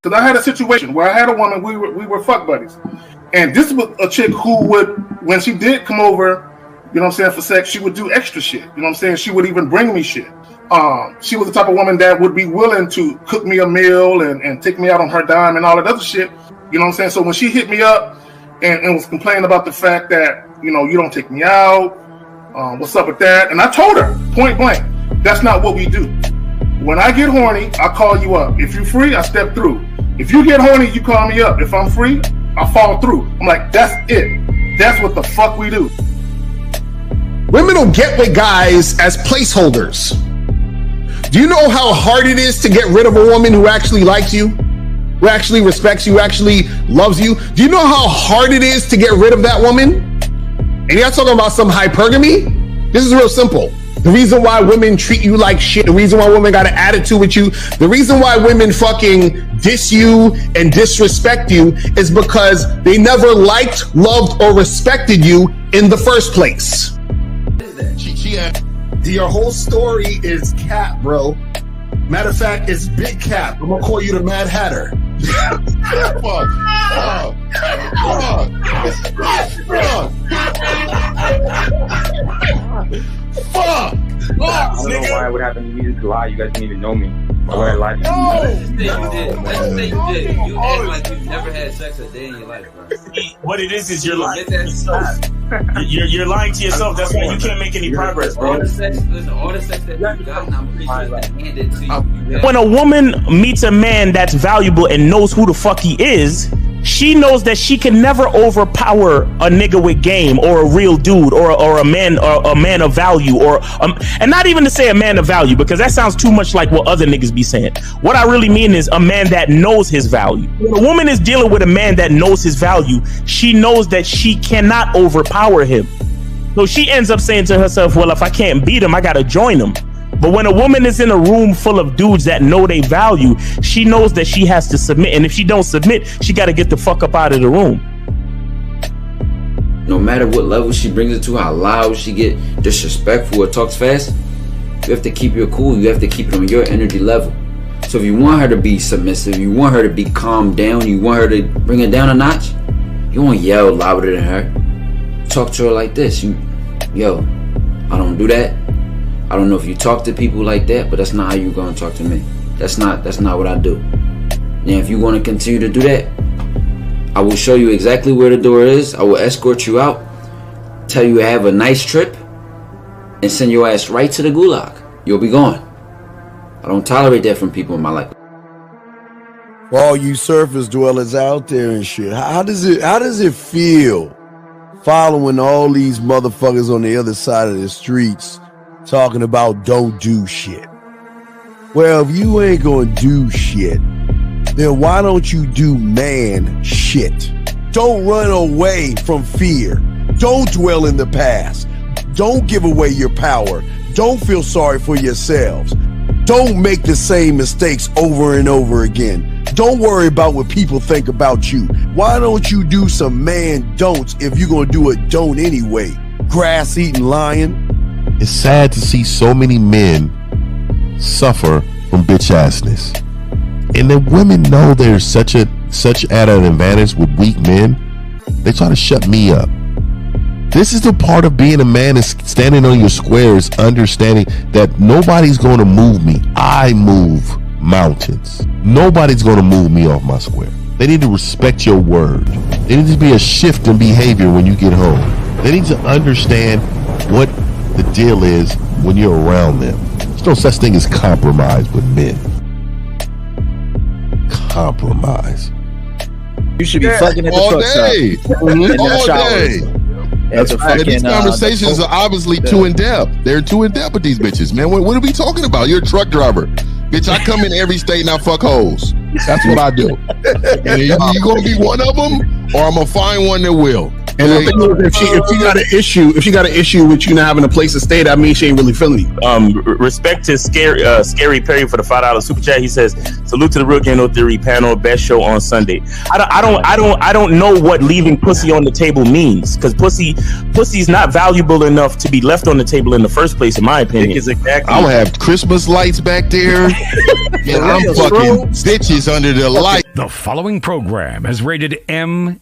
Because I had a situation where I had a woman, we were fuck buddies. And this was a chick who would, when she did come over, you know what I'm saying, for sex, she would do extra shit. You know what I'm saying? She would even bring me shit. She was the type of woman that would be willing to cook me a meal and take me out on her dime and all that other shit. You know what I'm saying? So when she hit me up and was complaining about the fact that, you know, you don't take me out, what's up with that? And I told her, point blank, that's not what we do. When I get horny, I call you up. If you're free, I step through. If you get horny, you call me up. If I'm free, I fall through. I'm like, that's it. That's what the fuck we do. Women don't get with guys as placeholders. Do you know how hard it is to get rid of a woman who actually likes you, who actually respects you, actually loves you? Do you know how hard it is to get rid of that woman? And you're not talking about some hypergamy? This is real simple. The reason why women treat you like shit, the reason why women got an attitude with you, the reason why women fucking diss you and disrespect you is because they never liked, loved, or respected you in the first place. Your whole story is cap, bro. Matter of fact, it's big cap. I'm gonna call you the Mad Hatter. Fuck! I don't know why it would happen to me to lie. You guys didn't even know me. Why would I lie to you? Let's just say you did. You act like you've never had sex a day in your life, bro. What it is you're lying to yourself. You're lying to yourself. That's why you can't make any progress, bro. All the sex that you got, I'm pretty sure it's handed to you. When a woman meets a man that's valuable and knows who the fuck he is, she knows that she can never overpower a nigga with game or a real dude or a man of value and not even to say a man of value, because that sounds too much like what other niggas be saying. What I really mean is a man that knows his value. When a woman is dealing with a man that knows his value, she knows that she cannot overpower him. So she ends up saying to herself, well, if I can't beat him, I gotta join him. But when a woman is in a room full of dudes that know they value, she knows that she has to submit. And if she don't submit, she got to get the fuck up out of the room. No matter what level she brings it to, how loud she get, disrespectful or talks fast, you have to keep your cool. You have to keep it on your energy level. So if you want her to be submissive, you want her to be calmed down, you want her to bring it down a notch, you won't yell louder than her. Talk to her like this. Yo, I don't do that. I don't know if you talk to people like that, but that's not how you're gonna talk to me. That's not what I do. And if you want to continue to do that, I will show you exactly where the door is. I will escort you out, tell you have a nice trip, and send your ass right to the gulag. You'll be gone. I don't tolerate that from people in my life. For all you surface dwellers out there and shit, how does it feel following all these motherfuckers on the other side of the streets talking about don't do shit? Well, if you ain't gonna do shit, then why don't you do man shit? Don't run away from fear. Don't dwell in the past. Don't give away your power. Don't feel sorry for yourselves. Don't make the same mistakes over and over again. Don't worry about what people think about you. Why don't you do some man don'ts if you're gonna do a don't anyway? Grass eating lion. It's sad to see so many men suffer from bitch assness, and the women know there's such at an advantage with weak men. They try to shut me up. This is the part of being a man, is standing on your square, is understanding that nobody's going to move me. I move mountains. Nobody's going to move me off my square. They need to respect your word. There needs to be a shift in behavior when you get home. They need to understand what the deal is when you're around them. There's no such thing as compromise with men. Compromise. You should be fucking at the truck stop. All day. That's right. These conversations are obviously too in depth. They're too in depth with these bitches, man. What are we talking about? You're a truck driver. Bitch, I come in every state and I fuck hoes. That's what I do. And you gonna be one of them, or I'm gonna find one that will. And the thing is, if she got an issue with you not having a place to stay, that means she ain't really feeling you. Respect to Scary Perry for the $5 super chat. He says, "Salute to the Real Game No Theory panel, best show on Sunday." I don't know what leaving pussy on the table means, because pussy's not valuable enough to be left on the table in the first place, in my opinion. I'm gonna have Christmas lights back there, and I'm fucking bitches under the light. The following program is rated MAN.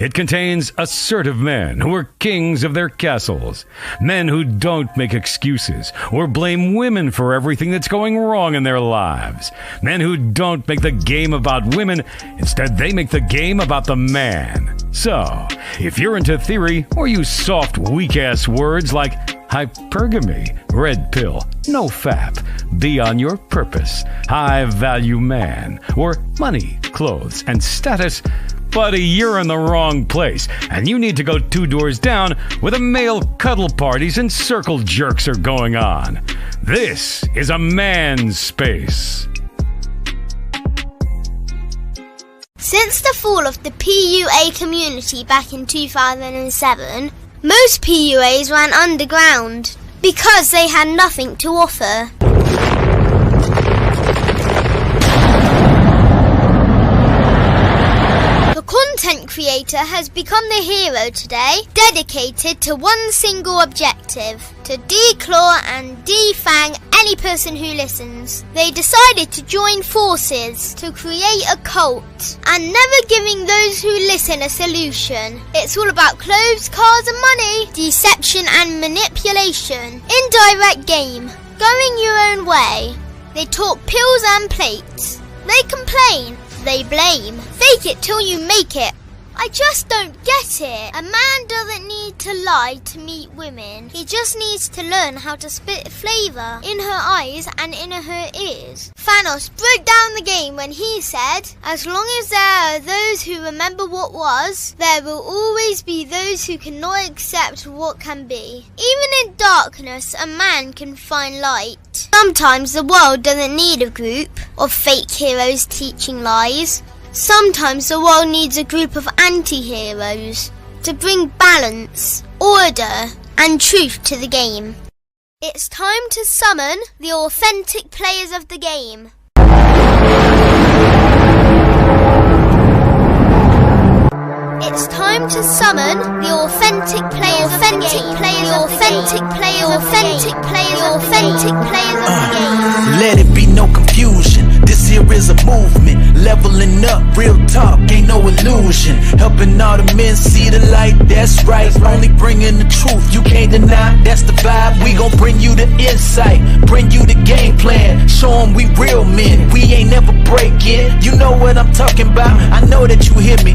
It contains assertive men who are kings of their castles, men who don't make excuses or blame women for everything that's going wrong in their lives, men who don't make the game about women, instead they make the game about the man. So, if you're into theory or use soft, weak-ass words like hypergamy, red pill, no fap, be on your purpose, high value man, or money, clothes, and status, buddy, you're in the wrong place, and you need to go 2 doors down where the male cuddle parties and circle jerks are going on. This is a man's space. Since the fall of the PUA community back in 2007, most PUAs ran underground because they had nothing to offer. The content creator has become the hero today, dedicated to one single objective: to declaw and defang any person who listens. They decided to join forces to create a cult, and never giving those who listen a solution. It's all about clothes, cars and money, deception and manipulation, indirect game, going your own way. They talk pills and plates. They complain. They blame. Fake it till you make it. I just don't get it. A man doesn't need to lie to meet women. He just needs to learn how to spit flavour in her eyes and in her ears. Thanos broke down the game when he said, as long as there are those who remember what was, there will always be those who cannot accept what can be. Even in darkness, a man can find light. Sometimes the world doesn't need a group of fake heroes teaching lies. Sometimes the world needs a group of anti-heroes to bring balance, order, and truth to the game. It's time to summon the authentic players of the game. It's time to summon the authentic players of the game. Let it be no confusion. This here is a movement, leveling up, real talk, ain't no illusion. Helping all the men see the light, that's right. Only bringing the truth, you can't deny, that's the vibe. We gon' bring you the insight, bring you the game plan. Show them we real men, we ain't never breaking. You know what I'm talking about, I know that you hear me.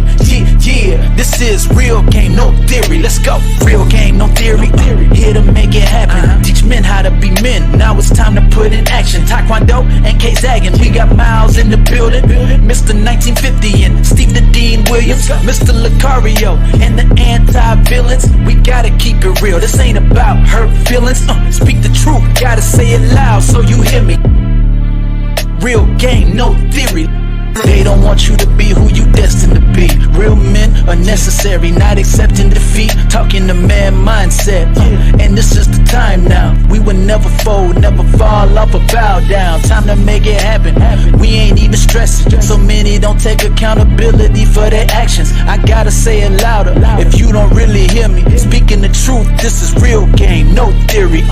Yeah, this is real game, no theory. Let's go, real game, no theory. Here to make it happen, teach men how to be men. Now it's time to put in action. Taekwondo and K-Zagging, we got Miles in the building, Mr. 1950 and Steve the Dean Williams, Mr. Lucario and the anti-villains. We gotta keep it real, this ain't about hurt feelings. Speak the truth, gotta say it loud so you hear me. Real game, no theory. They don't want you to be who you destined to be. Real men are necessary, not accepting defeat. Talking the man mindset, and this is the time now. We will never fold, never fall off or bow down. Time to make it happen. We ain't even stressing. So many don't take accountability for their actions. I gotta say it louder if you don't really hear me. Speaking the truth, this is real game, no theory.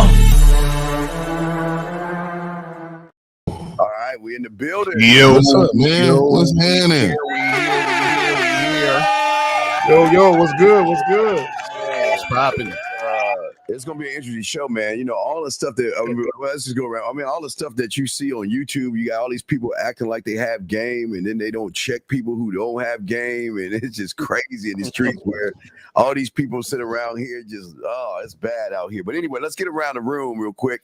We in the building. Yo, what's up, man? What's happening? Yo, what's good? What's good? What's popping? It's gonna be an interesting show, man. You know, all the stuff that let's just go around. I mean, all the stuff that you see on YouTube, you got all these people acting like they have game, and then they don't check people who don't have game, and it's just crazy in the streets where all these people sit around here just it's bad out here. But anyway, let's get around the room real quick.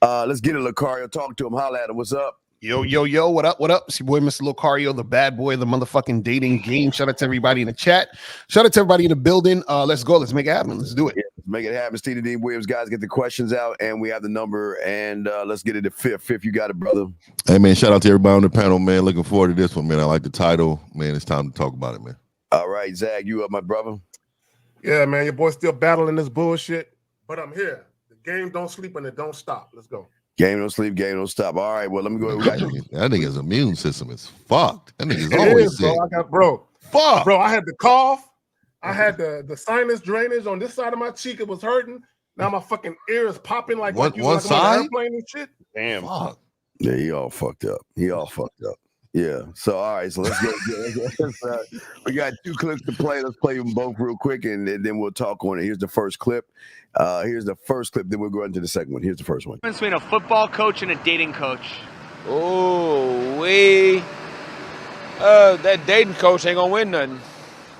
Let's get a Lucario, talk to him, holla at him. What's up? Yo, what up? It's your boy, Mr. Lucario, the bad boy of the motherfucking dating game. Shout out to everybody in the chat. Shout out to everybody in the building. Let's go. Let's make it happen. Let's do it. Yeah, let's make it happen. Steve Dean Williams, guys, get the questions out, and we have the number, and let's get it to Fifth. Fifth, you got it, brother. Hey, man, shout out to everybody on the panel, man. Looking forward to this one, man. I like the title. Man, it's time to talk about it, man. All right, Zach, you up, my brother? Yeah, man, your boy's still battling this bullshit, but I'm here. The game don't sleep and it don't stop. Let's go. Game don't sleep, game don't stop. All right, well, let me go. That nigga's immune system is fucked. That nigga's always sick. Fuck. Bro, I had the cough. I had the sinus drainage on this side of my cheek. It was hurting. Now my fucking ear is popping like one side? Airplane and shit. Damn. Fuck. Yeah, he all fucked up. Yeah. So all right. So let's go. We got 2 clips to play. Let's play them both real quick, and then we'll talk on it. Here's the first clip. Here's the first clip. Then we'll go into the second one. Here's the first one. Between a football coach and a dating coach. Oh, that dating coach ain't gonna win nothing.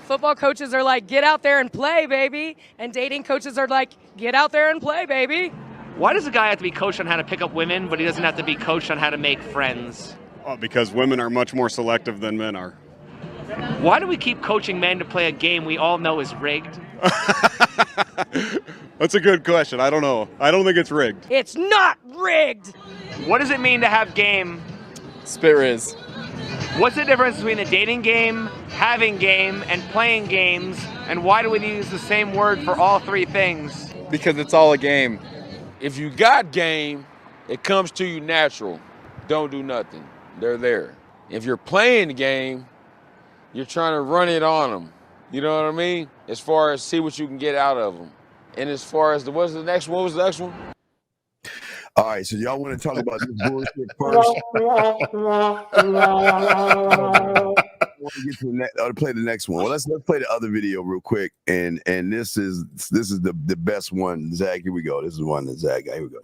Football coaches are like, get out there and play, baby. And dating coaches are like, get out there and play, baby. Why does a guy have to be coached on how to pick up women, but he doesn't have to be coached on how to make friends? Oh, because women are much more selective than men are. Why do we keep coaching men to play a game we all know is rigged? That's a good question. I don't know. I don't think it's rigged. It's not rigged. What does it mean to have game? Spit Riz. What's the difference between the dating game, having game, and playing games? And why do we use the same word for all 3 things? Because it's all a game. If you got game, it comes to you natural. Don't do nothing. They're there. If you're playing the game, you're trying to run it on them. You know what I mean? As far as see what you can get out of them. And as far as what was the next one? All right, so y'all want to talk about this bullshit first? I'll play the next one. Well, let's play the other video real quick, and this is the best one. Zach, here we go. This is one that Zach got. Here we go.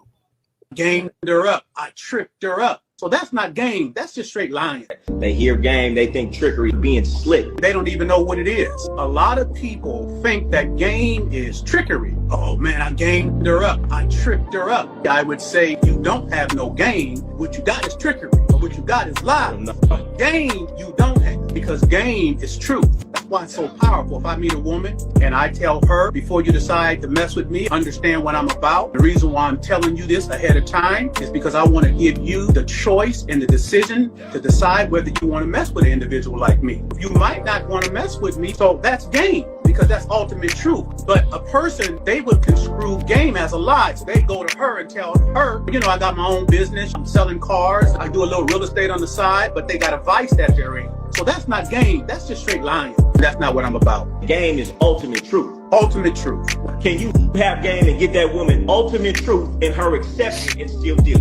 Gamed her up. I tricked her up. So that's not game. That's just straight lying. They hear game, they think trickery, being slick. They don't even know what it is. A lot of people think that game is trickery. Oh man, I gamed her up. I tricked her up. I would say you don't have no game. What you got is trickery. Or what you got is lies. Game you don't have, because game is truth. That's why it's so powerful. If I meet a woman and I tell her, before you decide to mess with me, understand what I'm about. The reason why I'm telling you this ahead of time is because I want to give you the choice and the decision to decide whether you want to mess with an individual like me. You might not want to mess with me, so that's game, because that's ultimate truth. But a person, they would construe game as a lie. So they go to her and tell her, you know, I got my own business, I'm selling cars, I do a little real estate on the side, but they got a vice that they're in. So that's not game, that's just straight lying. That's not what I'm about. Game is ultimate truth. Ultimate truth. Can you have game and get that woman ultimate truth and her accept it and still deal?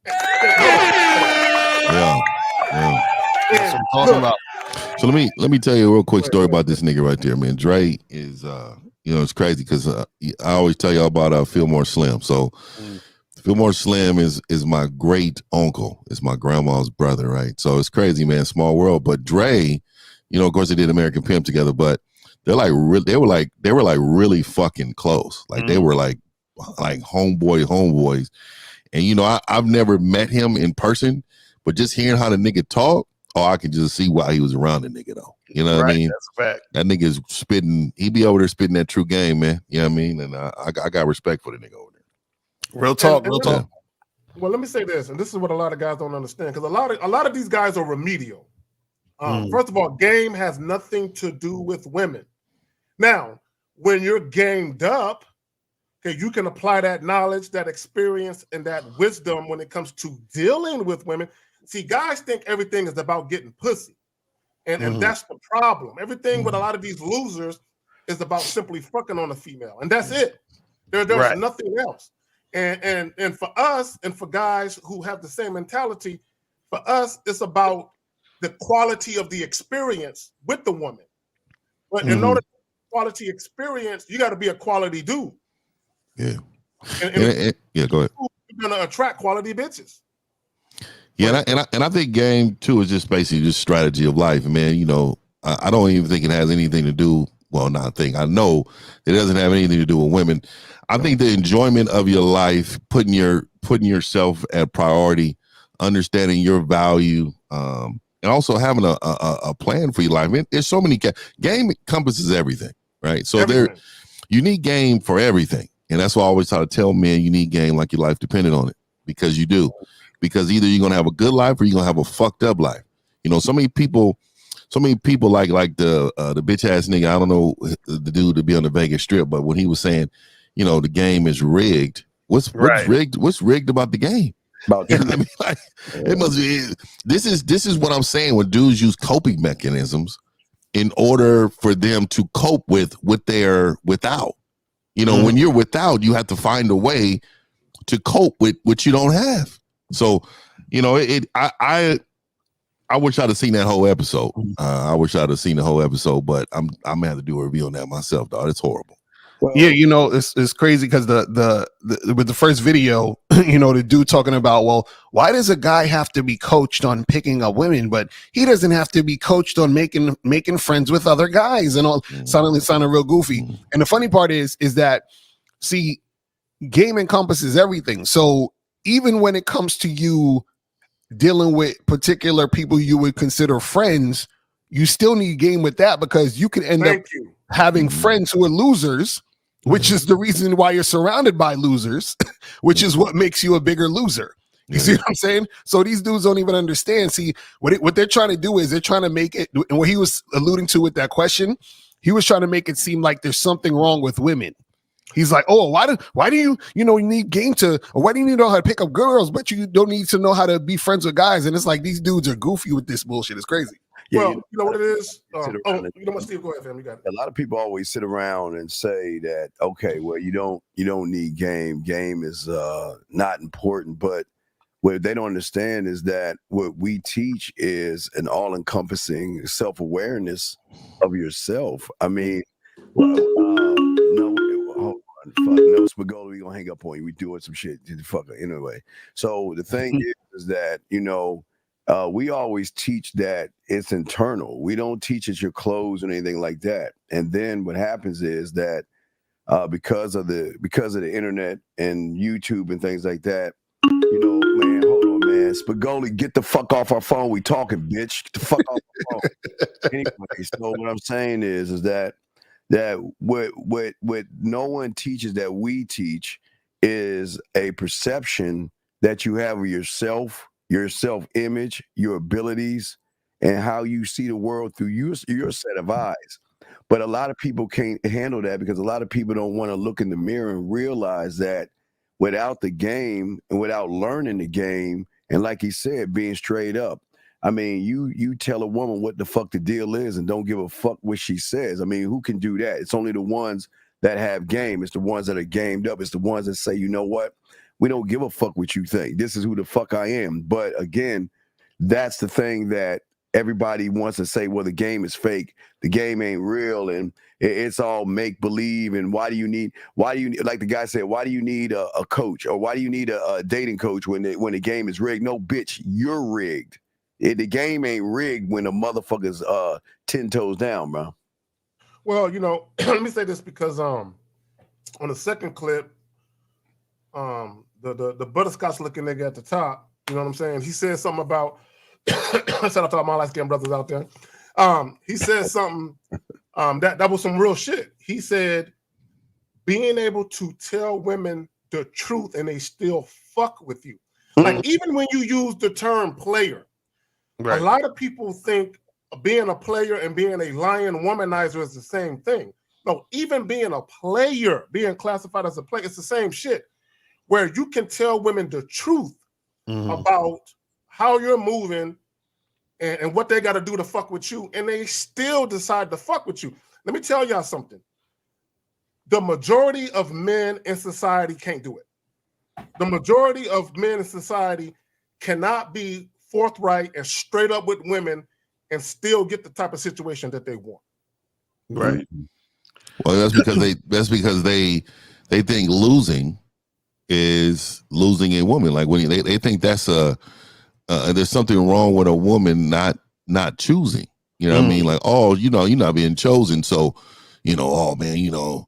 Yeah. That's what I'm talking about. So let me tell you a real quick story about this nigga right there, man. Dre is it's crazy because I always tell y'all about Fillmore Slim. So Fillmore Slim is my great uncle. It's my grandma's brother, right? So it's crazy, man. Small world. But Dre, of course they did American Pimp together, but they were like really fucking close. Like they were like homeboys. And I've never met him in person, but just hearing how the nigga talk, I could just see why he was around the nigga though. You know what I mean? That's a fact. That nigga's spitting, he be over there spitting that true game, man. You know what I mean? And I got respect for the nigga over there. Real talk. Well, let me say this, and this is what a lot of guys don't understand, because a lot of these guys are remedial. First of all, game has nothing to do with women. Now, when you're gamed up, okay, you can apply that knowledge, that experience, and that wisdom when it comes to dealing with women. See, guys think everything is about getting pussy. And that's the problem. Everything with a lot of these losers is about simply fucking on a female. And that's it. There's nothing else. And for us, and for guys who have the same mentality, for us, it's about the quality of the experience with the woman. But in order to have quality experience, you got to be a quality dude. Yeah. And yeah, go ahead. You're gonna attract quality bitches. Yeah, and I think game too is just basically just strategy of life, man. I don't even think it has anything to do. Well, not think. I know it doesn't have anything to do with women. I think the enjoyment of your life, putting yourself at priority, understanding your value, and also having a plan for your life. Man, there's so many game encompasses everything, right? So you need game for everything. And that's why I always try to tell men you need game like your life depended on it, because you do. Because either you're gonna have a good life or you're gonna have a fucked up life. So many people like the bitch ass nigga. I don't know the dude to be on the Vegas Strip, but when he was saying, the game is rigged. What's rigged? What's rigged about the game? It must be. This is what I'm saying. When dudes use coping mechanisms in order for them to cope with what they're without. When you're without, you have to find a way to cope with what you don't have. So, you know, I wish I'd have seen that whole episode. I wish I'd have seen the whole episode, but I'm gonna have to do a review on that myself, dog. It's horrible. Yeah, you know, it's crazy because the with the first video, you know, the dude talking about, well, why does a guy have to be coached on picking up women, but he doesn't have to be coached on making friends with other guys and all, sounding real goofy. And the funny part is that, see, game encompasses everything. So even when it comes to you dealing with particular people you would consider friends, you still need game with that, because you can end up having friends who are losers, which is the reason why you're surrounded by losers, which is what makes you a bigger loser. You see what I'm saying? So these dudes don't even understand. See, what they're trying to do is they're trying to make it, and what he was alluding to with that question, he was trying to make it seem like there's something wrong with women. He's like, oh, why do you need game to, or why do you need to know how to pick up girls, but you don't need to know how to be friends with guys? And it's like, these dudes are goofy with this bullshit. It's crazy. Well, you know what it is? You know what, Steve? Go ahead, fam. You got it. A lot of people always sit around and say that, okay, well, you don't need game. Game is not important. But what they don't understand is that what we teach is an all-encompassing self-awareness of yourself. I mean, no, Spagoli, we gonna hang up on you. We doing some shit. Fuck it. Anyway. So the thing is that, you know, we always teach that it's internal. We don't teach it's your clothes or anything like that. And then what happens is that because of the internet and YouTube and things like that, you know, man, hold on, man. Spagoli, get the fuck off our phone. We talking, bitch. Get the fuck off our phone. Anyway, so what I'm saying is that what no one teaches that we teach is a perception that you have of yourself, your self-image, your abilities, and how you see the world through your set of eyes. But a lot of people can't handle that because a lot of people don't want to look in the mirror and realize that without the game and without learning the game, and like he said, being straight up, I mean, you tell a woman what the fuck the deal is and don't give a fuck what she says. I mean, who can do that? It's only the ones that have game. It's the ones that are gamed up. It's the ones that say, you know what? We don't give a fuck what you think. This is who the fuck I am. But again, that's the thing that everybody wants to say, well, the game is fake. The game ain't real. And it's all make believe. And why do you need, like the guy said, why do you need a coach, or why do you need a dating coach when the game is rigged? No, bitch, you're rigged. The game ain't rigged when a motherfucker's 10 toes down, bro. Well, you know, let me say this because on the second clip, the butterscotch looking nigga at the top, you know what I'm saying? He said something about shout out to all my light skinned brothers out there. He said something that was some real shit. He said being able to tell women the truth and they still fuck with you. Like even when you use the term player, a lot of people think being a player and being a lying womanizer is the same thing. No, even being a player, being classified as a player, it's the same shit. Where you can tell women the truth about how you're moving and what they got to do to fuck with you, and they still decide to fuck with you. Let me tell y'all something. The majority of men in society can't do it. The majority of men in society cannot be forthright and straight up with women and still get the type of situation that they want. Right. Well, that's because they think losing is losing a woman. Like when they think that's there's something wrong with a woman not choosing. You know what I mean? Like, oh, you know, you're not being chosen, so you know, oh man, you know,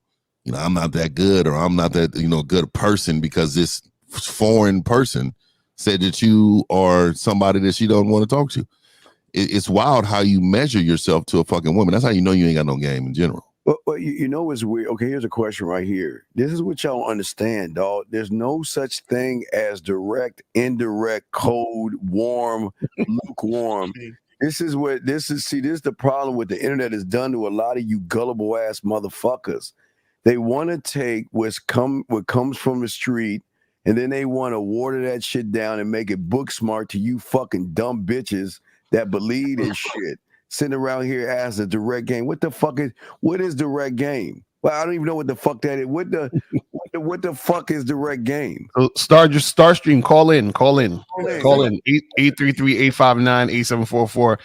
I'm not that good, or I'm not that, good person because this foreign person said that you are somebody that she don't want to talk to. It's wild how you measure yourself to a fucking woman. That's how you know you ain't got no game in general. Well, you know what's weird? Okay, here's a question right here. This is what y'all understand, dog. There's no such thing as direct, indirect, cold, warm, lukewarm. This is the problem with the internet has done to a lot of you gullible ass motherfuckers. They want to take what comes from the street, and then they want to water that shit down and make it book smart to you fucking dumb bitches that believe in shit. Sitting around here as a direct game. What is direct game? Well, I don't even know what the fuck that is. What the fuck is direct game? So Starstream, call in. 833-859-8744.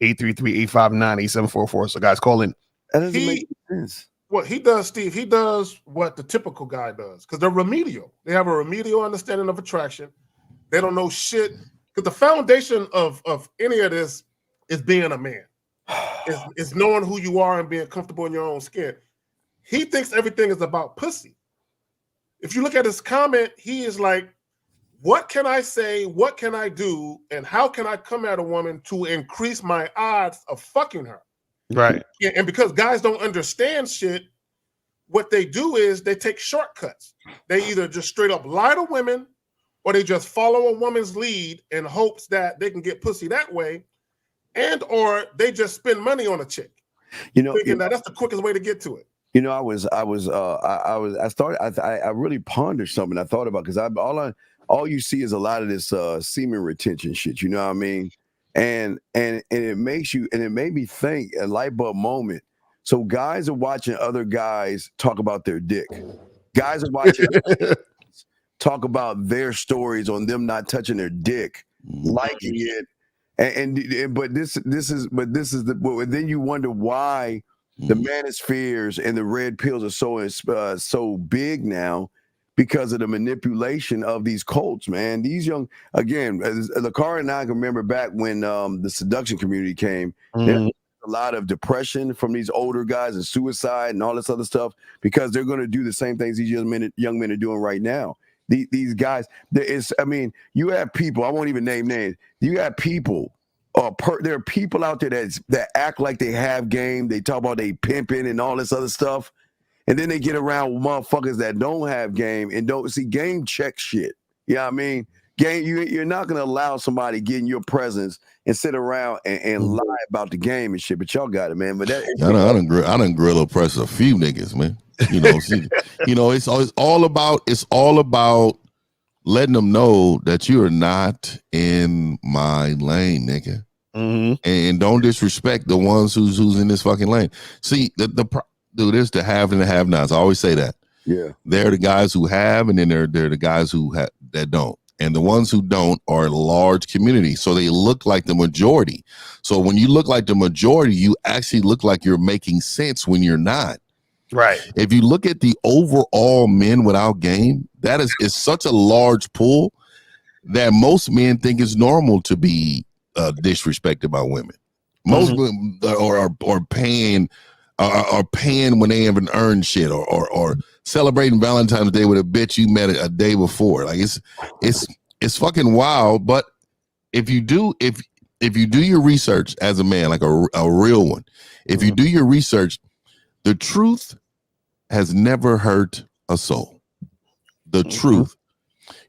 833-859-8744. So guys, call in. That doesn't make sense. What he does, Steve, he does what the typical guy does because they're remedial. They have a remedial understanding of attraction. They don't know shit because the foundation of any of this is being a man. Is knowing who you are and being comfortable in your own skin. He thinks everything is about pussy. If you look at his comment, he is like, what can I say? What can I do? And how can I come at a woman to increase my odds of fucking her? Right. And because guys don't understand shit, what they do is they take shortcuts. They either just straight up lie to women or they just follow a woman's lead in hopes that they can get pussy that way. And or they just spend money on a chick. Thinking that that's the quickest way to get to it. I really pondered something I thought about because all you see is a lot of this semen retention shit. You know what I mean? And it made me think a light bulb moment. So guys are watching other guys talk about their dick. Guys are watching talk about their stories on them not touching their dick, liking it. But then you wonder why the manospheres and the red pills are so big now because of the manipulation of these cults, man. These young, again, Lakara and I can remember back when the seduction community came. There was a lot of depression from these older guys and suicide and all this other stuff because they're going to do the same things these young men are doing right now. These guys, you have people, I won't even name names. You have people, there are people out there that act like they have game. They talk about they pimping and all this other stuff. And then they get around with motherfuckers that don't have game and don't see game check shit. You know what I mean? Game, you're not going to allow somebody get in your presence and sit around and lie about the game and shit. But y'all got it, man. But I done grill oppress a few niggas, man. It's all about letting them know that you are not in my lane, nigga. And don't disrespect the ones who's in this fucking lane. See, there's the have and the have-nots. I always say that. Yeah, they're the guys who have, and then they're the guys that don't. And the ones who don't are a large community, so they look like the majority. So when you look like the majority, you actually look like you're making sense when you're not. Right. If you look at the overall men without game, that is such a large pool that most men think it's normal to be disrespected by women. Most women are paying when they haven't earned shit or celebrating Valentine's Day with a bitch you met a day before. Like it's fucking wild. But if you do your research as a man, like a real one, if you do your research, the truth has never hurt a soul. The truth.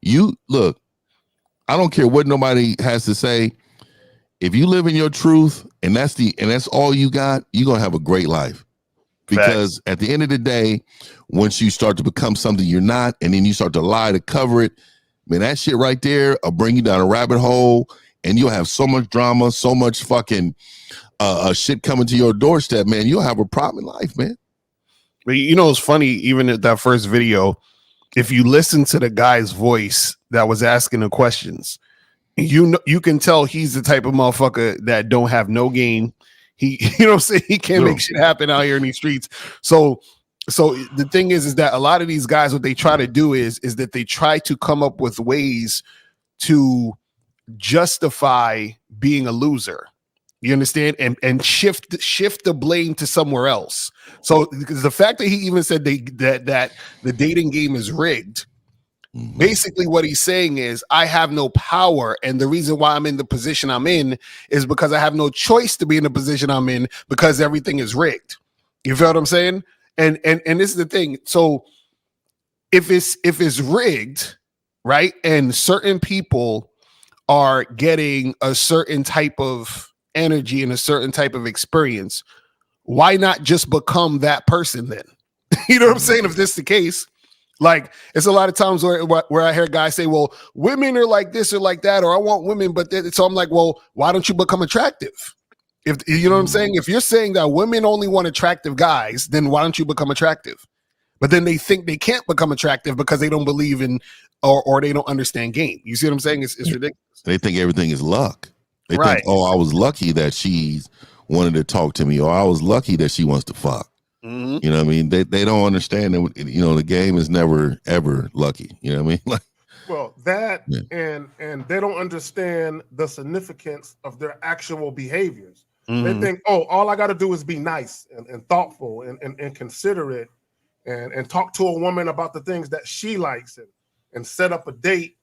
You look, I don't care what nobody has to say. If you live in your truth and that's all you got, you're gonna have a great life. Because at the end of the day, once you start to become something you're not, and then you start to lie to cover it, man, that shit right there will bring you down a rabbit hole, and you'll have so much drama, so much fucking shit coming to your doorstep, man. You'll have a problem in life, man. But it's funny, even at that first video, if you listen to the guy's voice that was asking the questions, you can tell he's the type of motherfucker that don't have no game. He, he can't make shit happen out here in these streets. So the thing is that a lot of these guys, what they try to do is that they try to come up with ways to justify being a loser. You understand? And shift the blame to somewhere else. So because the fact that he even said that the dating game is rigged, basically what he's saying is I have no power, and the reason why I'm in the position I'm in is because I have no choice to be in the position I'm in because everything is rigged. You feel what I'm saying? And this is the thing. So if it's rigged, right, and certain people are getting a certain type of energy and a certain type of experience, why not just become that person then? You know what I'm saying? If this is the case, like it's a lot of times where I hear guys say, well, women are like this or like that, or I want women, but so I'm like, well, why don't you become attractive? If you know what I'm saying, if you're saying that women only want attractive guys, then why don't you become attractive? But then they think they can't become attractive because they don't believe in or they don't understand game. You see what I'm saying? It's ridiculous. They think everything is luck. They think, oh, I was lucky that she wanted to talk to me, or I was lucky that she wants to fuck. Mm-hmm. You know what I mean? They don't understand that, you know, the game is never ever lucky. You know what I mean? Like, well, that and they don't understand the significance of their actual behaviors. They think, oh, all I got to do is be nice and thoughtful and considerate and talk to a woman about the things that she likes and set up a date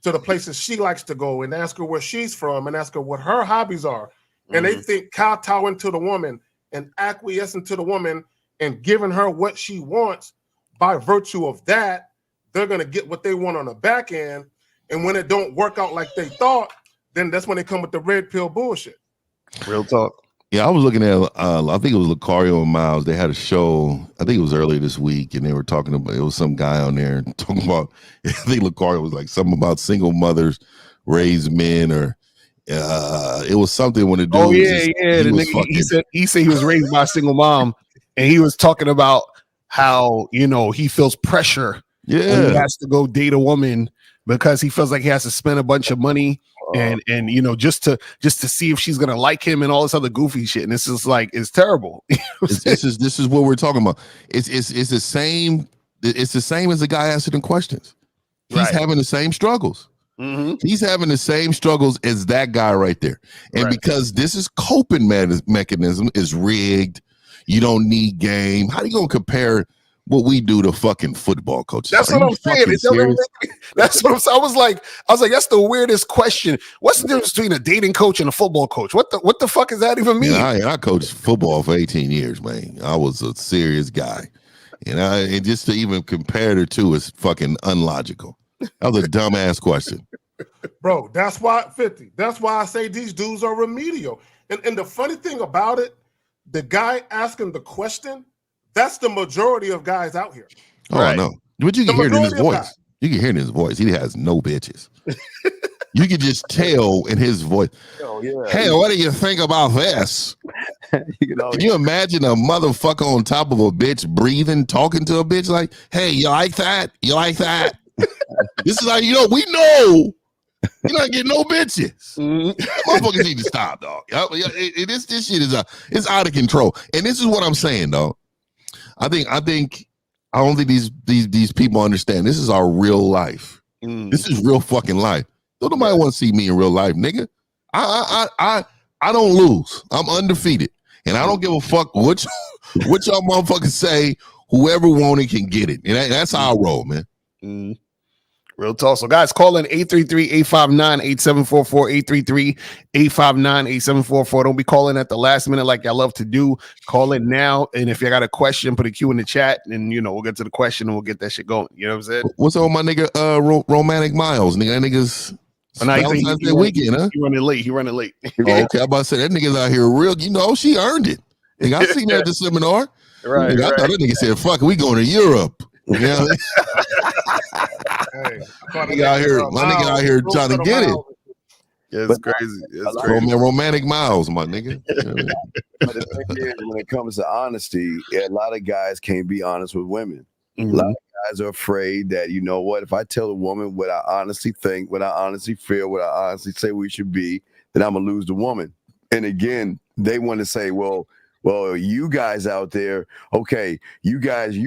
to the places she likes to go and ask her where she's from and ask her what her hobbies are. And they think kowtowing to the woman and acquiescing to the woman and giving her what she wants, by virtue of that, they're going to get what they want on the back end. And when it don't work out like they thought, then that's when they come with the red pill bullshit. Real talk. Yeah, I was looking at, I think it was Lucario and Miles. They had a show, I think it was earlier this week, and they were talking about, it was some guy on there talking about, I think Lucario was like something about single mothers raise men, or it was something when the dude he said he was raised by a single mom, and he was talking about how, you know, he feels pressure. Yeah. He has to go date a woman because he feels like he has to spend a bunch of money and you know, just to see if she's gonna like him and all this other goofy shit. And this is like, it's terrible. This is what we're talking about. It's the same. It's the same as the guy answering questions. He's having the same struggles. He's having the same struggles as that guy right there. And because this is coping mechanism is rigged, you don't need game. How are you gonna compare what we do to fucking football coaches? That's what I'm saying. That's what I'm saying. I was like, that's the weirdest question. What's the difference between a dating coach and a football coach? What the fuck does that even mean? Yeah, I coached football for 18 years, man. I was a serious guy. And just to even compare the two is fucking unlogical. That was a dumbass question. Bro, that's why 50. That's why I say these dudes are remedial. And the funny thing about it, the guy asking the question, that's the majority of guys out here. Oh, no. But you can hear it in his voice. You can hear it in his voice. He has no bitches. You can just tell in his voice. Oh, yeah. Hey, what do you think about this? Can you imagine a motherfucker on top of a bitch breathing, talking to a bitch like, hey, you like that? You like that? This is how you know, we know you're not getting no bitches. Motherfuckers need to stop, dog. This shit is it's out of control. And this is what I'm saying, dog. I don't think these people understand. This is our real life. This is real fucking life. Don't nobody want to see me in real life, nigga. I don't lose. I'm undefeated, and I don't give a fuck what y'all motherfuckers say. Whoever want it can get it, and that's how I roll, man. Real talk. So guys, call in 833-859-8744, 833-859-8744. Don't be calling at the last minute like y'all love to do. Call in now, and if you got a question, put a Q in the chat, and you know, we'll get to the question and we'll get that shit going. You know what I'm saying? What's up with my nigga Romantic Miles? Nigga, that nigga's Valentine's Day weekend, huh? He running late. Oh, okay, I'm about to say that nigga's out here real, you know, she earned it. Nigga, I seen her at the seminar. Right. Nigga, I thought that nigga said, fuck it, we going to Europe. You know? My nigga out here trying to get it. Yeah, it's crazy. It's crazy. Romantic Miles, my nigga. But the thing is, when it comes to honesty, a lot of guys can't be honest with women. A lot of guys are afraid that, you know what, if I tell a woman what I honestly think, what I honestly feel, what I honestly say we should be, then I'm gonna lose the woman. And again, they want to say, well, you guys out there, okay, you guys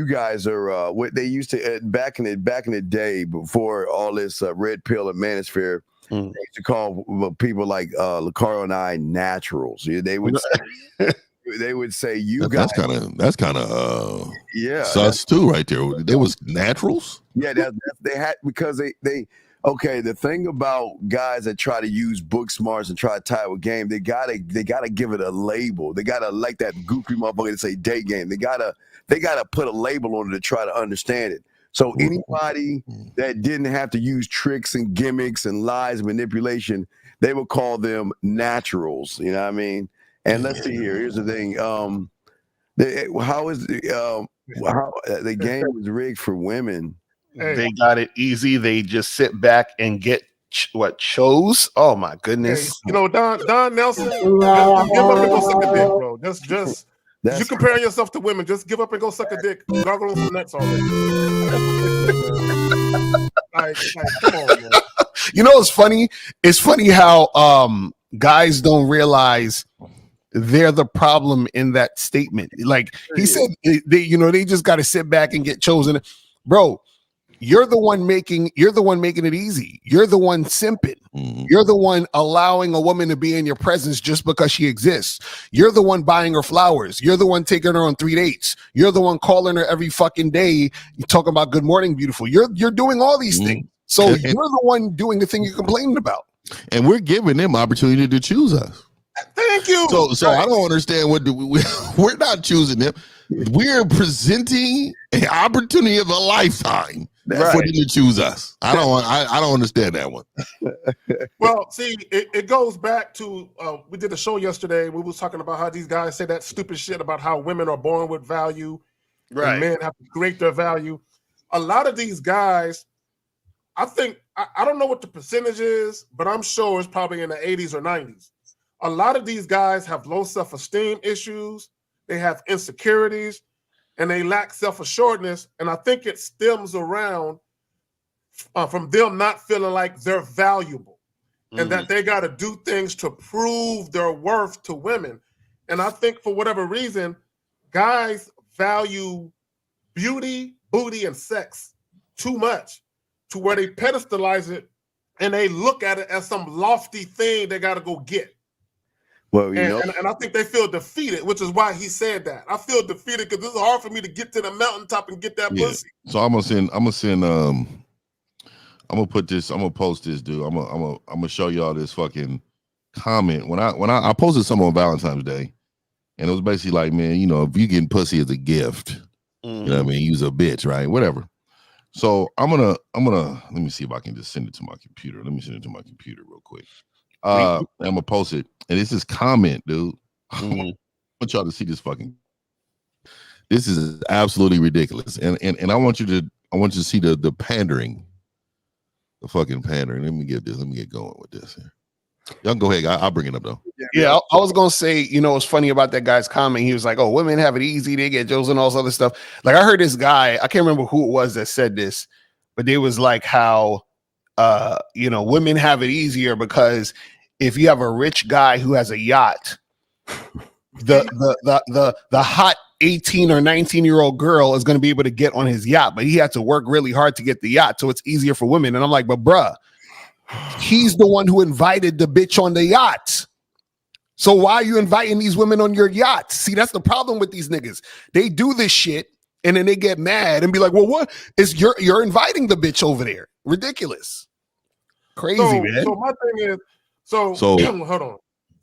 are what they used to back in the day before all this red pill and manosphere. They used to call people like Lucario and I naturals. They would say you guys. That's kind of yeah, sus too, right there. They was naturals. Yeah, they had, because they. Okay, the thing about guys that try to use book smarts and try to tie it with game, they gotta give it a label. They gotta, like that goofy motherfucker to say day game. They gotta put a label on it to try to understand it. So anybody that didn't have to use tricks and gimmicks and lies and manipulation, they would call them naturals. You know what I mean? And let's see here. Here's the thing. How the game was rigged for women. They got it easy. They just sit back and get chose. Oh my goodness. Hey, you know, Don Nelson, just give up and go suck a dick, bro. Just you comparing yourself to women, just give up and go suck a dick. Gargle on some nuts already. like, come on, man. You know what's funny? It's funny how guys don't realize they're the problem in that statement. Like he said, they just got to sit back and get chosen. Bro, you're the one making it easy. You're the one simping. You're the one allowing a woman to be in your presence just because she exists. You're the one buying her flowers. You're the one taking her on 3 dates. You're the one calling her every fucking day. You're talking about good morning, beautiful. You're doing all these things. So you're the one doing the thing you're complaining about. And we're giving them opportunity to choose us. Thank you. So I don't understand we're not choosing them. We're presenting an opportunity of a lifetime for them to choose us. I don't understand that one. Well, see, it goes back to we did a show yesterday. We was talking about how these guys say that stupid shit about how women are born with value, and men have to create their value. A lot of these guys, I think, I don't know what the percentage is, but I'm sure it's probably in the 80s or 90s. A lot of these guys have low self-esteem issues. They have insecurities, and they lack self-assuredness. And I think it stems around from them not feeling like they're valuable and that they got to do things to prove their worth to women. And I think for whatever reason, guys value beauty, booty, and sex too much to where they pedestalize it and they look at it as some lofty thing they got to go get. Well, and I think they feel defeated, which is why he said that. I feel defeated because it's hard for me to get to the mountaintop and get that pussy. So I'm gonna post this, dude. I'm gonna show y'all this fucking comment. When I posted something on Valentine's Day, and it was basically like, man, you know, if you getting pussy as a gift, you know what I mean, use a bitch, right? Whatever. So I'm gonna let me see if I can just send it to my computer. Let me send it to my computer real quick. I'm gonna post it, and this is comment, dude. I want y'all to see this fucking. This is absolutely ridiculous, and I want you to see the pandering, the fucking pandering. Let me get going with this here. Y'all go ahead. I'll bring it up though. Yeah, I was gonna say, you know, what's funny about that guy's comment? He was like, "Oh, women have it easy; they get Joes and all this other stuff." Like I heard this guy, I can't remember who it was that said this, but they was like how, you know, women have it easier because if you have a rich guy who has a yacht, the hot 18 or 19-year-old girl is going to be able to get on his yacht, but he had to work really hard to get the yacht, so it's easier for women. And I'm like, but bruh, he's the one who invited the bitch on the yacht. So why are you inviting these women on your yacht? See, that's the problem with these niggas. They do this shit and then they get mad and be like, well, what is you're inviting the bitch over there? Ridiculous. Crazy, man. So my thing is, so hold on.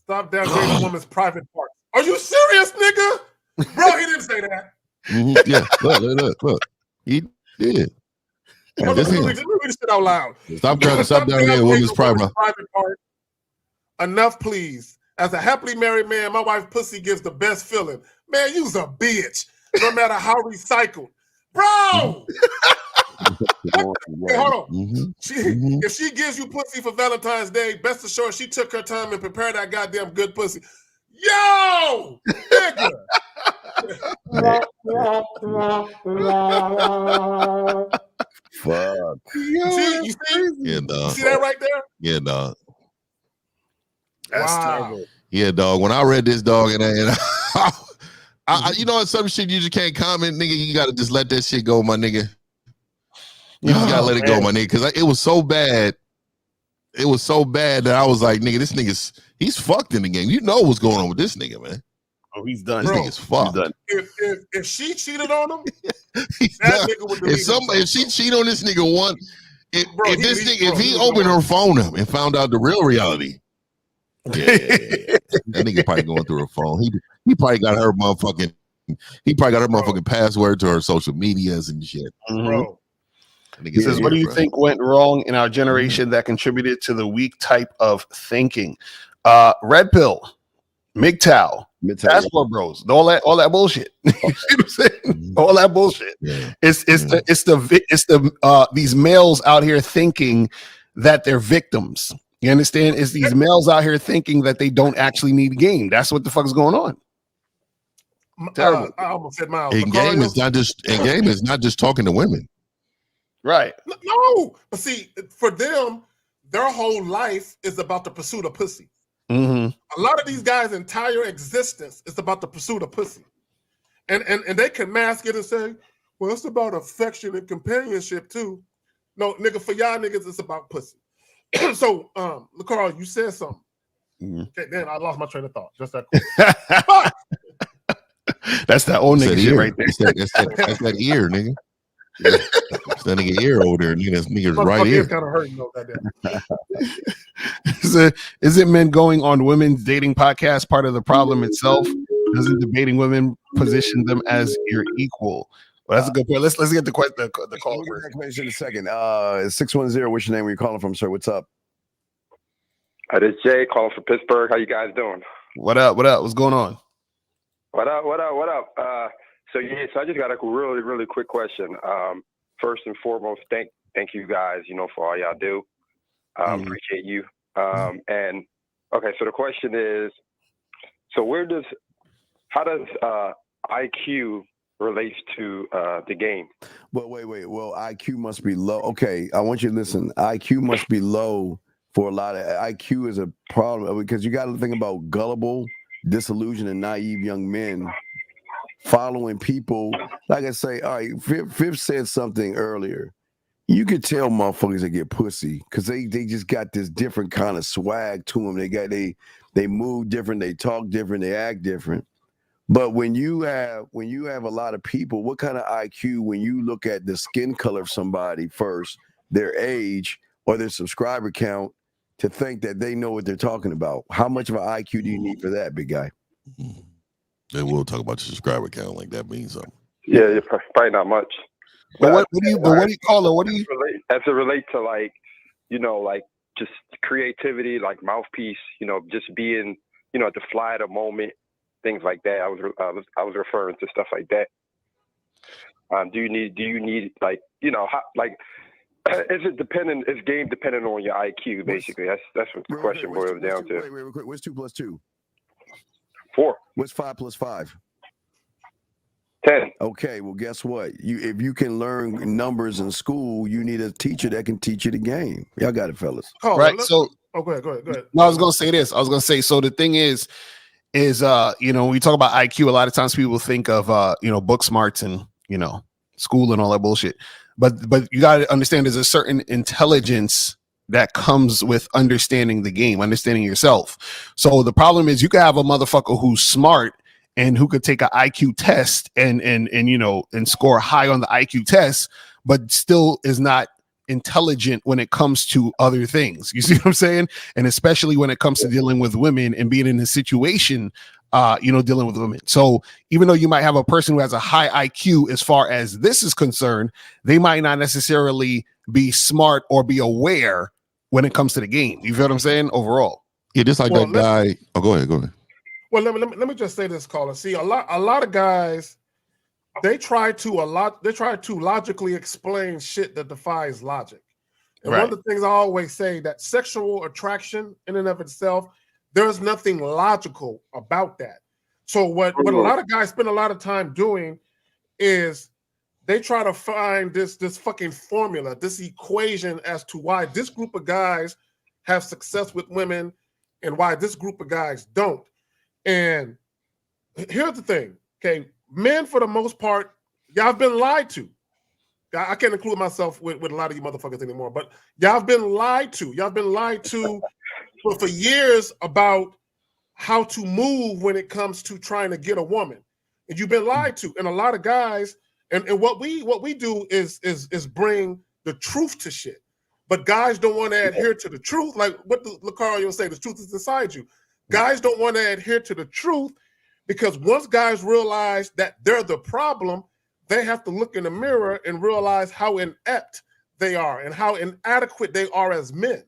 Stop downgrading a woman's private parts. Are you serious, nigga? Bro, he didn't say that. Yeah, look. He did. Let me read this shit out loud. Stop downgrading a woman's private part. Enough, please. As a happily married man, my wife's pussy gives the best feeling. Man, you's a bitch. No matter how recycled. Bro! Hey, hold on. If she gives you pussy for Valentine's Day, best assured she took her time and prepared that goddamn good pussy. Yo! Nigga! Fuck. You see? Yeah, dog. You see that right there? Yeah, dog. That's terrible. Yeah, dog. When I read this, dog, and I you know, some shit you just can't comment, nigga. You gotta just let that shit go, my nigga. You just gotta let it go, my nigga, because it was so bad. It was so bad that I was like, nigga, this nigga's he's fucked in the game. You know what's going on with this nigga, man. Oh, he's done. This nigga's fucked. If she cheated on him, nigga would if she cheated on this nigga if he opened her phone up and found out the real reality, that nigga probably going through her phone. He probably got her motherfucking password to her social medias and shit. Bro. He says, what do you think went wrong in our generation that contributed to the weak type of thinking? Red pill, MGTOW, passport bros, all that bullshit. You know what I'm saying? All that bullshit. Yeah. It's the these males out here thinking that they're victims. You understand? It's these males out here thinking that they don't actually need game. That's what the fuck is going on. Terrible. I almost said Miles. And game is not just talking to women. Right. No, but see, for them, their whole life is about the pursuit of pussy. Mm-hmm. A lot of these guys' entire existence is about the pursuit of pussy. And they can mask it and say, well, it's about affection and companionship too. No, nigga, for y'all niggas, it's about pussy. So, Carl, you said something. Okay, then I lost my train of thought. Just that quick. That's that old nigga shit right there. That's that ear, nigga. It's that nigga ear over there, nigga. That's nigga's right ear. Kind of hurting though, Is it men going on women's dating podcasts part of the problem itself? Doesn't debating women position them as your equal? Well, that's a good point. Let's get the call first. In a second. 610. What's your name? Where you calling from, sir? What's up? This is Jay calling from Pittsburgh. How you guys doing? What up? What's going on? What up? So I just got a really quick question. First and foremost, thank you guys, for all y'all do. Appreciate you. And okay, so the question is, so how does IQ relates to the game? Well, wait. Well, IQ must be low. Okay, I want you to listen. IQ must be low for a lot of IQ is a problem because you got to think about gullible, disillusioned, and naive young men following people. Like I say, all right, Fifth said something earlier. You could tell motherfuckers that get pussy because they just got this different kind of swag to them. They move different, they talk different, they act different. But when you have a lot of people, what kind of IQ when you look at the skin color of somebody first, their age or their subscriber count, to think that they know what they're talking about? How much of an IQ do you need for that, big guy? And we'll talk about your subscriber count like that means something. Yeah, probably not much. But what do you call it? What do you as it relate to like just creativity, like mouthpiece, just being, at the fly of the moment, things like that. I was referring to stuff like that. Do you need like, how, like, is it dependent? Is game dependent on your IQ? Basically, that's what the question boils down to. Wait, real quick. What's 2 + 2? 4. What's 5 + 5? 10. Okay, well, guess what? If you can learn numbers in school, you need a teacher that can teach you the game. Y'all got it, fellas. Right. So, go ahead. No, I was gonna say this. So the thing is when we talk about IQ, a lot of times people think of book smarts and school and all that bullshit. But you got to understand there's a certain intelligence that comes with understanding the game, understanding yourself. So the problem is you could have a motherfucker who's smart and who could take an IQ test and score high on the IQ test, but still is not intelligent when it comes to other things. You see what I'm saying? And especially when it comes to dealing with women and being in a situation, dealing with women. So even though you might have a person who has a high IQ as far as this is concerned, they might not necessarily be smart or be aware when it comes to the game. You feel what I'm saying? Overall. Yeah, just like that guy. Oh, go ahead. Well, let me just say this, caller. See, a lot of guys, they try to logically explain shit that defies logic. And one of the things I always say, that sexual attraction in and of itself, there's nothing logical about that. So what a lot of guys spend a lot of time doing is they try to find this fucking formula, this equation as to why this group of guys have success with women and why this group of guys don't. And here's the thing, okay? Men, for the most part, y'all have been lied to. I can't include myself with a lot of you motherfuckers anymore, but y'all have been lied to. Y'all have been lied to for years about how to move when it comes to trying to get a woman. And you've been lied to. And a lot of guys, and what we do is bring the truth to shit. But guys don't want to adhere to the truth. Like what Lucario say, the truth is inside you. Guys don't want to adhere to the truth because once guys realize that they're the problem, they have to look in the mirror and realize how inept they are and how inadequate they are as men.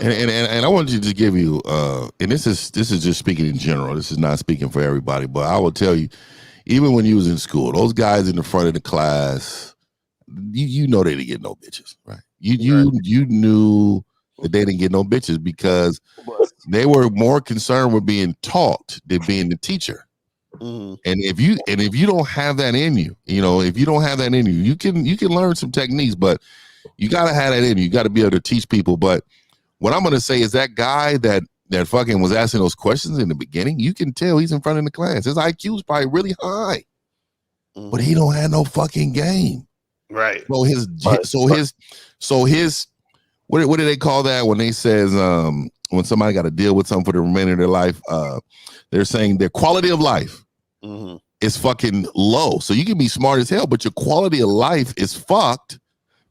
And I wanted to give you, and this is just speaking in general. This is not speaking for everybody, but I will tell you, even when you was in school, those guys in the front of the class, you know they didn't get no bitches, right? You knew that they didn't get no bitches because they were more concerned with being taught than being the teacher. And if you don't have that in you, if you don't have that in you, you can learn some techniques, but you gotta have that in you. You gotta be able to teach people. But what I'm gonna say is that guy that fucking was asking those questions in the beginning, you can tell he's in front of the class. His IQ is probably really high, but he don't have no fucking game. Right. So his what do they call that when they says when somebody got to deal with something for the remainder of their life? They're saying their quality of life is fucking low. So you can be smart as hell, but your quality of life is fucked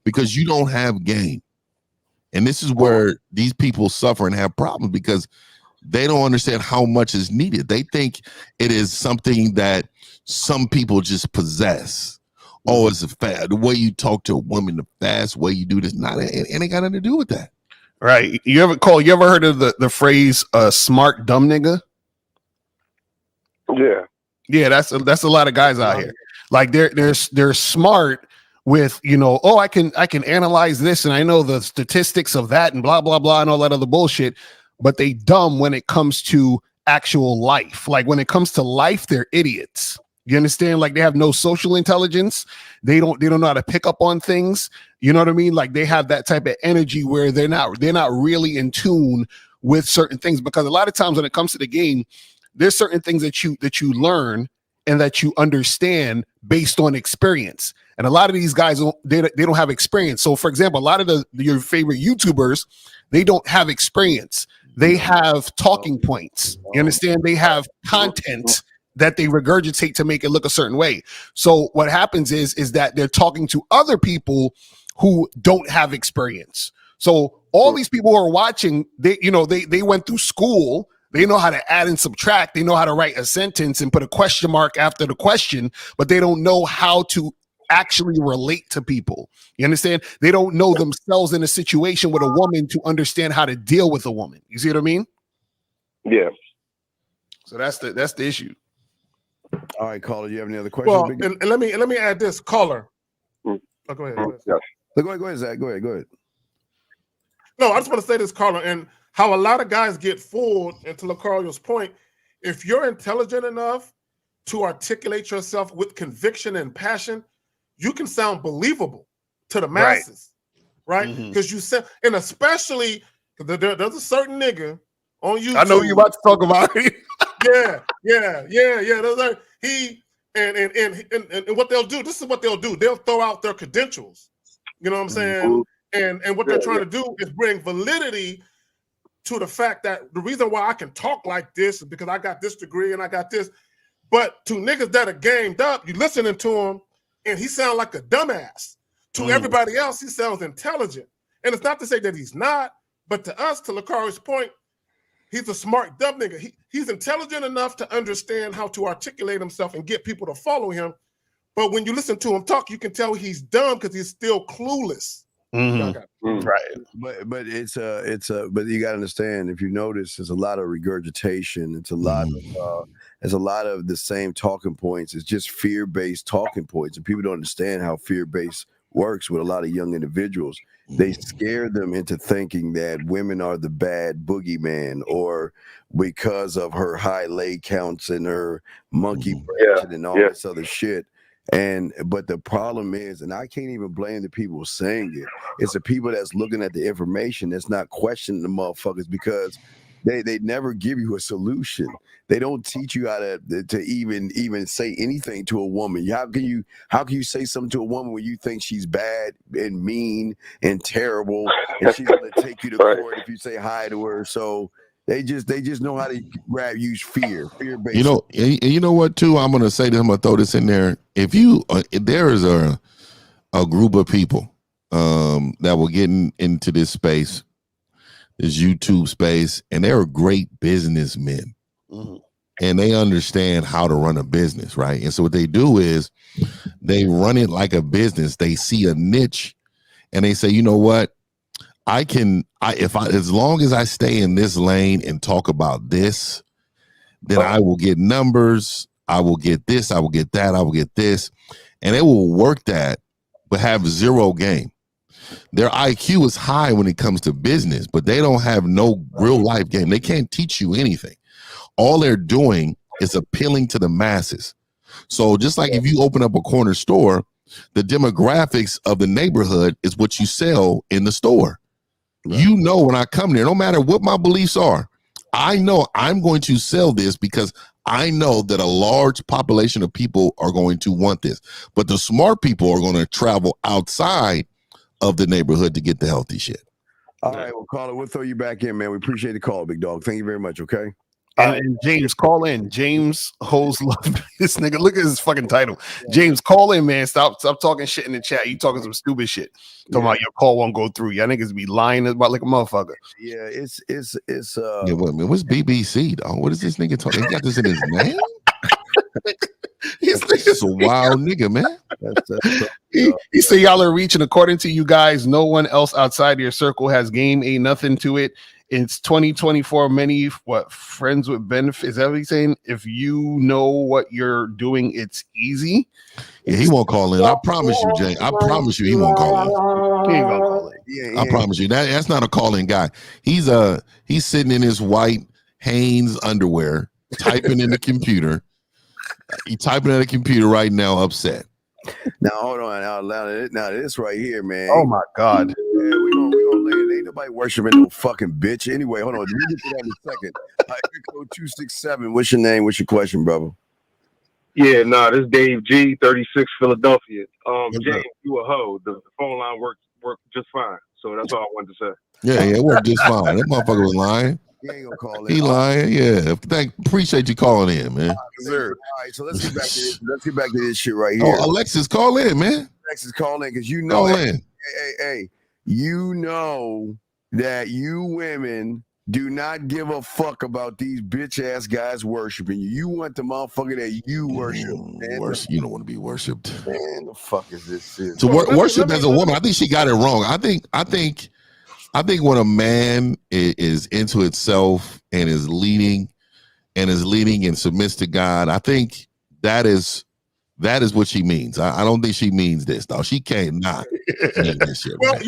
because you don't have game. And this is where these people suffer and have problems because they don't understand how much is needed. They think it is something that some people just possess. Oh, it's the way you talk to a woman, the fast way you do this. It ain't got nothing to do with that. Right. You ever heard of the phrase smart dumb nigga? Yeah. Yeah, that's a lot of guys out here. Like they're smart with, I can analyze this and I know the statistics of that and blah blah blah and all that other bullshit, but they dumb when it comes to actual life. Like when it comes to life, they're idiots. You understand? Like they have no social intelligence. They don't know how to pick up on things. You know what I mean? Like they have that type of energy where they're not really in tune with certain things, because a lot of times when it comes to the game, there's certain things that you learn and that you understand based on experience. And a lot of these guys they don't have experience. So for example, a lot of your favorite YouTubers, they don't have experience. They have talking points. You understand? They have content that they regurgitate to make it look a certain way. So what happens is that they're talking to other people who don't have experience. So all these people who are watching, they went through school. They know how to add and subtract. They know how to write a sentence and put a question mark after the question, but they don't know how to actually relate to people. You understand? They don't know themselves in a situation with a woman to understand how to deal with a woman. You see what I mean? Yeah. So that's the issue. All right, caller, you have any other questions? Well, and let me add this, caller. Oh, go ahead. Yes. Go ahead, Zach. Go ahead. No, I just want to say this, caller, and how a lot of guys get fooled. And to Lucario's point, if you're intelligent enough to articulate yourself with conviction and passion, you can sound believable to the masses, right? Because you sound, and especially there's a certain nigga on YouTube. I know what you're about to talk about. Yeah. There's like and what they'll do. This is what they'll do. They'll throw out their credentials. You know what I'm saying? And what they're trying to do is bring validity to the fact that the reason why I can talk like this is because I got this degree and I got this. But to niggas that are gamed up, you listening to him and he sounds like a dumbass. To everybody else, he sounds intelligent. And it's not to say that he's not, but to us, to Lucario's point, he's a smart dumb nigga. He's intelligent enough to understand how to articulate himself and get people to follow him. But when you listen to him talk, you can tell he's dumb because he's still clueless. Right. But but you gotta understand, if you notice, there's a lot of regurgitation. It's a lot of the same talking points. It's just fear-based talking points, and people don't understand how fear-based works with a lot of young individuals. They scare them into thinking that women are the bad boogeyman, or because of her high lay counts and her monkey branching and all this other shit. But the problem is, and I can't even blame the people saying it, it's the people that's looking at the information that's not questioning the motherfuckers, because they never give you a solution. They don't teach you how to even say anything to a woman. How can you say something to a woman when you think she's bad and mean and terrible, and she's gonna take you to court if you say hi to her? So they just know how to use fear-based. You know what too? I'm gonna say this. I'm gonna throw this in there. If there is a group of people that will get into this space, this YouTube space, and they're great businessmen, and they understand how to run a business, right? And so what they do is they run it like a business. They see a niche, and they say, you know what? As long as I stay in this lane and talk about this, then I will get numbers. I will get this. I will get that. I will get this, and they will work that, but have zero game. Their IQ is high when it comes to business, but they don't have no real life game. They can't teach you anything. All they're doing is appealing to the masses. So just like if you open up a corner store, the demographics of the neighborhood is what you sell in the store. Right. You know, when I come there, no matter what my beliefs are, I know I'm going to sell this because I know that a large population of people are going to want this. But the smart people are going to travel outside of the neighborhood to get the healthy shit. All right, well, caller, we'll throw you back in, man. We appreciate the call, big dog. Thank you very much, okay? And James, call in. James Hoes Love. This nigga, look at his fucking title. James, call in, man. Stop talking shit in the chat. You talking some stupid shit. Talking about your call won't go through. Y'all niggas be lying about like a motherfucker. Yeah, it's yeah, what's BBC though? What is this nigga talking? He got this in his name? He's a wild nigga, man. He said y'all are reaching, according to you guys, no one else outside your circle has game, ain't nothing to it. It's 2024. Many friends with benefits. Is that what he's saying? If you know what you're doing, it's easy. Yeah, he won't call in. I promise you, Jay. I promise you, he won't call in. He ain't gonna call in. Yeah. I promise you. That's not a call-in guy. He's sitting in his white Hanes underwear, typing in the computer. He's typing at a computer right now, upset. Now hold on. Now this right here, man. Oh my God. Yeah, we gonna lay it. Ain't nobody worshiping no fucking bitch. Anyway, hold on. Let me get to that in a second. Code 267. What's your name? What's your question, brother? Yeah, this is Dave G, 36 Philadelphia. James, you a hoe. The phone line worked just fine. So that's all I wanted to say. Yeah, it worked just fine. That motherfucker was lying. He ain't gonna call in. He lying. Yeah. Appreciate you calling in, man. All right, so let's get back to this. Let's get back to this shit right here. Oh, Alexis, call in, man. Alexis, call in because you know. Call in. Hey, you know that you women do not give a fuck about these bitch ass guys worshiping you. You want the motherfucker that you worship. You don't want to be worshipped. Man, the fuck is this shit? So worship as a woman, I think she got it wrong. I think when a man is into itself and is leading and submits to God, I think that is what she means. I don't think she means this, though. She cannot mean this shit. Well, man.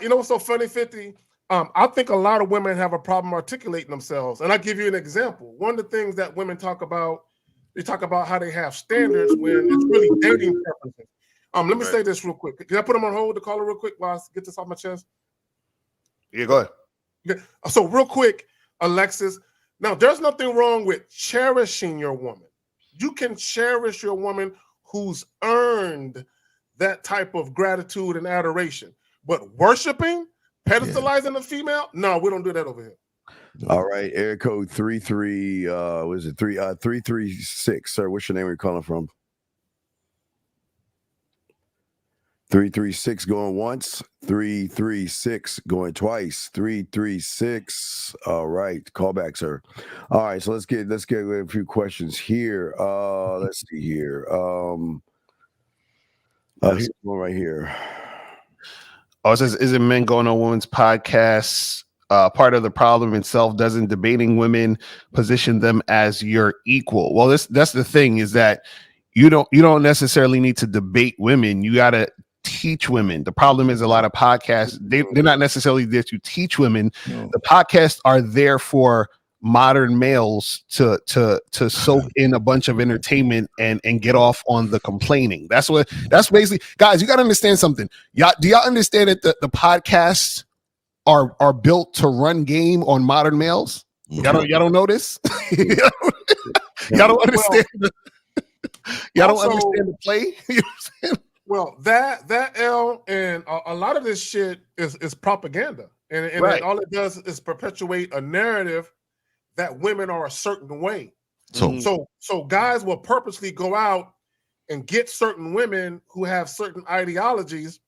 you know what's so funny, 50? I think a lot of women have a problem articulating themselves. And I'll give you an example. One of the things that women talk about, they talk about how they have standards when it's really dating preferences. Let me say this real quick. Can I put them on hold, the caller, real quick while I get this off my chest? Yeah, go ahead. Okay. So real quick, Alexis, now there's nothing wrong with cherishing your woman. You can cherish your woman who's earned that type of gratitude and adoration. But worshiping, pedestalizing a female, no, we don't do that over here. All right, air code 336. Sir, what's your name? Where you calling from? 336 going once, 336 going twice, 336. All right, call back, sir. All right, so let's get a few questions here. Let's see here. Here's one right here. Oh, it says, isn't men going on women's podcasts part of the problem itself? Doesn't debating women position them as your equal? Well, that's the thing, is that you don't necessarily need to debate women. You gotta teach women. The problem is a lot of podcasts, they're not necessarily there to teach women. No. The podcasts are there for modern males to soak in a bunch of entertainment and get off on the complaining. That's basically, guys, you got to understand something. Do y'all understand that the podcasts are built to run game on modern males? Y'all don't know this? Y'all don't understand y'all don't understand the play? You know what I'm saying? Well, that L and a lot of this shit is propaganda, and right. All it does is perpetuate a narrative that women are a certain way. So guys will purposely go out and get certain women who have certain ideologies.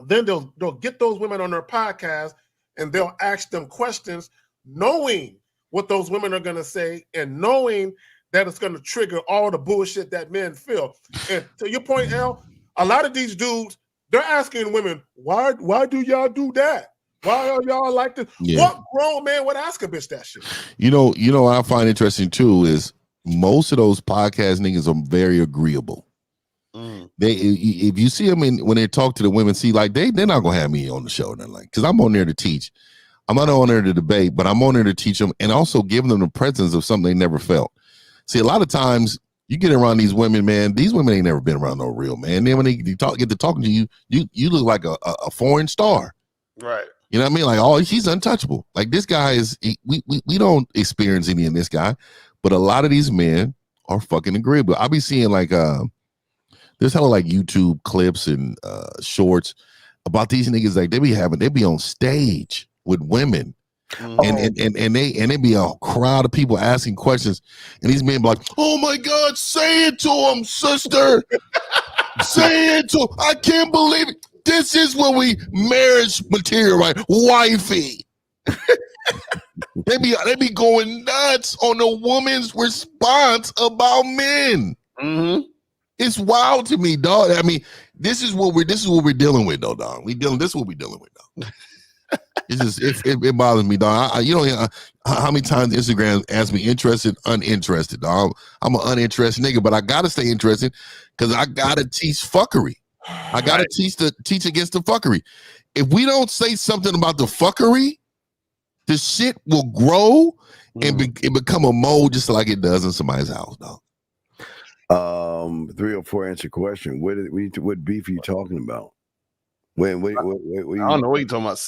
Then they'll get those women on their podcast and they'll ask them questions, knowing what those women are going to say and knowing that it's going to trigger all the bullshit that men feel. And to your point, L, a lot of these dudes, they're asking women, why do y'all do that? Why are y'all like this? Yeah. What grown man would ask a bitch that shit? You know what I find interesting too is most of those podcast niggas are very agreeable. If you see them when they talk to the women, see, like they're not gonna have me on the show, nothing like, because I'm on there to teach. I'm not on there to debate, but I'm on there to teach them and also give them the presence of something they never felt. See, a lot of times you get around these women, man. These women ain't never been around no real man. Then when they get to talking to you, you look like a foreign star. Right. You know what I mean? Like, oh, he's untouchable. Like this guy is. We don't experience any in this guy, but a lot of these men are fucking agreeable. I'll be seeing like there's hella like YouTube clips and shorts about these niggas. Like they be on stage with women. And they be a crowd of people asking questions, and these men be like, "Oh my God, say it to him, sister, say it to him. I can't believe it. This is what we marriage material, right, wifey." they be going nuts on the woman's response about men. It's wild to me, dog. I mean, this is what we're dealing with, though, dog. This is what we're dealing with, dog. It's just it bothers me, dog. You know how many times Instagram asks me interested, uninterested, dog. I'm an uninterested nigga, but I gotta stay interested because I gotta teach fuckery. I gotta teach against the fuckery. If we don't say something about the fuckery, the shit will grow and become a mold just like it does in somebody's house, dog. 304 answer question. What beef are you talking about? Wait, I don't know what you're talking about.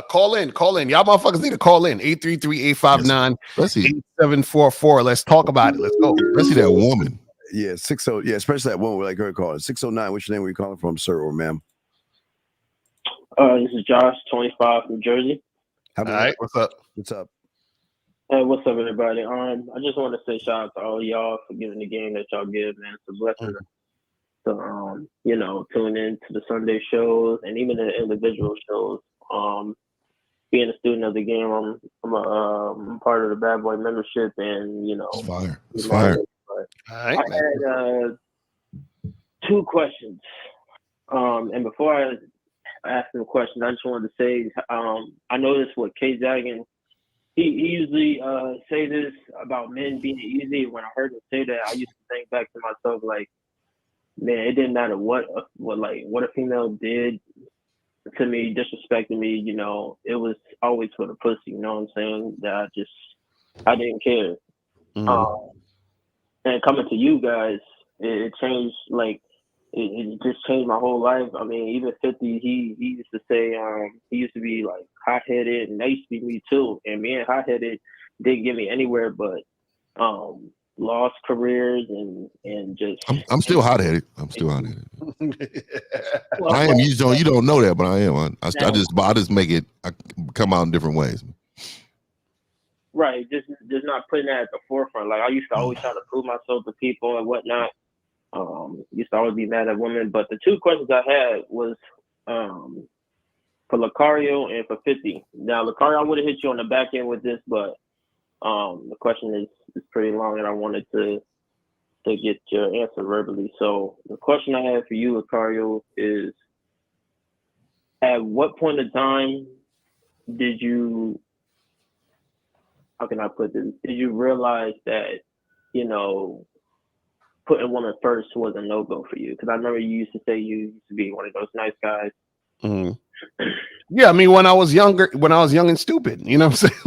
Call in. Y'all motherfuckers need to call in. 833-859-8744. Let's talk about it. Let's go. Let's see that woman. Yeah, 60. Yeah, especially that woman like her calling. 609. What's your name? Where you calling from, sir or ma'am? This is Josh, 25 from Jersey. All right, what's up? What's up? Hey, what's up, everybody? I just want to say shout out to all y'all for giving the game that y'all give, man. It's a blessing to tune in to the Sunday shows and even the individual shows. Being a student of the game, I'm part of the Bad Boy membership, and it's fire. It's fire. I had 2 questions, and before I ask them questions, I just wanted to say I noticed what K Zaggin, he usually say this about men being easy. When I heard him say that, I used to think back to myself like, man, it didn't matter what a female did to me, disrespecting me, it was always for the pussy, you know what I'm saying? That I didn't care. And coming to you guys, it changed, like, it just changed my whole life. I mean, even 50, he used to say, he used to be like hot-headed, and that used to be me too. And me and hot-headed didn't get me anywhere, but lost careers and just. I'm still hot-headed. I am. You don't know that, but I am. I just make it. I come out in different ways. Right, just not putting that at the forefront. Like I used to always try to prove myself to people and whatnot. Used to always be mad at women. But the 2 questions I had was for Lucario and for 50. Now, Lucario, I would have hit you on the back end with this, but the question is pretty long, and I wanted to get your answer verbally. So the question I have for you, Lucario, is at what point in time did you, how can I put this? Did you realize that, putting women first was a no-go for you? Because I remember you used to say you used to be one of those nice guys. Yeah, I mean, when I was young and stupid, you know what I'm saying?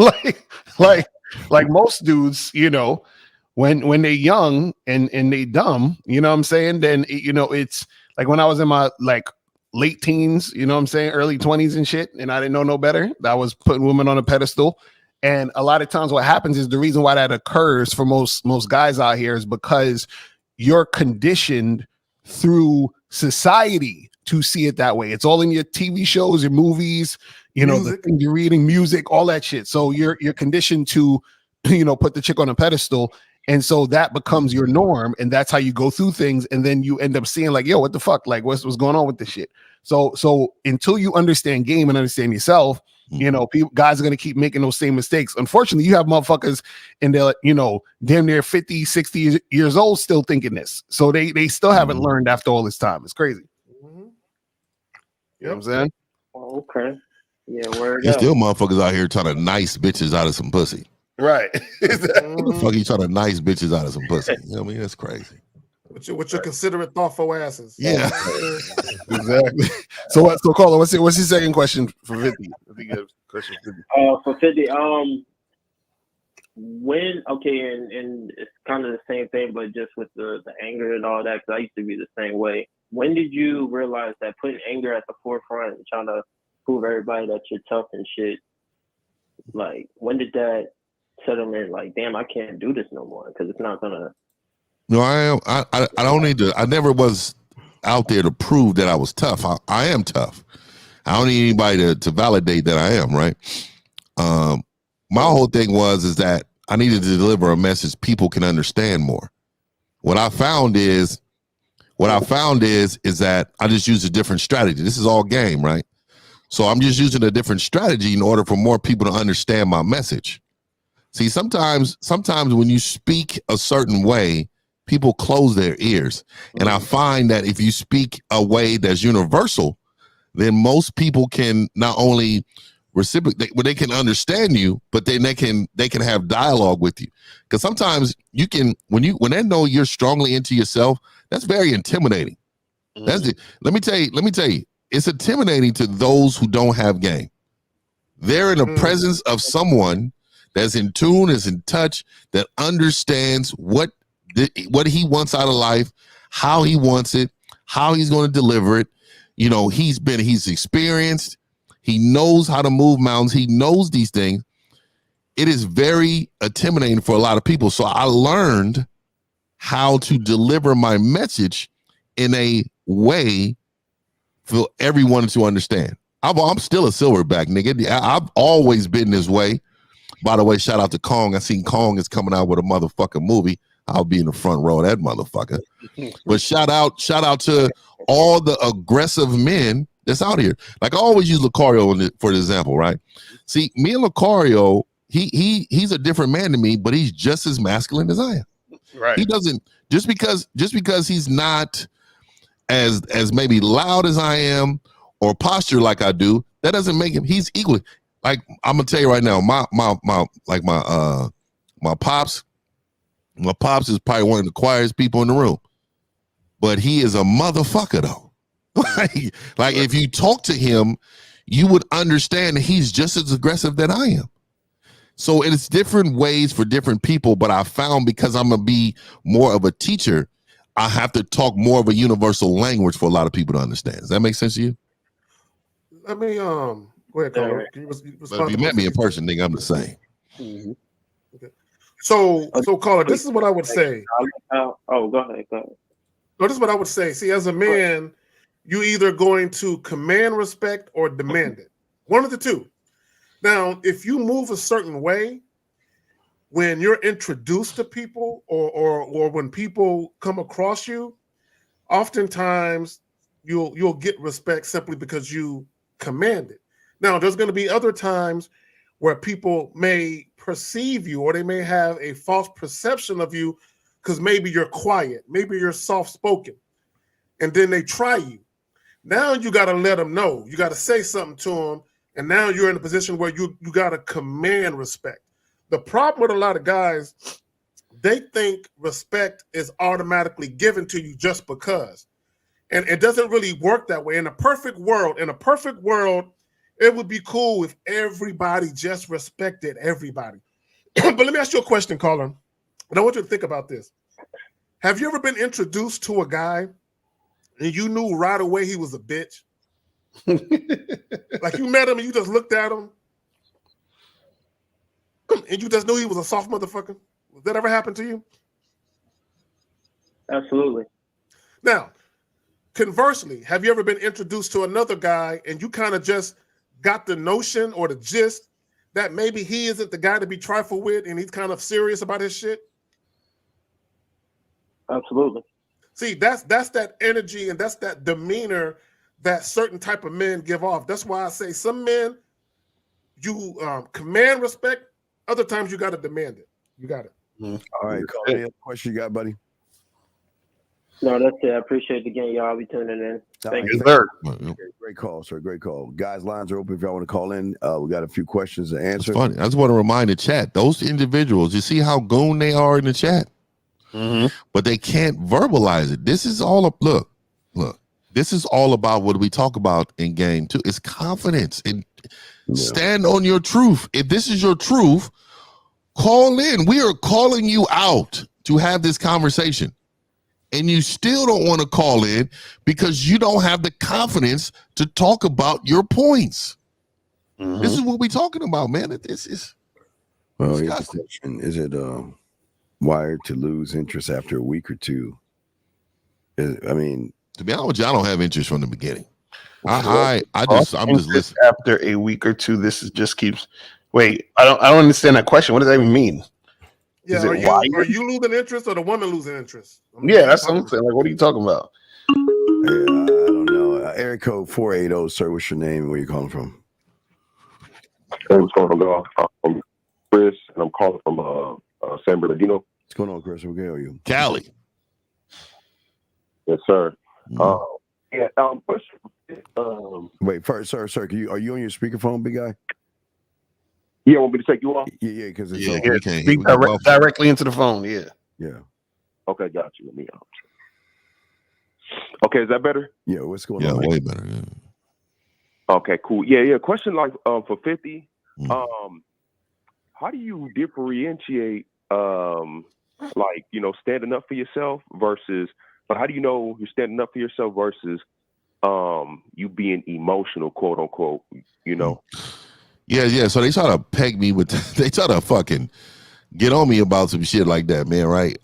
like most dudes, when they're young and they dumb, you know what I'm saying? Then, it's like when I was in my late teens, you know what I'm saying? Early 20s and shit. And I didn't know no better. I was putting women on a pedestal. And a lot of times what happens is the reason why that occurs for most guys out here is because you're conditioned through society to see it that way. It's all in your TV shows, your movies, the things you're reading, music, all that shit. So you're conditioned to, put the chick on a pedestal. And so that becomes your norm. And that's how you go through things. And then you end up seeing like, yo, what the fuck? Like what's going on with this shit? So until you understand game and understand yourself, guys are going to keep making those same mistakes. Unfortunately, you have motherfuckers in their, damn near 50, 60 years old still thinking this. So they still haven't learned after all this time. It's crazy. You know what I'm saying? Oh, okay. Yeah, word There's up. still motherfuckers out here trying to nice bitches out of some pussy. Right. What the fuck are you trying to nice bitches out of some pussy? You know what I mean? That's crazy. With your considerate, thoughtful asses. Yeah, exactly. So Carla, what's your second question for 50? Question 50. For 50, when and it's kind of the same thing, but just with the anger and all that, because I used to be the same way. When did you realize that putting anger at the forefront and trying to prove everybody that you're tough and shit, like, when did that settle in? Like, damn, I can't do this no more because it's not gonna. No, I don't need to. I never was out there to prove that I was tough. I am tough. I don't need anybody to validate that I am, right? My whole thing is that I needed to deliver a message people can understand more. What I found is that I just use a different strategy. This is all game, right? So I'm just using a different strategy in order for more people to understand my message. See, sometimes when you speak a certain way, people close their ears. And I find that if you speak a way that's universal, then most people can not only reciprocate, they can understand you, but then they can have dialogue with you. Because sometimes you can, when they know you're strongly into yourself, that's very intimidating. That's it. Let me tell you, it's intimidating to those who don't have game. They're in the presence of someone that's in tune, is in touch, that understands what he wants out of life, how he wants it, how he's going to deliver it. You know, he's experienced. He knows how to move mountains. He knows these things. It is very intimidating for a lot of people. So I learned how to deliver my message in a way for everyone to understand. I'm still a silverback, nigga. I've always been this way. By the way, shout out to Kong. I seen Kong is coming out with a motherfucking movie. I'll be in the front row of that motherfucker. But shout out to all the aggressive men that's out here. Like, I always use Lucario for example, right? See, me and Lucario, he's a different man to me, but he's just as masculine as I am. Right. He doesn't just because he's not as maybe loud as I am or posture like I do, that doesn't make him. He's equally. Like, I'm gonna tell you right now, my pops is probably one of the quietest people in the room, but he is a motherfucker though. like if you talk to him, you would understand that he's just as aggressive than I am. So it's different ways for different people, but I found because I'm gonna be more of a teacher, I have to talk more of a universal language for a lot of people to understand. Does that make sense to you? Let me go ahead, Carl. If you met me in person, nigga, I'm the same. Mm-hmm. Okay. So Carla, this is what I would say. Go ahead. No, this is what I would say. See, as a man, you either going to command respect or demand it. One of the two. Now, if you move a certain way, when you're introduced to people or when people come across you, oftentimes you'll get respect simply because you command it. Now, there's going to be other times where people may perceive you or they may have a false perception of you because maybe you're quiet, maybe you're soft-spoken, and then they try you. Now you got to let them know. You got to say something to them, and now you're in a position where you got to command respect. The problem with a lot of guys, they think respect is automatically given to you just because. And it doesn't really work that way. In a perfect world, it would be cool if everybody just respected everybody. But let me ask you a question, Colin. And I want you to think about this. Have you ever been introduced to a guy and you knew right away he was a bitch? Like, you met him and you just looked at him and you just knew he was a soft motherfucker? Has that ever happened to you? Absolutely. Now, conversely, have you ever been introduced to another guy and you kind of just got the notion or the gist that maybe he isn't the guy to be trifled with and he's kind of serious about his shit? Absolutely. See, that's that energy and that's that demeanor that certain type of men give off. That's why I say some men, you command respect. Other times you got to demand it. You got it. All right, Carl, any other question you got, buddy? No, that's it. I appreciate it again, y'all. I'll be tuning in. Thank you. Great call, sir. Great call. Guys, lines are open if y'all want to call in. We got a few questions to answer. It's funny. I just want to remind the chat, those individuals, you see how goon they are in the chat? but they can't verbalize it. This is all look. This is all about what we talk about in game 2. It's confidence and stand on your truth. If this is your truth, call in. We are calling you out to have this conversation. And you still don't want to call in because you don't have the confidence to talk about your points. This is what we're talking about, man. This is. Well, here's the question: is it wired to lose interest after a week or two? I mean, to be honest with you, I don't have interest from the beginning. I'm just listening. After a week or two, just keeps. Wait, I don't understand that question. What does that even mean? Yeah, are you losing interest or the woman losing interest? Yeah, that's what I'm saying. Like, what are you talking about? Yeah, I don't know. Area code 480, sir. What's your name? Where you calling from? Hey, what's going on, y'all? I'm Chris, and I'm calling from San Bernardino. What's going on, Chris? Where are you? Cali. Yes, sir. Wait, first, sir. Are you on your speakerphone, big guy? Yeah, want me to take you off? Yeah, because it's speak directly into the phone. Yeah. Okay, got you. Let me out. Okay, is that better? Yeah, what's going on? Yeah, way better. Yeah. Okay, cool. Yeah. Question for 50. How do you differentiate standing up for yourself versus how do you know you're standing up for yourself versus you being emotional, quote unquote, Yeah. So they try to peg me with they try to fucking get on me about some shit like that, man, right?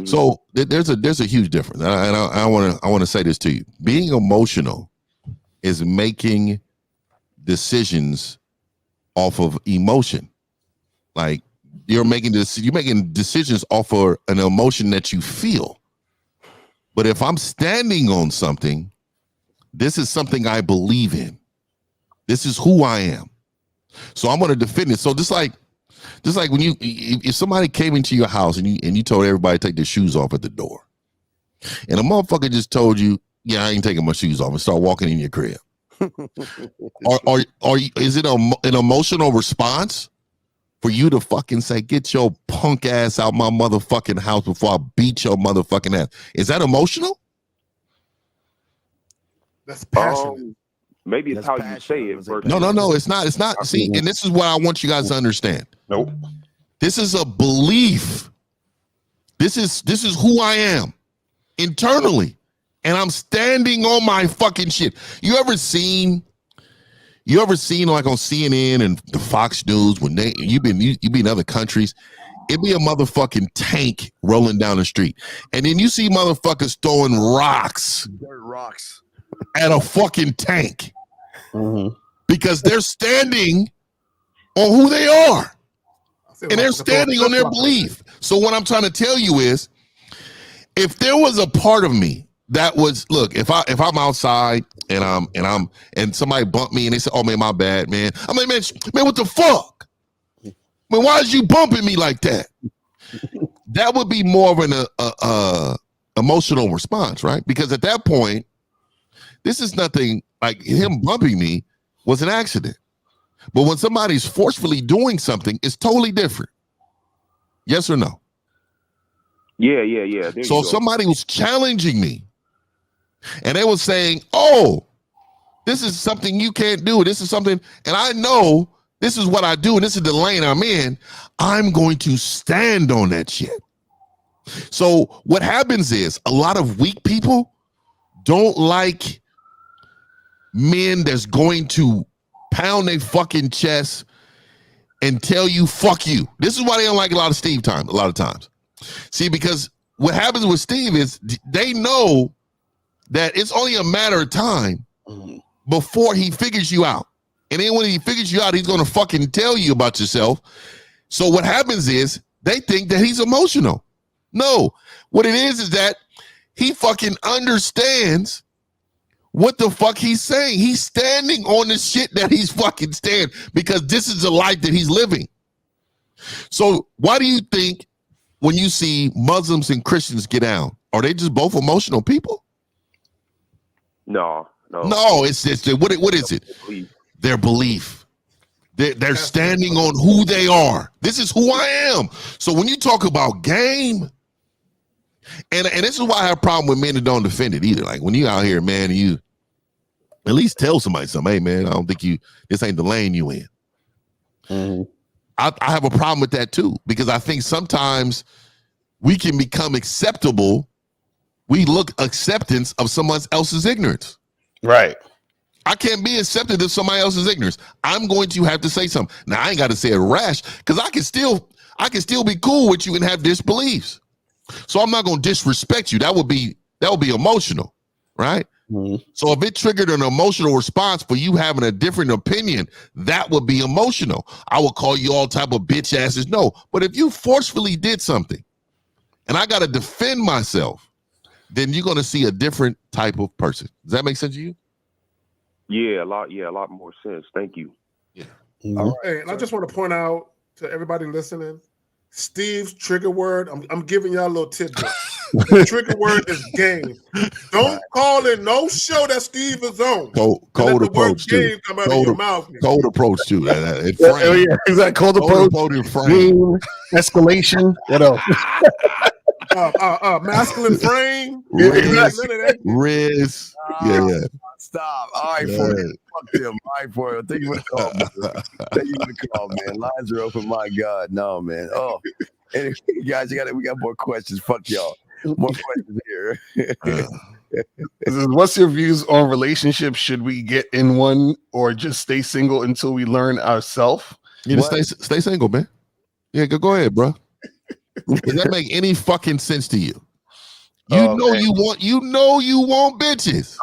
So there's a huge difference. And I want to say this to you. Being emotional is making decisions off of emotion. Like you're making decisions off of an emotion that you feel. But if I'm standing on something, this is something I believe in. This is who I am. So I'm going to defend it. So just like when if somebody came into your house and you told everybody to take their shoes off at the door, and a motherfucker just told you, yeah, I ain't taking my shoes off, and start walking in your crib. Is it an emotional response for you to fucking say, get your punk ass out my motherfucking house before I beat your motherfucking ass? Is that emotional? That's passionate. Maybe it's how you say it. No, it's not. It's not. See, and this is what I want you guys to understand. Nope. This is a belief. This is who I am internally. And I'm standing on my fucking shit. You ever seen like on CNN and the Fox News when you be in other countries, it be a motherfucking tank rolling down the street. And then you see motherfuckers throwing dirt rocks at a fucking tank. Because they're standing on who they are. And they're standing on their belief. So what I'm trying to tell you is, if there was a part of me that was, look, if I'm outside and somebody bumped me and they say, oh man, my bad, man. I'm like, man, what the fuck? Man, why is you bumping me like that? That would be more of an emotional response, right? Because at that point, this is nothing like him bumping me was an accident. But when somebody's forcefully doing something, it's totally different. Yes or no? Yeah. So if somebody was challenging me and they were saying, oh, this is something you can't do. This is something, and I know this is what I do, and this is the lane I'm in, I'm going to stand on that shit. So what happens is a lot of weak people don't like men that's going to pound their fucking chest and tell you, fuck you. This is why they don't like a lot of times. See, because what happens with Steve is they know that it's only a matter of time before he figures you out. And then when he figures you out, he's going to fucking tell you about yourself. So what happens is they think that he's emotional. No, what it is that he fucking understands what the fuck he's saying. He's standing on the shit that he's fucking standing because this is the life that he's living. So why do you think when you see Muslims and Christians get down, are they just both emotional people? No. It's what is it? Their belief. They're standing on who they are. This is who I am. So when you talk about game, and this is why I have a problem with men that don't defend it either. Like when you out here, man, you at least tell somebody something. Hey, man, I don't think this ain't the lane you in. Mm-hmm. I have a problem with that too, because I think sometimes we can become acceptable. We look acceptance of someone else's ignorance. Right. I can't be accepted of somebody else's ignorance. I'm going to have to say something. Now I ain't got to say it rash, because I can still be cool with you and have disbeliefs. So I'm not going to disrespect you. That would be emotional, right? Mm-hmm. So if it triggered an emotional response for you having a different opinion, that would be emotional. I would call you all type of bitch asses. No, but if you forcefully did something and I got to defend myself, then you're going to see a different type of person. Does that make sense to you? Yeah, a lot more sense. Thank you. Yeah. Mm-hmm. All right. Hey, and I just want to point out to everybody listening, Steve's trigger word, I'm giving y'all a little tidbit. The trigger word is game. Don't call it no show that Steve is on. Cold approach too. Game come out of your mouth. Cold approach too. Yeah, exactly. Cold approach. Game, escalation. What else? Masculine frame. Riz. Yeah. Stop. All right, for it. Fuck them. All right, for it. Thank you for the call, man. Thank you for the call, man. Lines are open. My God. No, man. Oh, anyway, guys, we got more questions. Fuck y'all. More questions here. What's your views on relationships? Should we get in one or just stay single until we learn ourselves? You just stay single, man. Yeah, go ahead, bro. Does that make any fucking sense to you? You know you want bitches.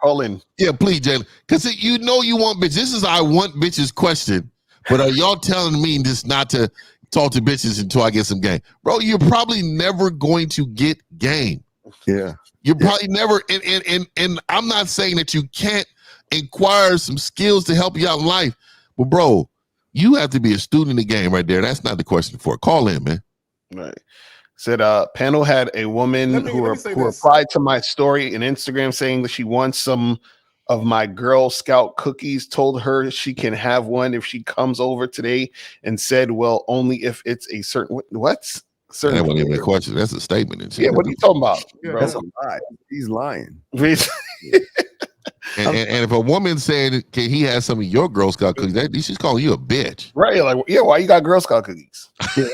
Call in. Yeah, please, Jalen. Because you know you want bitches. This is I want bitches question. But are y'all telling me this not to talk to bitches until I get some game? Bro, you're probably never going to get game. Yeah. You're probably never, and I'm not saying that you can't acquire some skills to help you out in life. But bro, you have to be a student in the game right there. That's not the question for it. Call in, man. Right. Said panel had a woman who replied to my story in Instagram saying that she wants some of my Girl Scout cookies, told her she can have one if she comes over today, and said, well, only if it's a certain what? Certain that wasn't even a question. That's a statement. Yeah, what are you talking about? Yeah, bro? that's a lie. He's lying. And if a woman said, "Can he have some of your Girl Scout cookies?" She's calling you a bitch, right? Like, yeah, why you got Girl Scout cookies? What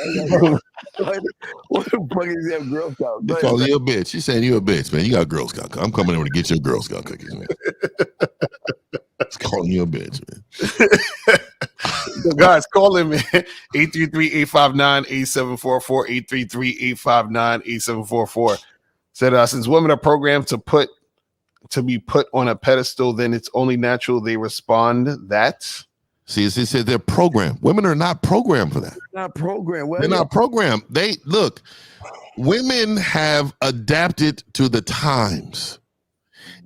the fuck is that Girl Scout? She's calling you a bitch. She's saying you a bitch, man. You got Girl Scout cookies. I'm coming over to get your Girl Scout cookies, man. It's calling you a bitch, man. Guys, call in, man. 833-859-8744. 833-859-8744. Said since women are programmed to be put on a pedestal, then it's only natural they respond that. See, it said they're programmed. Women are not programmed for that. They're not programmed. They're not programmed. Women have adapted to the times,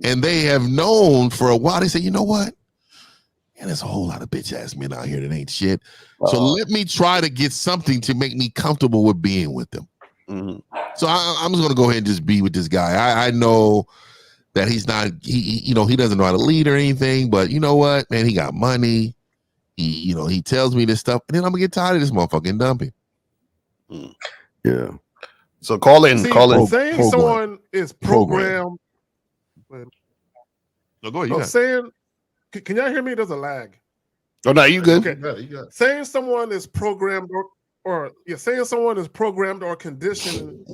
and they have known for a while. They say, you know what? Yeah, there's a whole lot of bitch ass men out here that ain't shit. So let me try to get something to make me comfortable with being with them. Mm-hmm. So I'm just gonna go ahead and just be with this guy. I know that he's not, he doesn't know how to lead or anything, but you know what, man, he got money. He tells me this stuff, and then I'm gonna get tired of this motherfucking dumping. Yeah. So call in. Saying someone is programmed. No, go ahead. Saying, can y'all hear me? There's a lag. Oh no, you good? Okay. Yeah, you got it. Saying someone is programmed saying someone is programmed or conditioned.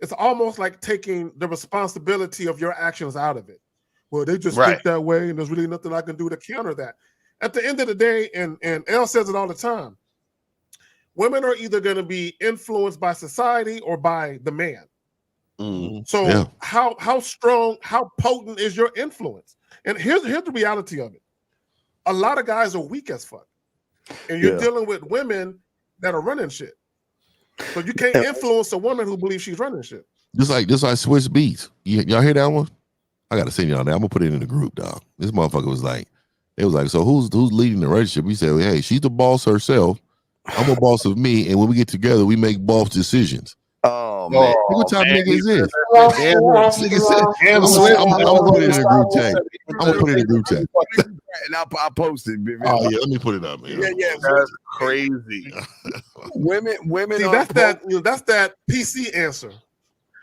It's almost like taking the responsibility of your actions out of it. Well, they just think that way, and there's really nothing I can do to counter that. At the end of the day, and Elle says it all the time, women are either going to be influenced by society or by the man. Mm-hmm. So how strong, how potent is your influence? And here's the reality of it. A lot of guys are weak as fuck. And you're dealing with women that are running shit. So you can't influence a woman who believes she's running shit. Just like Swiss Beats. Y'all hear that one? I gotta send y'all that. I'm gonna put it in the group, dog. This motherfucker was like, so who's leading the relationship? He said, well, hey, she's the boss herself. I'm a boss of me, and when we get together, we make boss decisions. Oh man, What type of nigga is this? Nigga said, I'm gonna put it in a group chat. I'm gonna put it in a group chat. And I posted. Oh yeah, let me put it up. Yeah, yeah. That's crazy. Women. See, are that's that PC answer.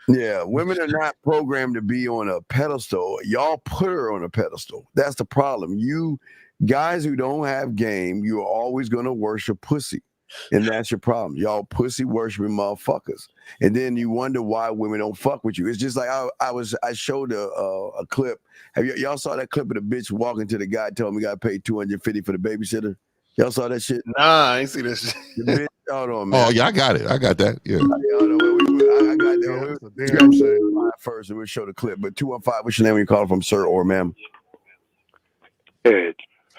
Yeah, women are not programmed to be on a pedestal. Y'all put her on a pedestal. That's the problem. You guys who don't have game, you're always gonna worship pussy. And that's your problem. Y'all pussy worshiping motherfuckers. And then you wonder why women don't fuck with you. It's just like I showed a clip. Have y'all saw that clip of the bitch walking to the guy telling him he got to pay $250 for the babysitter? Y'all saw that shit? Nah, I ain't see this shit. The bitch, hold on, man. Oh yeah, I got it. I got that. Yeah. I got that. Damn shame. First, and we'll show the clip. But 215, what's your name when you call from, sir or ma'am? Ed,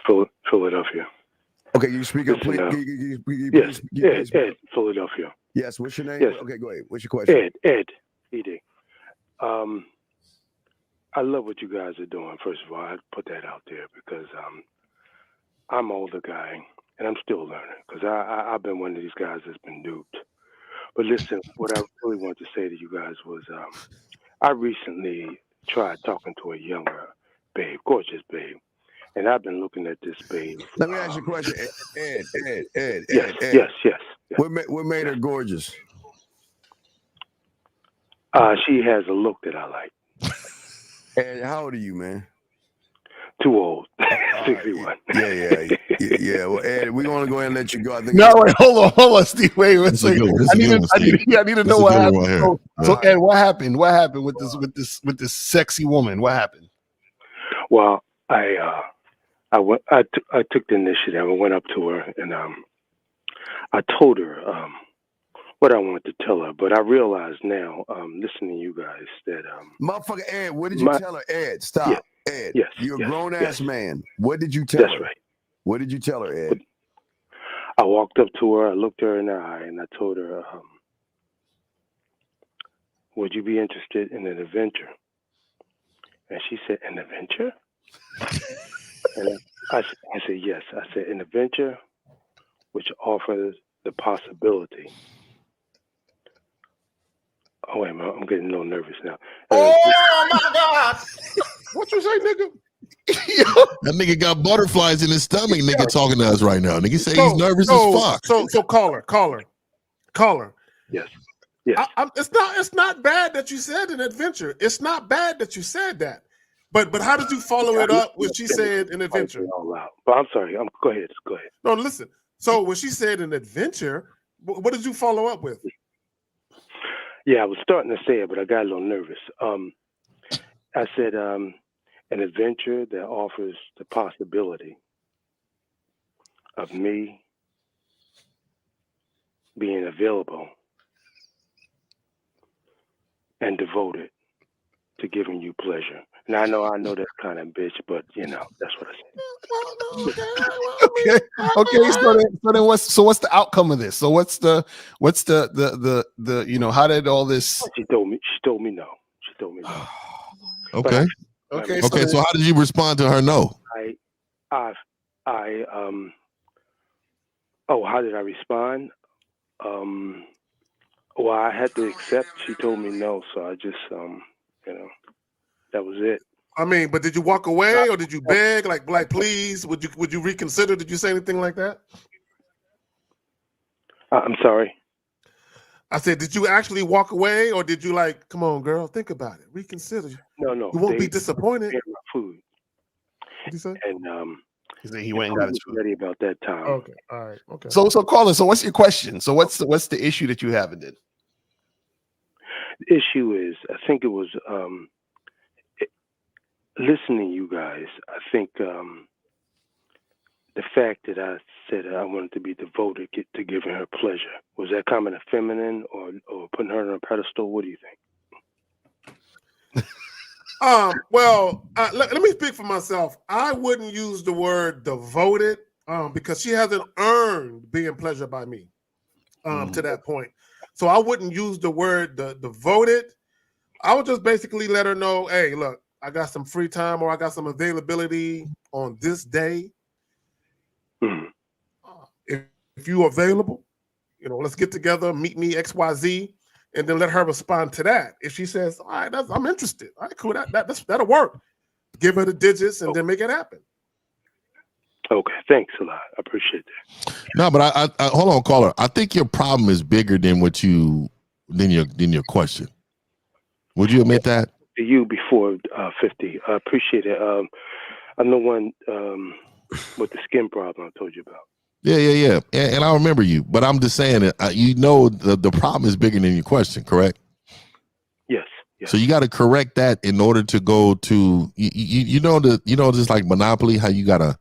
Philadelphia. Okay, you speak up, please. Yes, Ed, Philadelphia. Yes, what's your name? Yes. Okay, go ahead. What's your question? Ed, ED. I love what you guys are doing. First of all, I put that out there because I'm an older guy and I'm still learning because I've been one of these guys that's been duped. But listen, what I really wanted to say to you guys was I recently tried talking to a younger babe, gorgeous babe. And I've been looking at this babe. Let me ask you a question, Ed. Yes. What made her gorgeous? She has a look that I like. Ed, how old are you, man? Too old. 61. Yeah. Well, Ed, we're gonna go ahead and let you go. I think. No, wait, hold on, Steve. Wait a second. I need to know what happened. Right so Ed, what happened? What happened with this sexy woman? What happened? Well, I took the initiative. I went up to her and I told her what I wanted to tell her. But I realize now, listening to you guys, that motherfucker Ed, what did you tell her? Ed, stop. Yeah, Ed, yes, you're a yes, grown yes. ass man. What did you tell her? That's right. What did you tell her, Ed? I walked up to her. I looked her in the eye, and I told her, "Would you be interested in an adventure?" And she said, "An adventure?" And I said, yes. I said, an adventure which offers the possibility. Oh, wait a minute. I'm getting a little nervous now. Oh, my God. What you say, nigga? That nigga got butterflies in his stomach, nigga, talking to us right now. Nigga say he's nervous as fuck. So caller. Yes. It's not bad that you said an adventure. It's not bad that you said that. But how did you follow it up when she said an adventure? But I'm sorry. Go ahead. No, listen. So when she said an adventure, what did you follow up with? Yeah, I was starting to say it, but I got a little nervous. I said an adventure that offers the possibility of me being available and devoted to giving you pleasure. And I know that's kind of bitch, but that's what I said. Okay. So then what's the outcome of this? So what's the how did all this? She told me no. Okay. Okay. So how did you respond to her no? How did I respond? Well, I had to accept. She told me no, so I just that was it. I mean, but did you walk away or did you beg like please? Would you reconsider? Did you say anything like that? I'm sorry. I said, did you actually walk away or did you come on, girl, think about it, reconsider? No. You won't be disappointed. My food. What you say? And he said he went and got his food. Ready about that time. Okay. All right. Okay. So caller. So what's your question? So what's the issue that you have in it? The issue is, I think it was listening to you guys. I think the fact that I said I wanted to be devoted to giving her pleasure, was that kind of feminine or putting her on a pedestal? What do you think? Well, let me speak for myself. I wouldn't use the word devoted because she hasn't earned being pleasured by me to that point. So I wouldn't use the word devoted. I would just basically let her know, hey, look, I got some free time or I got some availability on this day. If you're available, let's get together, meet me XYZ, and then let her respond to that. If she says, "All right, I'm interested," all right, cool, that'll work. Give her the digits and then make it happen. Okay, thanks a lot. I appreciate that. No, but I hold on, caller. I think your problem is bigger than your question. Would you admit that? To you before 50. I appreciate it. I'm the one with the skin problem I told you about. Yeah. And I remember you, but I'm just saying that the problem is bigger than your question, correct? Yes. So you got to correct that in order to go to just like Monopoly, how you gotta,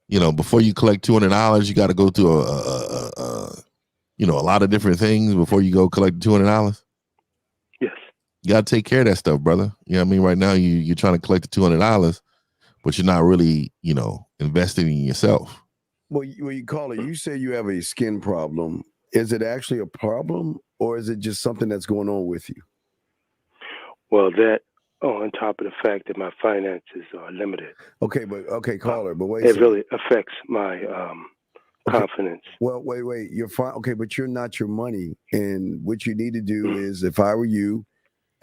before you collect $200, you got to go through a lot of different things before you go collect $200. Yes. You got to take care of that stuff, brother. You know what I mean? Right now you're trying to collect the $200, but you're not really, investing in yourself. Well, you call it. You say you have a skin problem. Is it actually a problem, or is it just something that's going on with you? Well, that on top of the fact that my finances are limited. Okay, caller. But wait, it really affects my confidence. Well, wait. You're fine. Okay, but you're not your money. And what you need to do is, if I were you,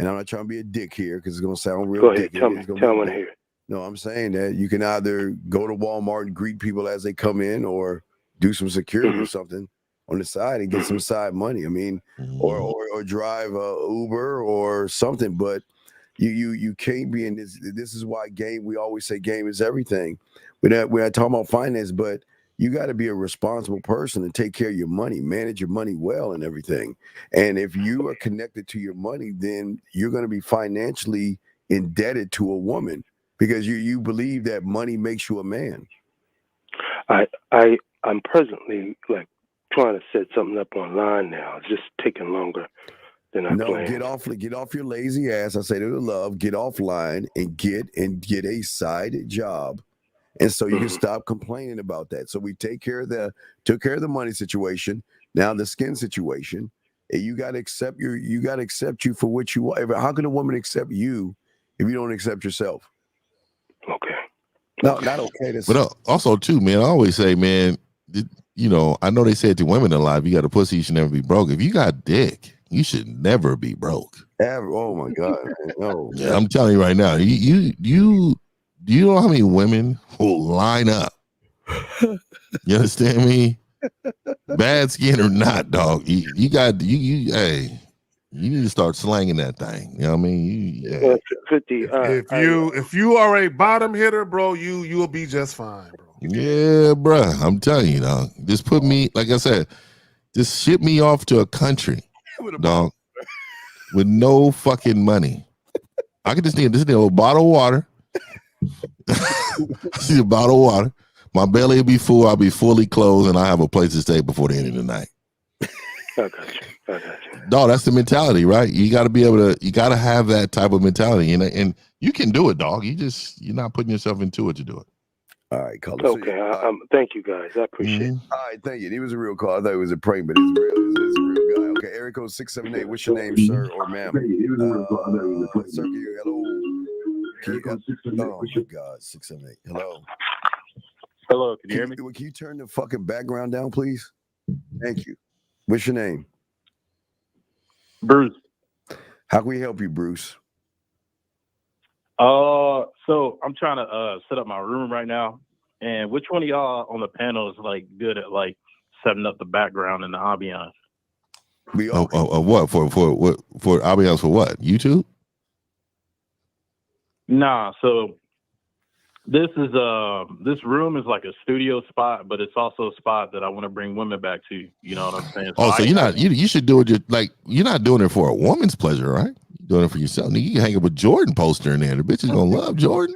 and I'm not trying to be a dick here because it's going to sound real. Go ahead. Dick. Tell me. Tell me here. No, I'm saying that you can either go to Walmart and greet people as they come in, or do some security or something on the side and get some side money. I mean, or drive Uber or something. But you can't be in this. This is why we always say game is everything. We're not talking about finance, but you got to be a responsible person and take care of your money, manage your money well and everything. And if you are connected to your money, then you're going to be financially indebted to a woman. Because you believe that money makes you a man. I'm presently trying to set something up online now. It's just taking longer than I planned. Get off your lazy ass. I say to the love, get offline and get a side job, and so you can stop complaining about that. So we took care of the money situation. Now the skin situation, and you got to accept you for what you are. How can a woman accept you if you don't accept yourself? Okay. No, not okay. But also too, man, I always say, man, I know they said to women in life, you got a pussy, you should never be broke. If you got dick, you should never be broke. Oh my God. No. Yeah, I'm telling you right now, you know how many women will line up? You understand me? Bad skin or not, dog. You need to start slanging that thing. You know what I mean? 50. If you are a bottom hitter, bro, you'll be just fine, bro. Yeah, bro. I'm telling you, dog. Just put me, like I said, just ship me off to a country, dog, with no fucking money. I could just need a little bottle of water. See a bottle of water. My belly will be full. I'll be fully clothed, and I have a place to stay before the end of the night. I got you. Dog, that's the mentality, right? You got to have that type of mentality, and you can do it, dog. You're not putting yourself into it to do it. All right, call. Okay, thank you guys. I appreciate it. All right, thank you. He was a real call. I thought it was a prank, but it's real. It's a real guy. Okay, area code 678. What's your name, sir or ma'am? Sir, hello. Oh my God, 678. Hello. Hello, can you hear me? Can you turn the fucking background down, please? Thank you. What's your name? Bruce. How can we help you, Bruce? So I'm trying to set up my room right now, and which one of y'all on the panel is good at setting up the background and the ambiance? What for ambiance for what? YouTube? Nah, so this room is like a studio spot, but it's also a spot that I want to bring women back to. You know what I'm saying? You should do it you're not doing it for a woman's pleasure, right? You're doing it for yourself. You can hang up a Jordan poster in there. The bitch is gonna love Jordan.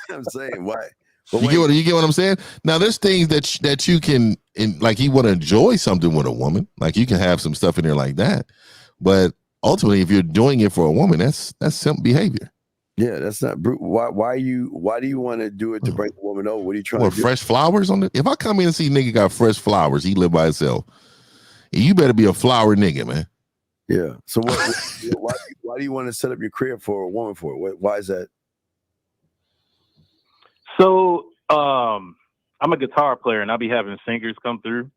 I'm saying why? You get what I'm saying? Now there's things that you can you want to enjoy something with a woman. Like you can have some stuff in there like that. But ultimately, if you're doing it for a woman, that's simple behavior. Yeah, that's not brute. Why do you want to do it to bring the woman over? What are you trying to do? Fresh flowers on it? If I come in and see nigga got fresh flowers, he live by himself. You better be a flower nigga, man. Yeah. So why do you want to set up your crib for a woman for? Why is that? So I'm a guitar player, and I'll be having singers come through,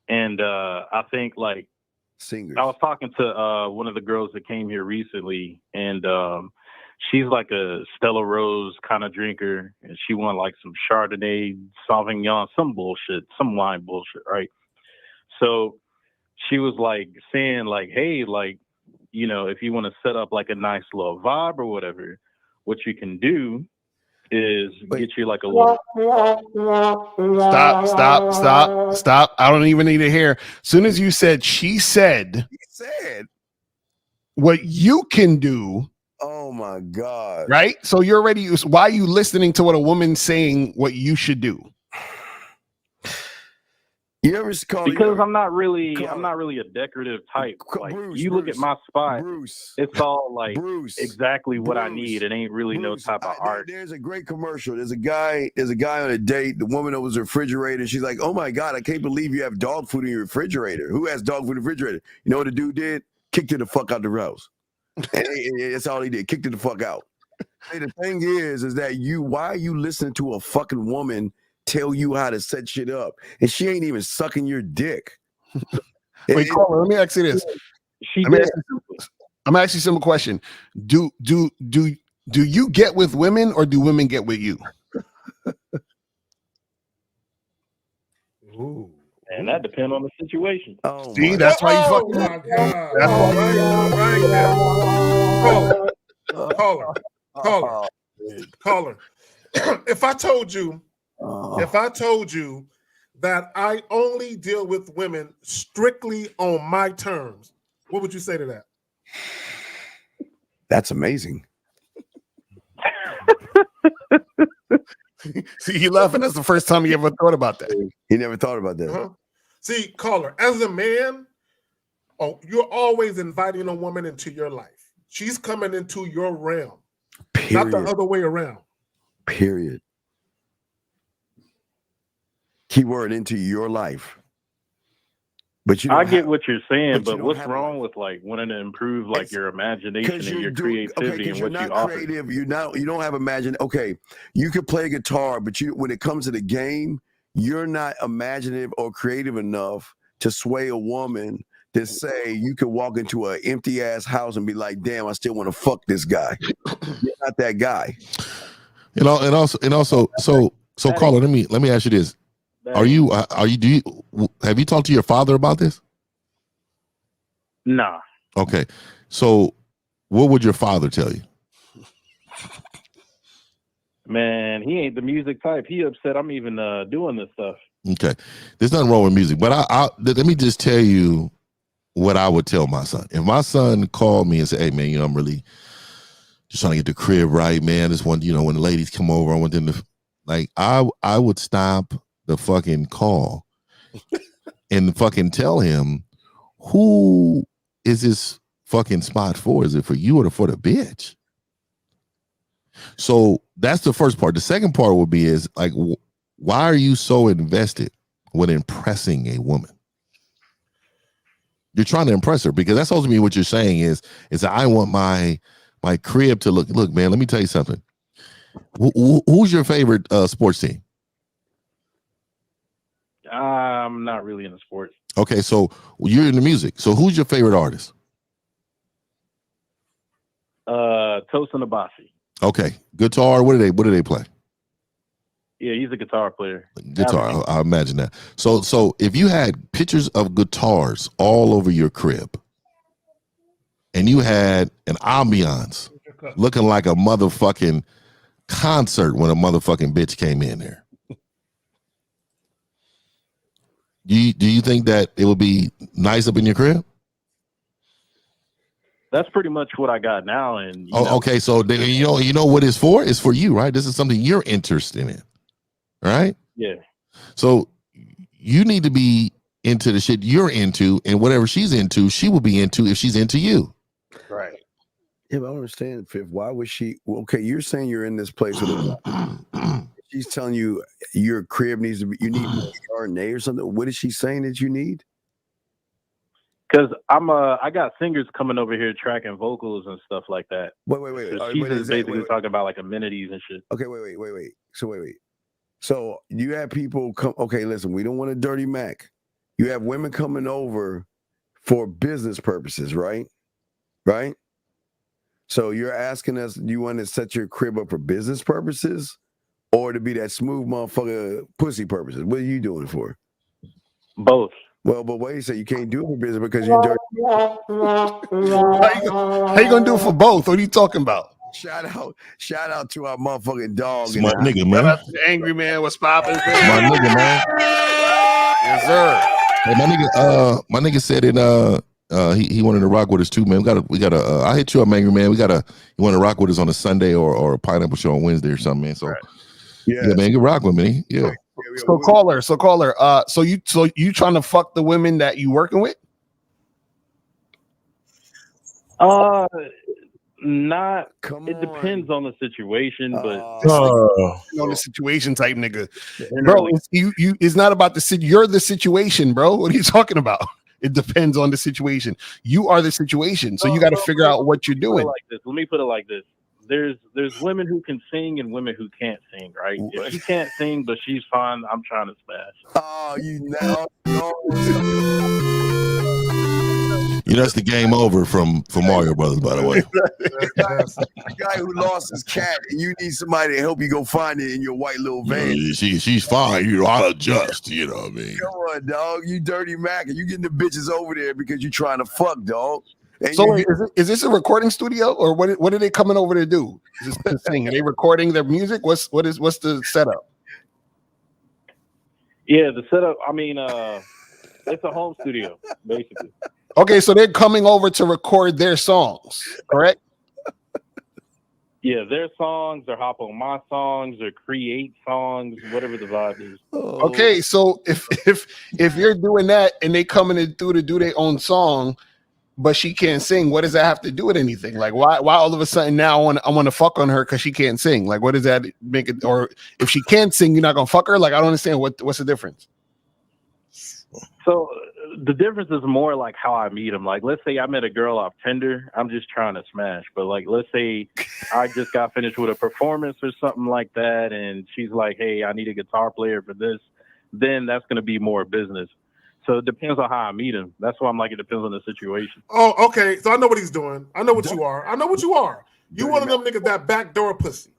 and I think Singers. I was talking to one of the girls that came here recently, and she's like a Stella Rose kind of drinker, and she won like some Chardonnay, Sauvignon, some bullshit, some wine bullshit, right? So she was like saying like, hey, like, you know, if you want to set up like a nice little vibe or whatever, what you can do is get you like a little. Stop. I don't even need to hear. As soon as you said, she said, what you can do. Oh my God. Right? So you're already, why are you listening to what a woman's saying what you should do? You ever because I'm not really a decorative type. Like you look at my spot, it's all like exactly what I need. It ain't really no type of art. There's a great commercial. There's a guy on a date. The woman opens the refrigerator. She's like, "Oh my God, I can't believe you have dog food in your refrigerator. Who has dog food in the refrigerator?" You know what the dude did? Kicked her the fuck out the house. And that's all he did. Kicked her the fuck out. Hey, the thing is that why are you listening to a fucking woman tell you how to set shit up, and she ain't even sucking your dick? Wait, caller, let me ask you this. I'm gonna ask you a simple question. Do you get with women or do women get with you? Ooh. And that depends on the situation. Oh, see, that's why you fucking. My God. That's why. Caller. If I told you that I only deal with women strictly on my terms, what would you say to that? That's amazing. See, you laughing. That's the first time you ever thought about that. He never thought about that. Uh-huh. See, caller, as a man, you're always inviting a woman into your life. She's coming into your realm, not the other way around. Period. Keyword into your life. But I get what you're saying, but what's wrong with like wanting to improve like your imagination and your creativity and what you offer? Creative. You don't have imagination. Okay, you could play guitar, but when it comes to the game, you're not imaginative or creative enough to sway a woman to say you could walk into an empty ass house and be like, "Damn, I still want to fuck this guy." You're not that guy. And also, so caller, let me ask you this. Have you talked to your father about this? Nah. Okay. So what would your father tell you? Man, he ain't the music type. He upset I'm even doing this stuff. Okay. There's nothing wrong with music, but let me just tell you what I would tell my son. If my son called me and said, "Hey man, I'm really just trying to get the crib right, man. This one, when the ladies come over, I want them to," like, I would stop the fucking call and fucking tell him, who is this fucking spot for? Is it for you or for the bitch? So that's the first part. The second part would be is like, why are you so invested with impressing a woman? You're trying to impress her, because that's ultimately what you're saying is that I want my crib to look, man, let me tell you something. Who's your favorite sports team? I'm not really into sports. Okay, so you're into music. So who's your favorite artist? Tosin Abasi. Okay, guitar. What do they play? Yeah, he's a guitar player. Guitar. I imagine that. So if you had pictures of guitars all over your crib, and you had an ambiance looking like a motherfucking concert when a motherfucking bitch came in there, do you think that it would be nice up in your crib? That's pretty much what I got now. And okay, so you know what it's for? It's for you, right? This is something you're interested in, right? Yeah. So you need to be into the shit you're into, and whatever she's into, she will be into if she's into you. Right. Yeah, but I don't understand, Fifth. Why was she? Well, okay, you're saying you're in this place with a she's telling you your crib needs to be, you need RNA or something. What is she saying that you need? Because I got singers coming over here tracking vocals and stuff like that. Wait. So she's just basically talking about like amenities and shit. Okay, wait. So you have people come. Okay, listen, we don't want a dirty Mac. You have women coming over for business purposes, right? Right? So you're asking us, do you want to set your crib up for business purposes or to be that smooth motherfucker pussy purposes? What are you doing it for? Both. Well, but wait a second, you can't do it for business because you're dirty. How you gonna do it for both? What are you talking about? Shout out to our motherfucking dog. It's my nigga, man. Shout out to the angry man. What's poppin'? My nigga, man. Yes, sir. Hey, my nigga said it. He wanted to rock with us too, man. We got a. I hit you up, angry man. You want to rock with us on a Sunday or a pineapple show on Wednesday or something, man. So yeah, man, you rock with me. Yeah. So caller. So you trying to fuck the women that you working with? Not. It depends on the situation, but on the situation type nigga, bro. It's not about the situation. You're the situation, bro. What are you talking about? It depends on the situation. You are the situation, so you got to figure out what you're doing. Let me put it like this. There's women who can sing and women who can't sing, right? If she can't sing but she's fine, I'm trying to smash. Oh, you know. You know, that's the game over from Mario Brothers, by the way. The guy who lost his cat, and you need somebody to help you go find it in your white little van. Yeah, she's fine. I'll adjust. You know what I mean? Come on, dog. You dirty Mac, and you getting the bitches over there because you trying to fuck, dog. And So is this a recording studio or what are they coming over to do? Is this to sing? Are they recording their music? What's the setup? Yeah, the setup. I mean, it's a home studio basically. Okay, so they're coming over to record their songs, correct? Yeah, their songs, or hop on my songs, or create songs, whatever the vibe is. Okay, so if you're doing that and they coming in through to do their own song, but she can't sing, what does that have to do with anything? Like, why all of a sudden now I want to fuck on her because she can't sing? Like, what does that make it? Or if she can't sing, you're not gonna fuck her? Like, I don't understand what's the difference. So the difference is more like how I meet them. Like, let's say I met a girl off Tinder, I'm just trying to smash. But like, let's say I just got finished with a performance or something like that, and she's like, "Hey, I need a guitar player for this," then that's gonna be more business. So it depends on how I meet him. That's why I'm like, it depends on the situation. Oh, okay. So I know what he's doing. I know what you are. You one of them niggas that backdoor pussy.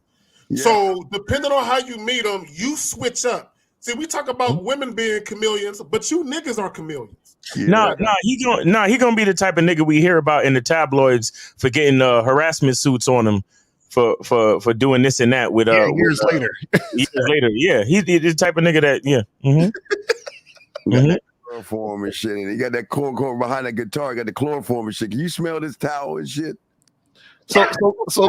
Yeah. So depending on how you meet them, you switch up. See, we talk about women being chameleons, but you niggas are chameleons. No, he gonna be the type of nigga we hear about in the tabloids for getting harassment suits on him for doing this and that with years later. Years later, yeah, he's the type of nigga that Chloroform and shit, and he got that corn behind that guitar. Got the chloroform and shit. Can you smell this towel and shit? So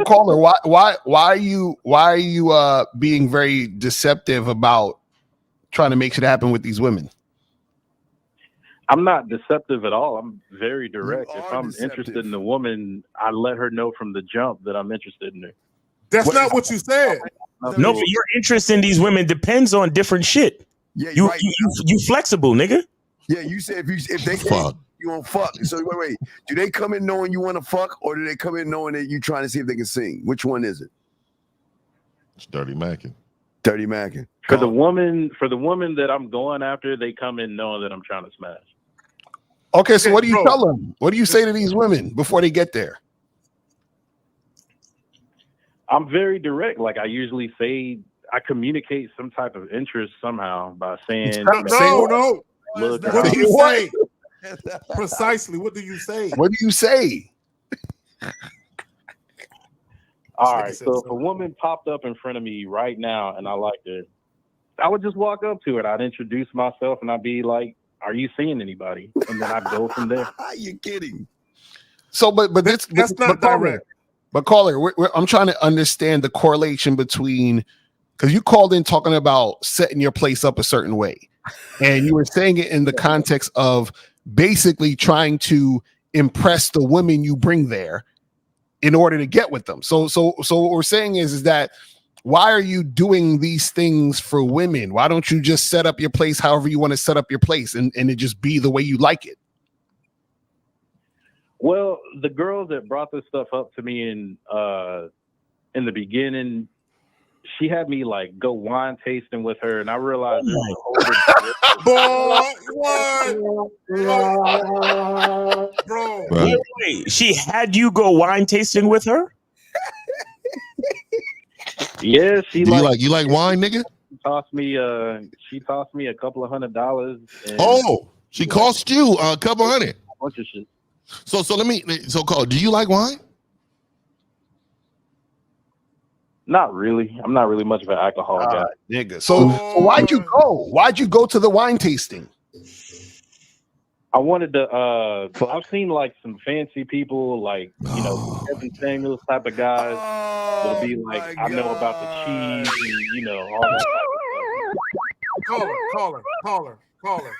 caller, why are you being very deceptive about trying to make shit happen with these women? I'm not deceptive at all. I'm very direct. If I'm interested in the woman, I let her know from the jump that I'm interested in her. That's not what you said. No, but your interest in these women depends on different shit. Yeah, you flexible, nigga. Yeah, you said if they can't, you won't fuck. So wait. Do they come in knowing you want to fuck, or do they come in knowing that you're trying to see if they can sing? Which one is it? It's Dirty Mackin. Dirty Mackin. For the woman that I'm going after, they come in knowing that I'm trying to smash. Okay, so what do you tell them? What do you say to these women before they get there? I'm very direct. Like, I usually say, I communicate some type of interest somehow by saying, no. Look, what do you say? Precisely. What do you say? What do you say? All right. So if a woman popped up in front of me right now and I liked her, I would just walk up to her and I'd introduce myself and I'd be like, "Are you seeing anybody?" And then I'd go from there. You're kidding. So, but that's not direct. But caller, I'm trying to understand the correlation between, because you called in talking about setting your place up a certain way, and you were saying it in the context of basically trying to impress the women you bring there in order to get with them. So what we're saying is that why are you doing these things for women? Why don't you just set up your place however you want to set up your place and it just be the way you like it? Well, the girl that brought this stuff up to me in the beginning, she had me like go wine tasting with her, and I realized there's a whole Boy, what? Bro. Wait. She had you go wine tasting with her? Yeah, she Do you like wine, nigga? She tossed me a couple of $100. And Oh, she cost you a couple hundred. A bunch of shit. So Carl, do you like wine? Not really. I'm not really much of an alcohol guy. Nigga. So why'd you go? Why'd you go to the wine tasting? I wanted to I've seen like some fancy people, like, you know, Kevin Samuels type of guys. It'll be like, I know about the cheese and, you know, all that type of Caller.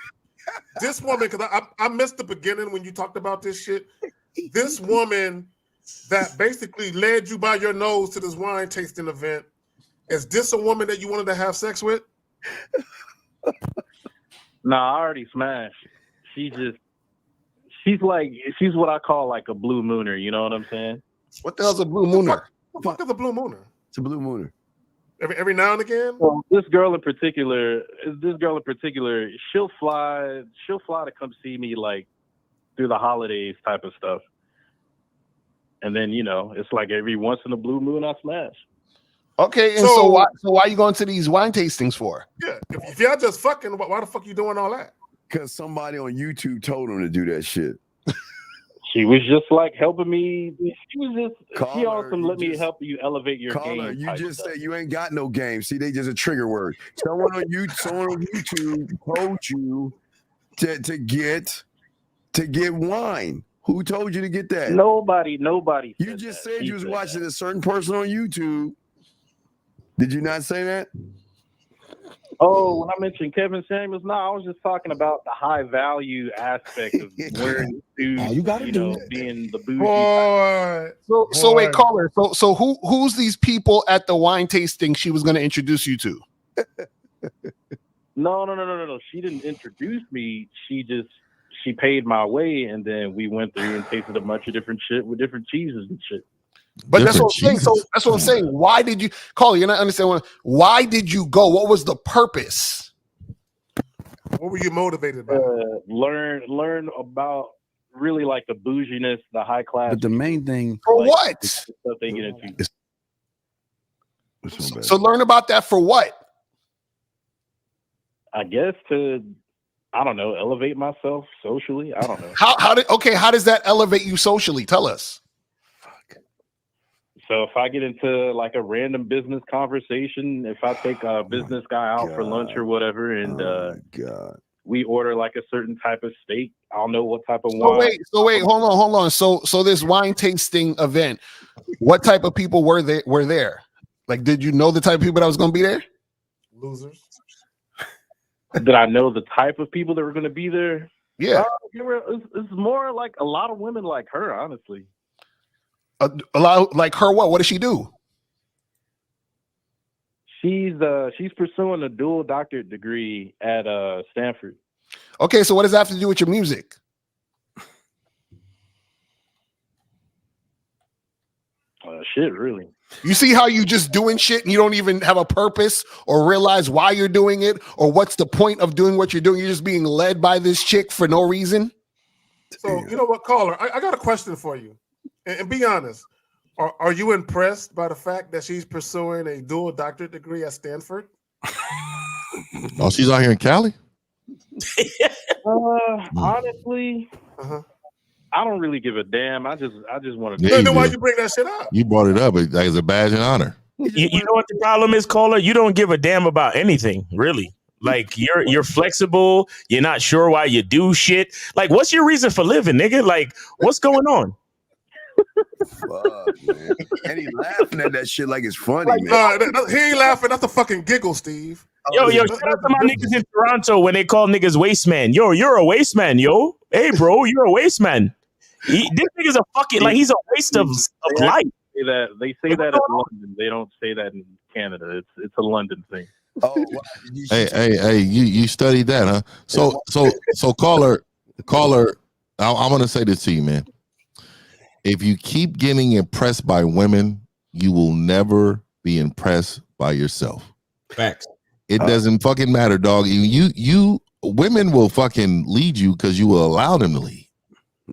This woman, because I missed the beginning when you talked about this shit. This woman that basically led you by your nose to this wine tasting event, is this a woman that you wanted to have sex with? Nah, I already smashed. She's what I call like a blue mooner. You know what I'm saying? What the hell's a blue mooner? What the fuck is a blue mooner? It's a blue mooner. Every now and again. Well, this girl in particular, she'll fly to come see me like through the holidays type of stuff. And then, you know, it's like every once in a blue moon I smash. Okay, and so why are you going to these wine tastings for? Yeah, if y'all just fucking, why the fuck you doing all that? Because somebody on YouTube told him to do that shit. She was just like helping me. She also let me help you elevate your game. You just said you ain't got no game. See, they just a trigger word. Someone on YouTube told you to get wine. Who told you to get that? Nobody. You just said you was watching a certain person on YouTube. Did you not say that? Oh, when I mentioned Kevin Samuels, no, I was just talking about the high value aspect of wearing suits, being the bougie. So wait, caller. So who's these people at the wine tasting she was going to introduce you to? No. She didn't introduce me. She paid my way, and then we went through and tasted a bunch of different shit with different cheeses and shit. But that's what I'm saying. So that's what I'm saying. Why did you call? You're not understanding. Why did you go? What was the purpose? What were you motivated by? Learn about really like the bouginess, the high class. But the main thing for what? Stuff they get into. So learn about that for what? I guess to, I don't know, elevate myself socially. I don't know. How does that elevate you socially? Tell us. So if I get into like a random business conversation, if I take a business guy out for lunch or whatever, and we order like a certain type of steak, I'll know what type of wine. So wait, hold on. So this wine tasting event, what type of people were there? Like, did you know the type of people that was going to be there? Losers. Did I know the type of people that were going to be there? Yeah. It's more like a lot of women like her, honestly. A lot like her. What does she do? She's pursuing a dual doctorate degree at Stanford. Okay, so what does that have to do with your music? Shit, really. You see how you just doing shit and you don't even have a purpose or realize why you're doing it or what's the point of doing what you're doing? You're just being led by this chick for no reason. So you know what, caller? I got a question for you. And be honest, are you impressed by the fact that she's pursuing a dual doctorate degree at Stanford? Oh, she's out here in Cali? Honestly, I don't really give a damn. I just want to. Then why you bring that shit up? You brought it up as a badge of honor. You know what the problem is, caller? You don't give a damn about anything, really. Like you're flexible. You're not sure why you do shit. Like, what's your reason for living, nigga? Like, what's going on? Fuck, man. And he laughing at that shit like it's funny, Like, man. he ain't laughing. That's a fucking giggle, Steve. Yo, shout out to my niggas in Toronto when they call niggas waste man. Yo, you're a waste man, yo. Hey, bro, you're a waste man. This nigga's a fucking, like, he's a waste of life. They say that in London. They don't say that in Canada. It's a London thing. Oh, Hey, you studied that, huh? So caller, I'm gonna say this to you, man. If you keep getting impressed by women, you will never be impressed by yourself. Facts. It doesn't fucking matter, dog. You women will fucking lead you because you will allow them to lead.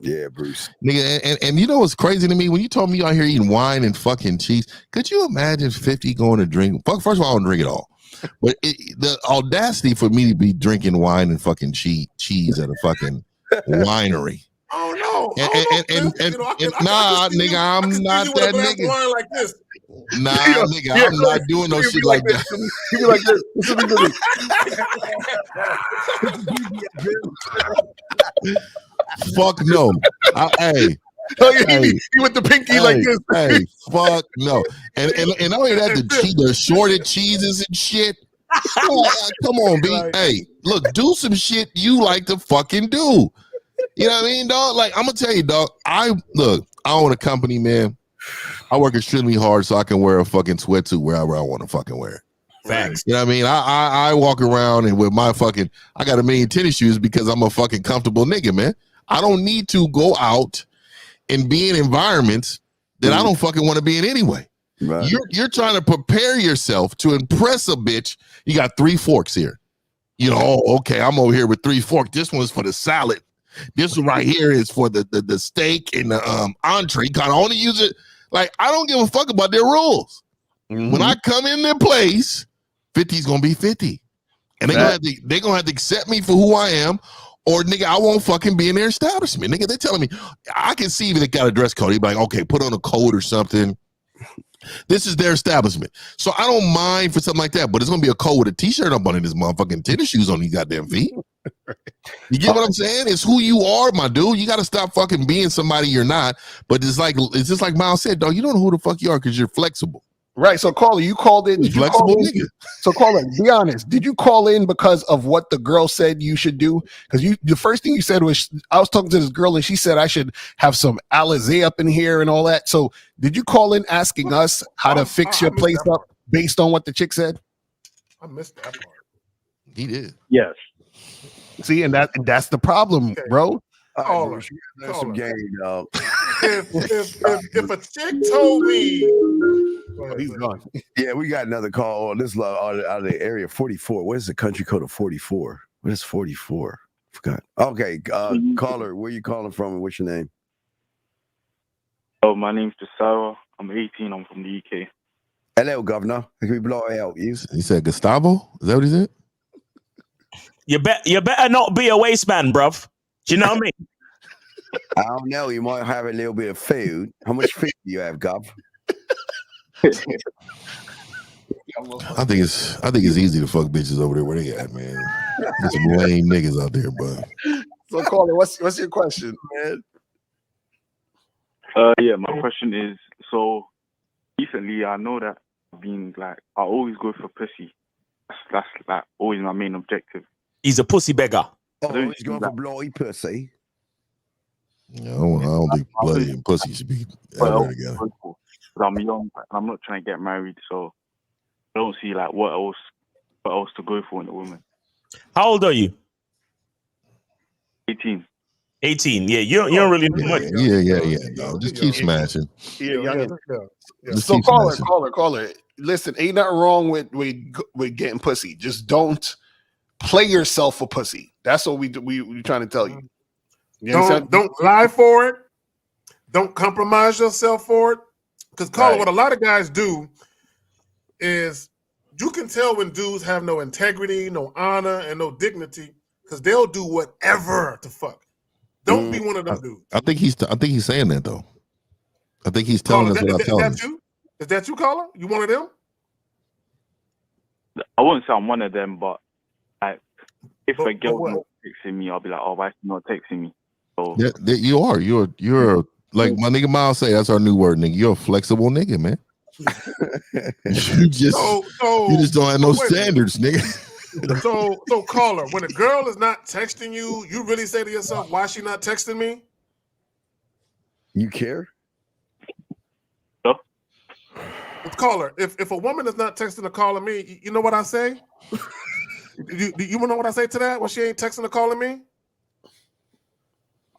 Yeah, Bruce. Nigga, and you know what's crazy to me? When you told me you out here eating wine and fucking cheese, could you imagine 50 going to drink? First of all, I don't drink it all. But the audacity for me to be drinking wine and fucking cheese at a fucking winery. Oh no! Nah, nigga, I'm not that nigga. Wine like this. Nah, nigga, I'm not doing no shit like that. You be like this. Fuck no. Hey. He with the pinky like this. Hey, fuck no. And not only that, the shorted cheeses and shit. Come on, B. Hey, look, do some shit you like to fucking do. You know what I mean, dog? Like, I'm gonna tell you, dog. I own a company, man. I work extremely hard so I can wear a fucking sweatsuit wherever I want to fucking wear it. Facts. You know what I mean? I walk around and with my fucking, I got a million tennis shoes because I'm a fucking comfortable nigga, man. I don't need to go out and be in environments that I don't fucking want to be in anyway. Right. You're trying to prepare yourself to impress a bitch. You got 3 forks here. You know, oh, okay, I'm over here with 3 forks. This one's for the salad. This one right here is for the steak and the entree. You kind of only use it. Like, I don't give a fuck about their rules. When I come in their place, 50's gonna be 50. And they're gonna have to accept me for who I am, or nigga, I won't fucking be in their establishment. Nigga, they're telling me, I can see if they got a dress code. He'd be like, okay, put on a coat or something. This is their establishment. So I don't mind for something like that, but it's gonna be a coat with a t-shirt up under this motherfucking tennis shoes on these goddamn feet. You get what I'm saying? It's who you are, my dude. You gotta stop fucking being somebody you're not. But it's just like Miles said, dog, you don't know who the fuck you are because you're flexible. Right. So, caller, you called in. Flexible nigga. So, caller, be honest. Did you call in because of what the girl said you should do? Because the first thing you said was, I was talking to this girl and she said I should have some Alizé up in here and all that. So, did you call in asking us how to fix your place up based on what the chick said? I missed that part. He did. Yes. See, and that's the problem, bro. Caller, some game, dog. If a chick told me, he's gone. Yeah, we got another call on this out of the area 44. What is the country code of 44? What is 44? Forgot. Okay, caller, where you calling from and what's your name? Oh, my name's Desara. I'm 18. I'm from the UK. Hello, governor. Can we blow out you? He said Gustavo? Is that what he said? You better not be a waste man, bruv. Do you know what I mean? I don't know. You might have a little bit of food. How much food do you have, Gov? I think it's easy to fuck bitches over there where they at, man. There's some lame niggas out there, but so caller, what's your question, man? Yeah, my question is, so recently I know that I've been like, I always go for pussy. That's like always my main objective. He's a pussy beggar. Oh, he's going for bloody pussy. Yeah, I don't think bloody and pussy should be ever together. I'm young. I'm not trying to get married, so I don't see like what else to go for in a woman. How old are you? 18. 18. Yeah, you don't really know much. Yeah. No, just keep smashing. Yeah. So caller. Listen, ain't nothing wrong with getting pussy. Just don't play yourself for pussy. That's what we trying to tell you. Don't lie for it. Don't compromise yourself for it. Because caller, what a lot of guys do is you can tell when dudes have no integrity, no honor, and no dignity because they'll do whatever to fuck. Don't be one of them dudes. I think he's saying that though. I think he's telling us what I'm telling you. Is that you, caller? You one of them? I wouldn't say I'm one of them, but like, if a girl's not texting me, I'll be like, oh, why is she not texting me? So you are. You're like my nigga Miles say. That's our new word, nigga. You're a flexible nigga, man. you just don't have no standards, nigga. So caller, when a girl is not texting you, you really say to yourself, why is she not texting me? You care? Caller, if a woman is not texting or calling me, you know what I say? Do you know what I say to that when she ain't texting or calling me?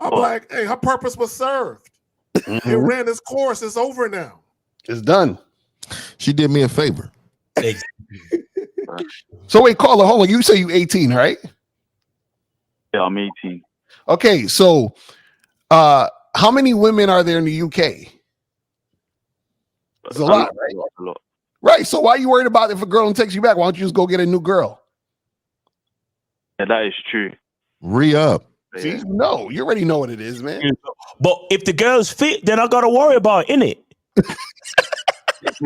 I'm like, hey, her purpose was served. It ran its course. It's over now. It's done. She did me a favor. So wait, caller, hold on. You say you 18, right? Yeah, I'm 18. Okay, so how many women are there in the UK? It's a lot, right? A lot. Right. So why are you worried about if a girl don't text you back? Why don't you just go get a new girl? Yeah, that is true. Re-up. See, no, you already know what it is, man. But if the girl's fit, then I gotta worry about it, innit? If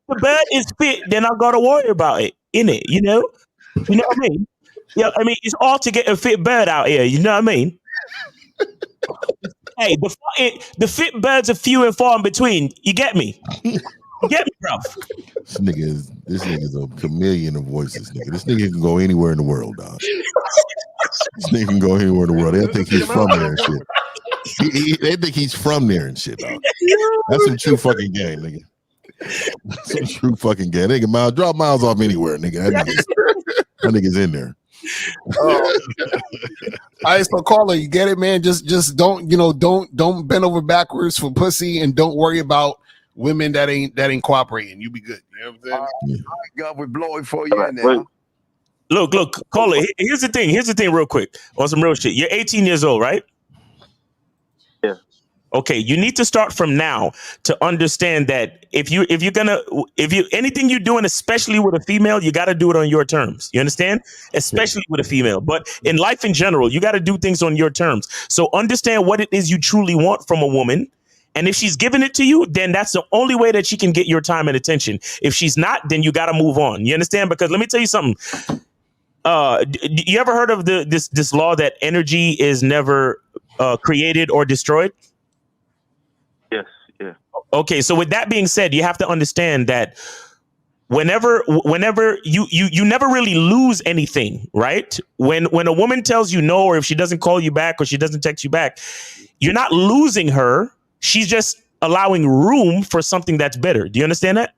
the bird is fit, then I gotta worry about it, innit? You know what I mean? Yeah, I mean it's hard to get a fit bird out here. You know what I mean? Hey, the fit birds are few and far in between. You get me? You get me, bro? This nigga is a chameleon of voices, nigga. This nigga can go anywhere in the world, dog. This nigga can go anywhere in the world. They think he's from there and shit. They think he's from there and shit, dog. That's some true fucking game, nigga. Some true fucking game. Nigga, drop Miles off anywhere, nigga. That nigga's in there. All right, so caller, you get it, man. Just don't bend over backwards for pussy, and don't worry about women that ain't cooperating. You be good. You know what I'm saying? All right, God, we're blowing for you now. Look, caller. Here's the thing, real quick, on some real shit. You're 18 years old, right? Yeah. Okay, you need to start from now to understand that if anything you're doing, especially with a female, you got to do it on your terms. You understand? Especially with a female, but in life in general, you got to do things on your terms. So understand what it is you truly want from a woman. And if she's giving it to you, then that's the only way that she can get your time and attention. If she's not, then you got to move on. You understand? Because let me tell you something. You ever heard of this law that energy is never created or destroyed? Yes, yeah. Okay, so with that being said, you have to understand that whenever you never really lose anything, right? When a woman tells you no, or if she doesn't call you back or she doesn't text you back, you're not losing her. She's just allowing room for something that's better. Do you understand that?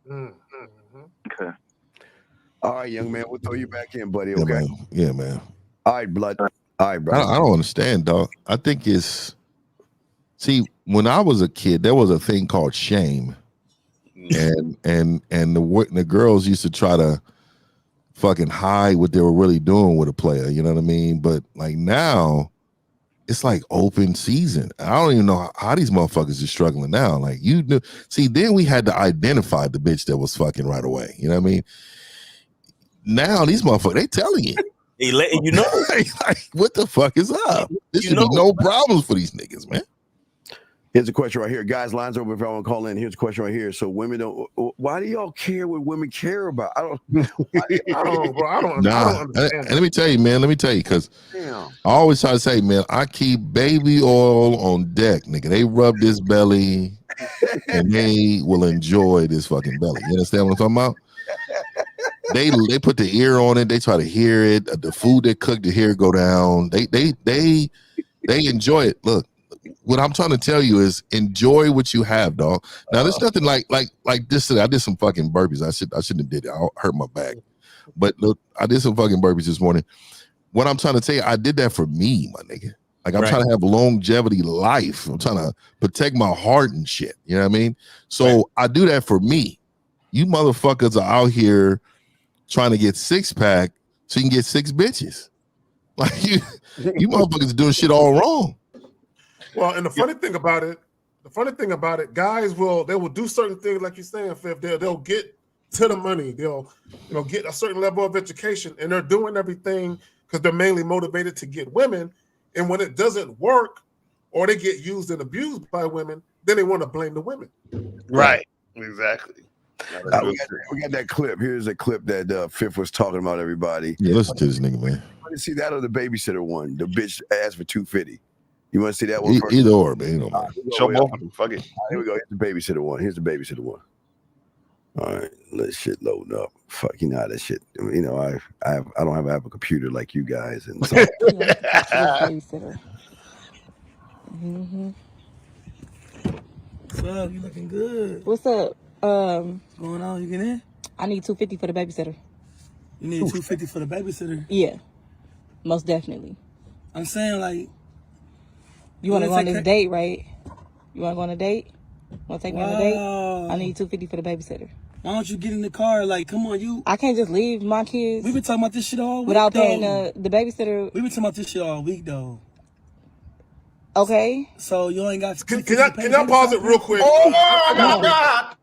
Okay. All right, young man, we'll throw you back in, buddy. Yeah, Okay. man. Yeah, man. All right, blood. All right, bro. I don't understand, dog. I think see, when I was a kid, there was a thing called shame, and the girls used to try to fucking hide what they were really doing with a player. You know what I mean? But like now, it's like open season. I don't even know how these motherfuckers are struggling now. Like then we had to identify the bitch that was fucking right away. You know what I mean? Now these motherfuckers, they telling you. They letting you know. Like, what the fuck is up? This should be no problems for these niggas, man. Here's a question right here. Guys, lines open if y'all want to call in. Here's a question right here. So women don't, why do y'all care what women care about? I don't understand. And let me tell you, man, because I always try to say, man, I keep baby oil on deck, nigga. They rub this belly and they will enjoy this fucking belly. You understand what I'm talking about? They put the ear on it. They try to hear it. The food they cook to hear it go down. They enjoy it. Look, what I'm trying to tell you is enjoy what you have, dog. Now there's nothing like this today. I did some fucking burpees. I shouldn't have did it. I hurt my back. But look, I did some fucking burpees this morning. What I'm trying to tell you, I did that for me, my nigga. Like I'm trying to have longevity life. I'm trying to protect my heart and shit. You know what I mean? So I do that for me. You motherfuckers are out here trying to get six-pack so you can get six bitches. Like you motherfuckers are doing shit all wrong. Well, and the funny thing about it, guys they will do certain things like you're saying, Fifth. They'll get to the money. They'll get a certain level of education, and they're doing everything because they're mainly motivated to get women. And when it doesn't work, or they get used and abused by women, then they want to blame the women. Right. Exactly. We got that clip. Here's a clip that Fifth was talking about, everybody. Yeah, listen to this nigga, man. You want to see that or the babysitter one? The bitch asked for $250. You want to see that one first? Either or, man. Show both of them. Fuck it. Here we go. Here's the babysitter one. All right, let shit load up. Fuck, you know how that shit. You know, I don't have a computer like you guys, and so. Babysitter. What's up? You looking good? What's up? What's going on? You get in? I need $250 for the babysitter. You need $250 for the babysitter? Yeah, most definitely. I'm saying, like, you want to go on this date, right? You want to go on a date? Want to take me on a date? I need $250 for the babysitter. Why don't you get in the car? Like, come on, you. I can't just leave my kids. We've been talking about this shit all week, without paying though. the babysitter. We've been talking about this shit all week, though. Okay. So you ain't got. Can y'all pause it real quick? Oh I got my God!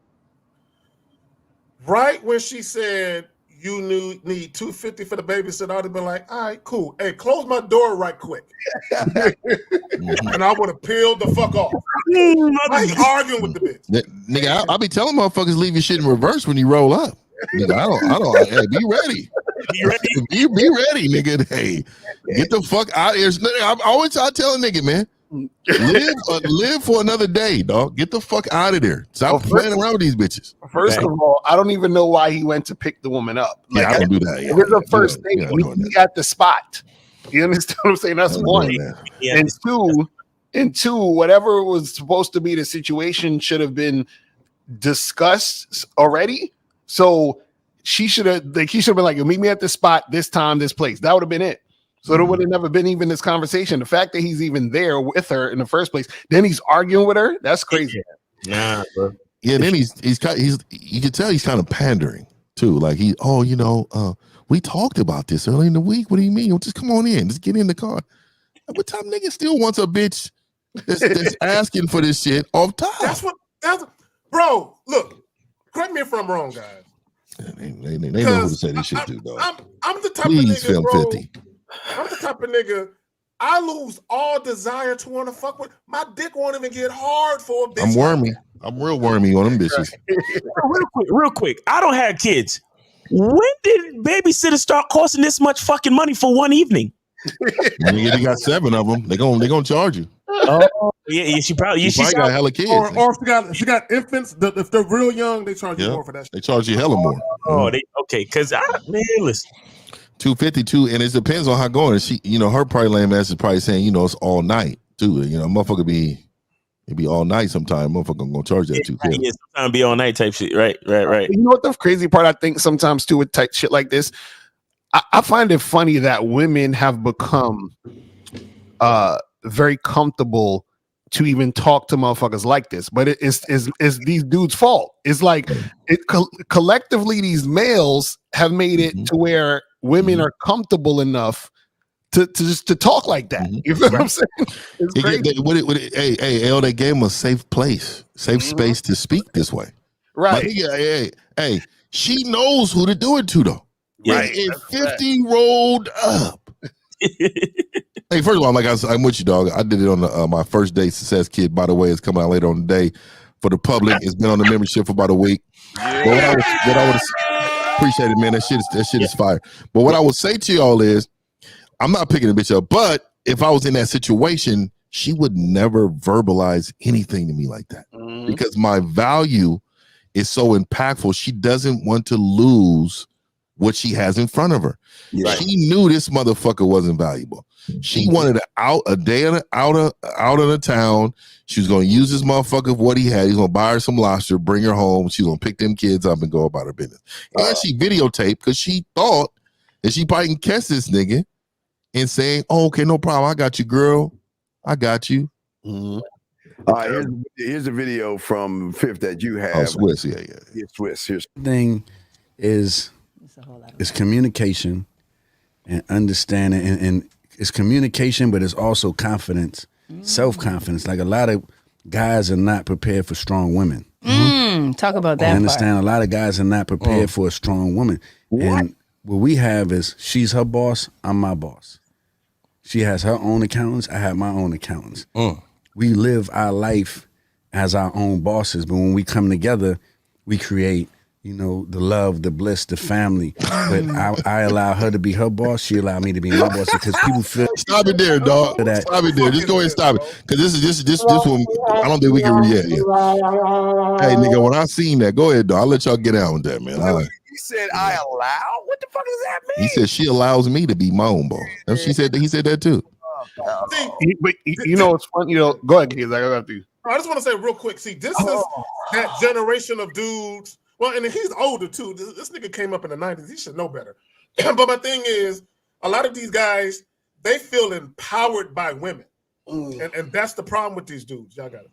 Right when she said you need $250 for the babysitter, I'd have been like, all right, cool. Hey, close my door right quick. And I would have peeled the fuck off. Why he arguing with the bitch? Nigga, I'll be telling motherfuckers leave your shit in reverse when you roll up. Nigga, I don't. Hey, be ready. Be ready. Be ready, nigga. Hey, get the fuck out of here. I always tell a nigga, man, live for another day, dog. Get the fuck out of there. Stop playing around with these bitches. First of all, I don't even know why he went to pick the woman up. Like, I don't do that. If it's a first date, we at the spot. You understand what I'm saying? That's one. And two, whatever was supposed to be the situation should have been discussed already. So he should have been like, meet me at the spot, this time, this place. That would have been it. So there would have never been even this conversation. The fact that he's even there with her in the first place, then he's arguing with her. That's crazy. Nah, bro. Yeah, then he's you can tell he's kind of pandering too. Like we talked about this early in the week. What do you mean? Just come on in. Just get in the car. What time nigga still wants a bitch that's asking for this shit off top? Bro, look, correct me if I'm wrong, guys. They know who to say this shit to, dog. I'm the type Please, of nigga, bro. 50. I'm the type of nigga, I lose all desire to want to fuck with. My dick won't even get hard for a bitch. I'm wormy. I'm real wormy on them bitches. Real quick. I don't have kids. When did babysitters start costing this much fucking money for one evening? Nigga, you got 7 of them. They gonna charge you. Oh, yeah, she probably got hella kids. Or if she got infants, if they're real young, they charge you more for that shit. They charge you hella more. Oh, because listen. 252, and it depends on how going. She, her probably lame ass is probably saying, it's all night too. Motherfucker be all night sometime. Motherfucker gonna charge that 250. Yeah, sometimes be all night type shit. Right. You know what the crazy part I think sometimes too with type shit like this? I find it funny that women have become very comfortable to even talk to motherfuckers like this, but it's these dudes' fault. It's like collectively these males have made it to where women are comfortable enough to just to talk like that. You feel what I'm saying? It's crazy. Hey, they gave him a safe place, safe space to speak this way. Right. Like, hey, she knows who to do it to though. Yeah, right. If 50 rolled up. Hey, first of all, like I'm with you, dog. I did it on my first date success kit. By the way, it's coming out later on the day for the public. It's been on the membership for about a week. Yeah. What I would appreciate it, man. That shit is fire. But what I would say to y'all is, I'm not picking a bitch up, but if I was in that situation, she would never verbalize anything to me like that because my value is so impactful. She doesn't want to lose what she has in front of her. Right. She knew this motherfucker wasn't valuable. She wanted a day out of the town. She was going to use this motherfucker for what he had. He's going to buy her some lobster, bring her home. She's going to pick them kids up and go about her business. And she videotaped because she thought that she probably can catch this nigga and saying, "Oh, okay, no problem. I got you, girl. I got you." All right, here's a video from Fifth that you have. Oh, Swiss, yeah. Swiss. Here's thing is communication and understanding, and it's communication, but it's also confidence, self-confidence. Like a lot of guys are not prepared for strong women. Talk about that. I understand. A lot of guys are not prepared for a strong woman. And what we have is she's her boss, I'm my boss. She has her own accountants, I have my own accountants. We live our life as our own bosses, but when we come together, we create, the love, the bliss, the family. But I allow her to be her boss, she allowed me to be my boss, because people feel. Stop it there, dog. Stop it there. Just go ahead and stop it. Because this one, I don't think we can. Yeah. Hey, nigga, when I seen that, go ahead, dog. I'll let y'all get out with that, man. He said, "I allow." What the fuck does that mean? He said she allows me to be my own boss. And he said that too. But it's funny. Go ahead, kids. I got you. I just want to say real quick. See, this is that generation of dudes. Well, and he's older too. This nigga came up in the 90s. He should know better. But my thing is, a lot of these guys, they feel empowered by women, and that's the problem with these dudes. Y'all got it.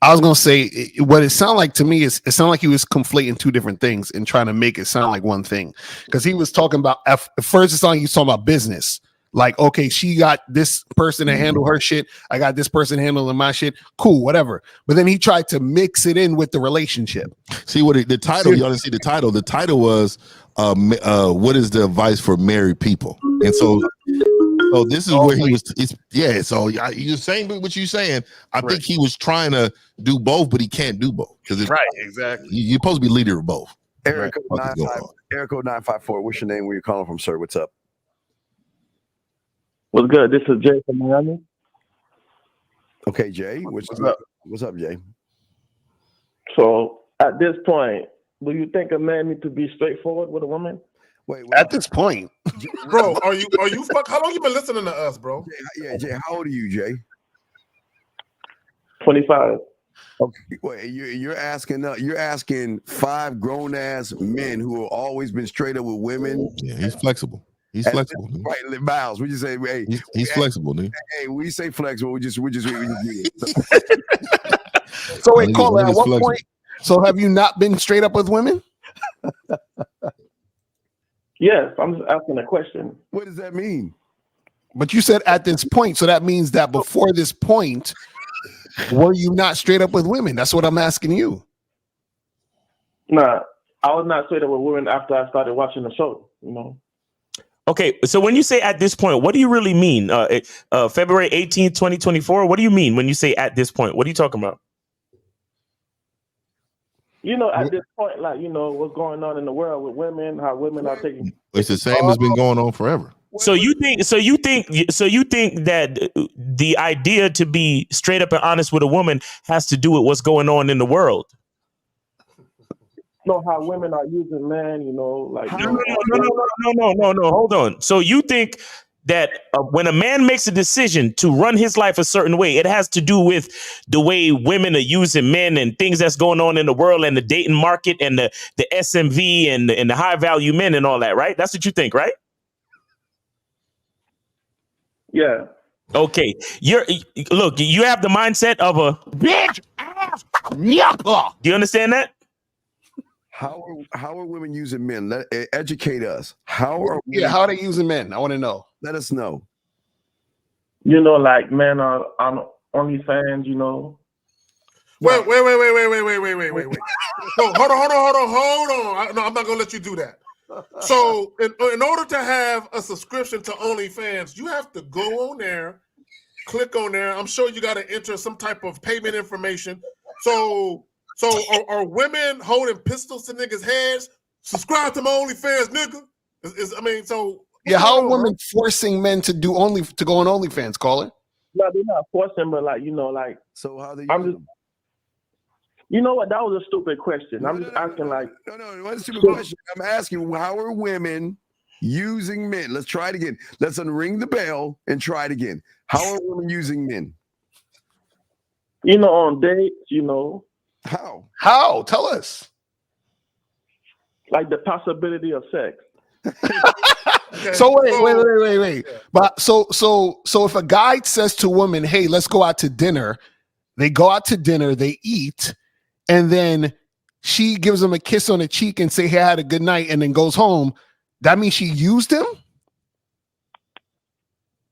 I was gonna say what it sounded like to me is it sounded like he was conflating two different things and trying to make it sound like one thing. Because he was talking about at first it's like he was talking about business. Like, okay, she got this person to handle her shit. I got this person handling my shit. Cool, whatever. But then he tried to mix it in with the relationship. See what the title? Y'all didn't see the title. The title was "What is the advice for married people?" And so this is where he was. So you're saying what you're saying. I think he was trying to do both, but he can't do both because right, exactly. You're supposed to be leader of both. Eric 954. What's your name? Where you calling from, sir? What's up? What's good? This is Jay from Miami. Okay, Jay. What's up? What's up, Jay? So at this point, do you think a man needs to be straightforward with a woman? Wait, at this point, bro, are you how long you been listening to us, bro? Yeah, Jay. How old are you, Jay? 25. Okay, wait, you're asking 5 grown ass men who have always been straight up with women. Yeah, he's flexible. He's flexible. Right, Miles. We just say, hey, he's flexible, dude. Hey, we say flexible. We just So wait, Caller, at what point? So have you not been straight up with women? Yes, I'm just asking a question. What does that mean? But you said at this point, so that means that before this point, were you not straight up with women? That's what I'm asking you. Nah, I was not straight up with women after I started watching the show, you know. Okay, so when you say at this point, what do you really mean? February 18th, 2024? What do you mean when you say at this point? What are you talking about? You know, at this point, like, you know, what's going on in the world with women, how women are taking. It's the same as been going on forever. So you think that the idea to be straight up and honest with a woman has to do with what's going on in the world? Know how women are using men, you know, like No. Hold on. So you think that when a man makes a decision to run his life a certain way, it has to do with the way women are using men and things that's going on in the world and the dating market and the SMV and the high value men and all that, right? That's what you think, right? Yeah. Okay. You have the mindset of a bitch ass nigga. Do you understand that? How are women using men? Educate us. How are they using men? I want to know. Let us know. You know, like men are on OnlyFans, you know. Wait. So hold on. No, I'm not gonna let you do that. So in order to have a subscription to OnlyFans, you have to go on there, click on there. I'm sure you got to enter some type of payment information. So are women holding pistols to niggas' heads? Subscribe to my OnlyFans, nigga. How are women forcing men to go on OnlyFans, Caller? No, they're not forcing, but like, you know, like. So how do you? You know what? That was a stupid question. I'm just asking, like. No, what's a stupid question? I'm asking, how are women using men? Let's try it again. Let's unring the bell and try it again. How are women using men? You know, on dates, you know. How? Tell us. Like the possibility of sex. Okay. So wait. But so if a guy says to a woman, "Hey, let's go out to dinner," they go out to dinner, they eat, and then she gives him a kiss on the cheek and say, "Hey, I had a good night," and then goes home. That means she used him?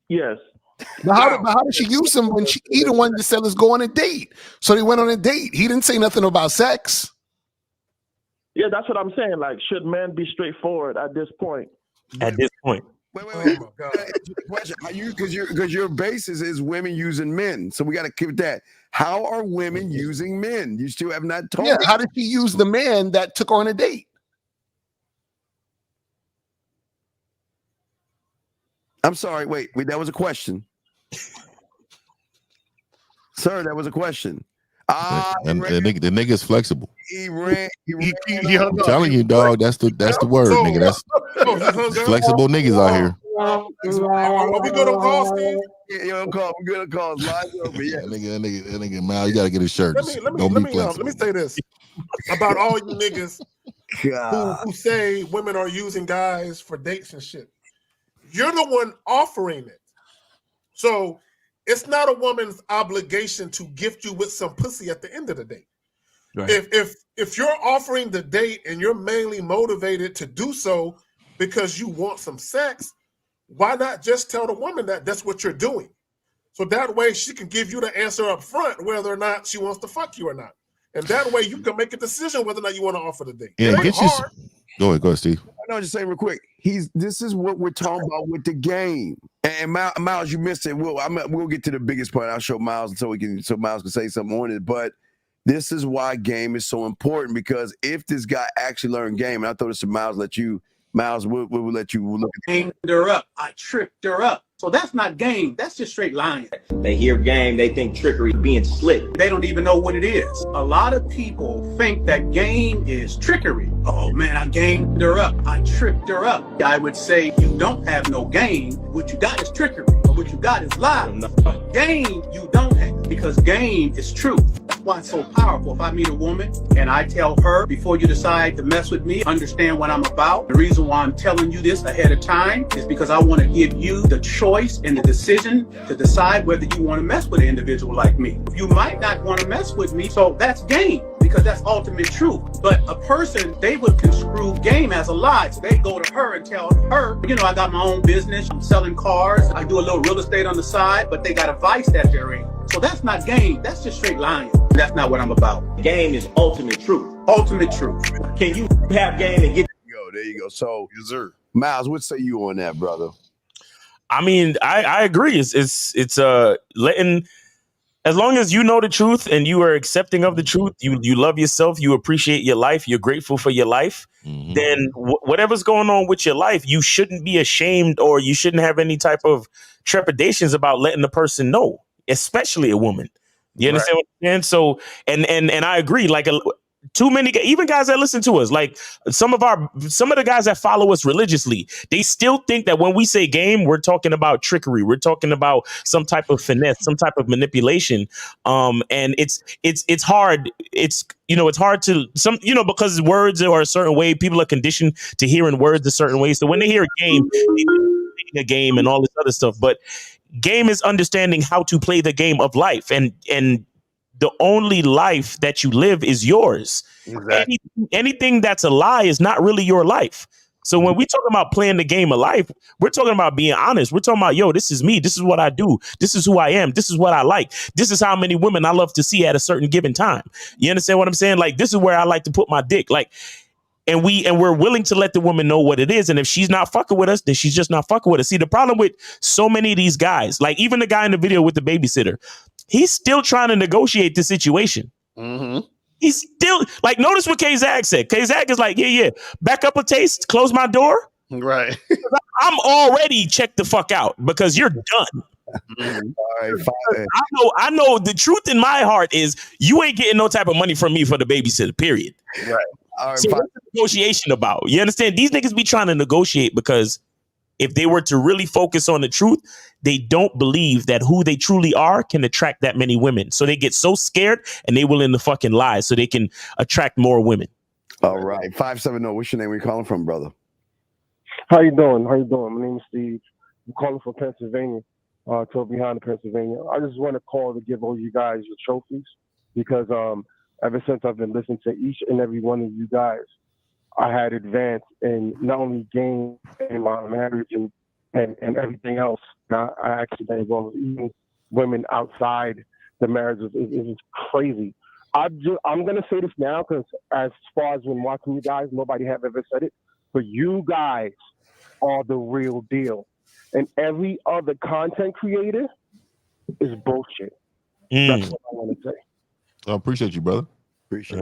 Yes. But how did she use him when he the one that said let's go on a date? So they went on a date. He didn't say nothing about sex. Yeah, that's what I'm saying. Like, should men be straightforward at this point? At this point. Wait. Question. Because your basis is women using men. So we got to keep that. How are women using men? You still have not told me. How did she use the man that took her on a date? I'm sorry. Wait. That was a question. Sir, that was a question. The nigga's flexible. He ran. I'm telling you, dog. That's the word, nigga. That's flexible niggas out here. Are we good on calls, Steve? Yeah, we good on calls. Lines open. Yeah, that nigga, Mal, you gotta get his shirt. Let me say this about all you niggas who say women are using guys for dates and shit. You're the one offering it. So it's not a woman's obligation to gift you with some pussy at the end of the day. Right. If you're offering the date and you're mainly motivated to do so because you want some sex, why not just tell the woman that that's what you're doing? So that way she can give you the answer up front whether or not she wants to fuck you or not. And that way you can make a decision whether or not you want to offer the date. Yeah, It ain't get you. hard. Go ahead, Steve. No, just say real quick. This is what we're talking about with the game. And Miles, you missed it. We'll get to the biggest part. I'll show Miles so Miles can say something on it. But this is why game is so important, because if this guy actually learned game, and I throw this to Miles, we'll let you look at Aimed her up. I tripped her up. So that's not game. That's just straight lying. They hear game, they think trickery, being slick. They don't even know what it is. A lot of people think that game is trickery. Oh man, I gamed her up. I tripped her up. I would say you don't have no game. What you got is trickery. What you got is lies. Game you don't have, because game is truth. That's why it's so powerful. If I meet a woman and I tell her, before you decide to mess with me, understand what I'm about. The reason why I'm telling you this ahead of time is because I want to give you the choice and the decision to decide whether you want to mess with an individual like me. You might not want to mess with me, so that's game, because that's ultimate truth. But a person, they would construe game as a lie. So they go to her and tell her, I got my own business. I'm selling cars. I do a little real estate on the side, but they got a vice that they're in. So that's not game. That's just straight lying. That's not what I'm about. Game is ultimate truth. Ultimate truth. Can you have game and get? There you go. So, Miles, what say you on that, brother? I mean, I agree. It's letting, as long as you know the truth and you are accepting of the truth, you love yourself, you appreciate your life, you're grateful for your life, then whatever's going on with your life, you shouldn't be ashamed, or you shouldn't have any type of trepidations about letting the person know, especially a woman. You understand what I'm saying? So, and I agree, like too many, even guys that listen to us, like some of the guys that follow us religiously, they still think that when we say game, we're talking about trickery. We're talking about some type of finesse, some type of manipulation. And it's hard. It's hard to because words are a certain way. People are conditioned to hearing words a certain way. So when they hear a game, they think a game and all this other stuff. But game is understanding how to play the game of life, and the only life that you live is yours. Exactly. Anything that's a lie is not really your life. So when we talk about playing the game of life, we're talking about being honest. We're talking about, this is me. This is what I do. This is who I am. This is what I like. This is how many women I love to see at a certain given time. You understand what I'm saying? Like, this is where I like to put my dick. Like, and we're willing to let the woman know what it is. And if she's not fucking with us, then she's just not fucking with us. See, the problem with so many of these guys, like even the guy in the video with the babysitter, he's still trying to negotiate the situation. He's still like, notice what K-Zag said. K-Zag is like, yeah, back up a taste, close my door. Right. I'm already checked the fuck out because you're done. All right, fine. I know the truth in my heart is you ain't getting no type of money from me for the babysitter, period. Right. All right, so what's the negotiation about? You understand? These niggas be trying to negotiate because if they were to really focus on the truth, they don't believe that who they truly are can attract that many women. So they get so scared and they willing to fucking lie so they can attract more women. All right. 570. What's your name? Where you calling from, brother? How you doing? My name is Steve. I'm calling from Pennsylvania, behind Pennsylvania. I just want to call to give all you guys your trophies because ever since I've been listening to each and every one of you guys, I had advanced in not only game in my marriage and everything else. I actually been involved with even women outside the marriage. It's crazy. I'm going to say this now because as far as when watching you guys, nobody have ever said it, but you guys are the real deal. And every other content creator is bullshit. That's what I want to say. I appreciate you, brother. Appreciate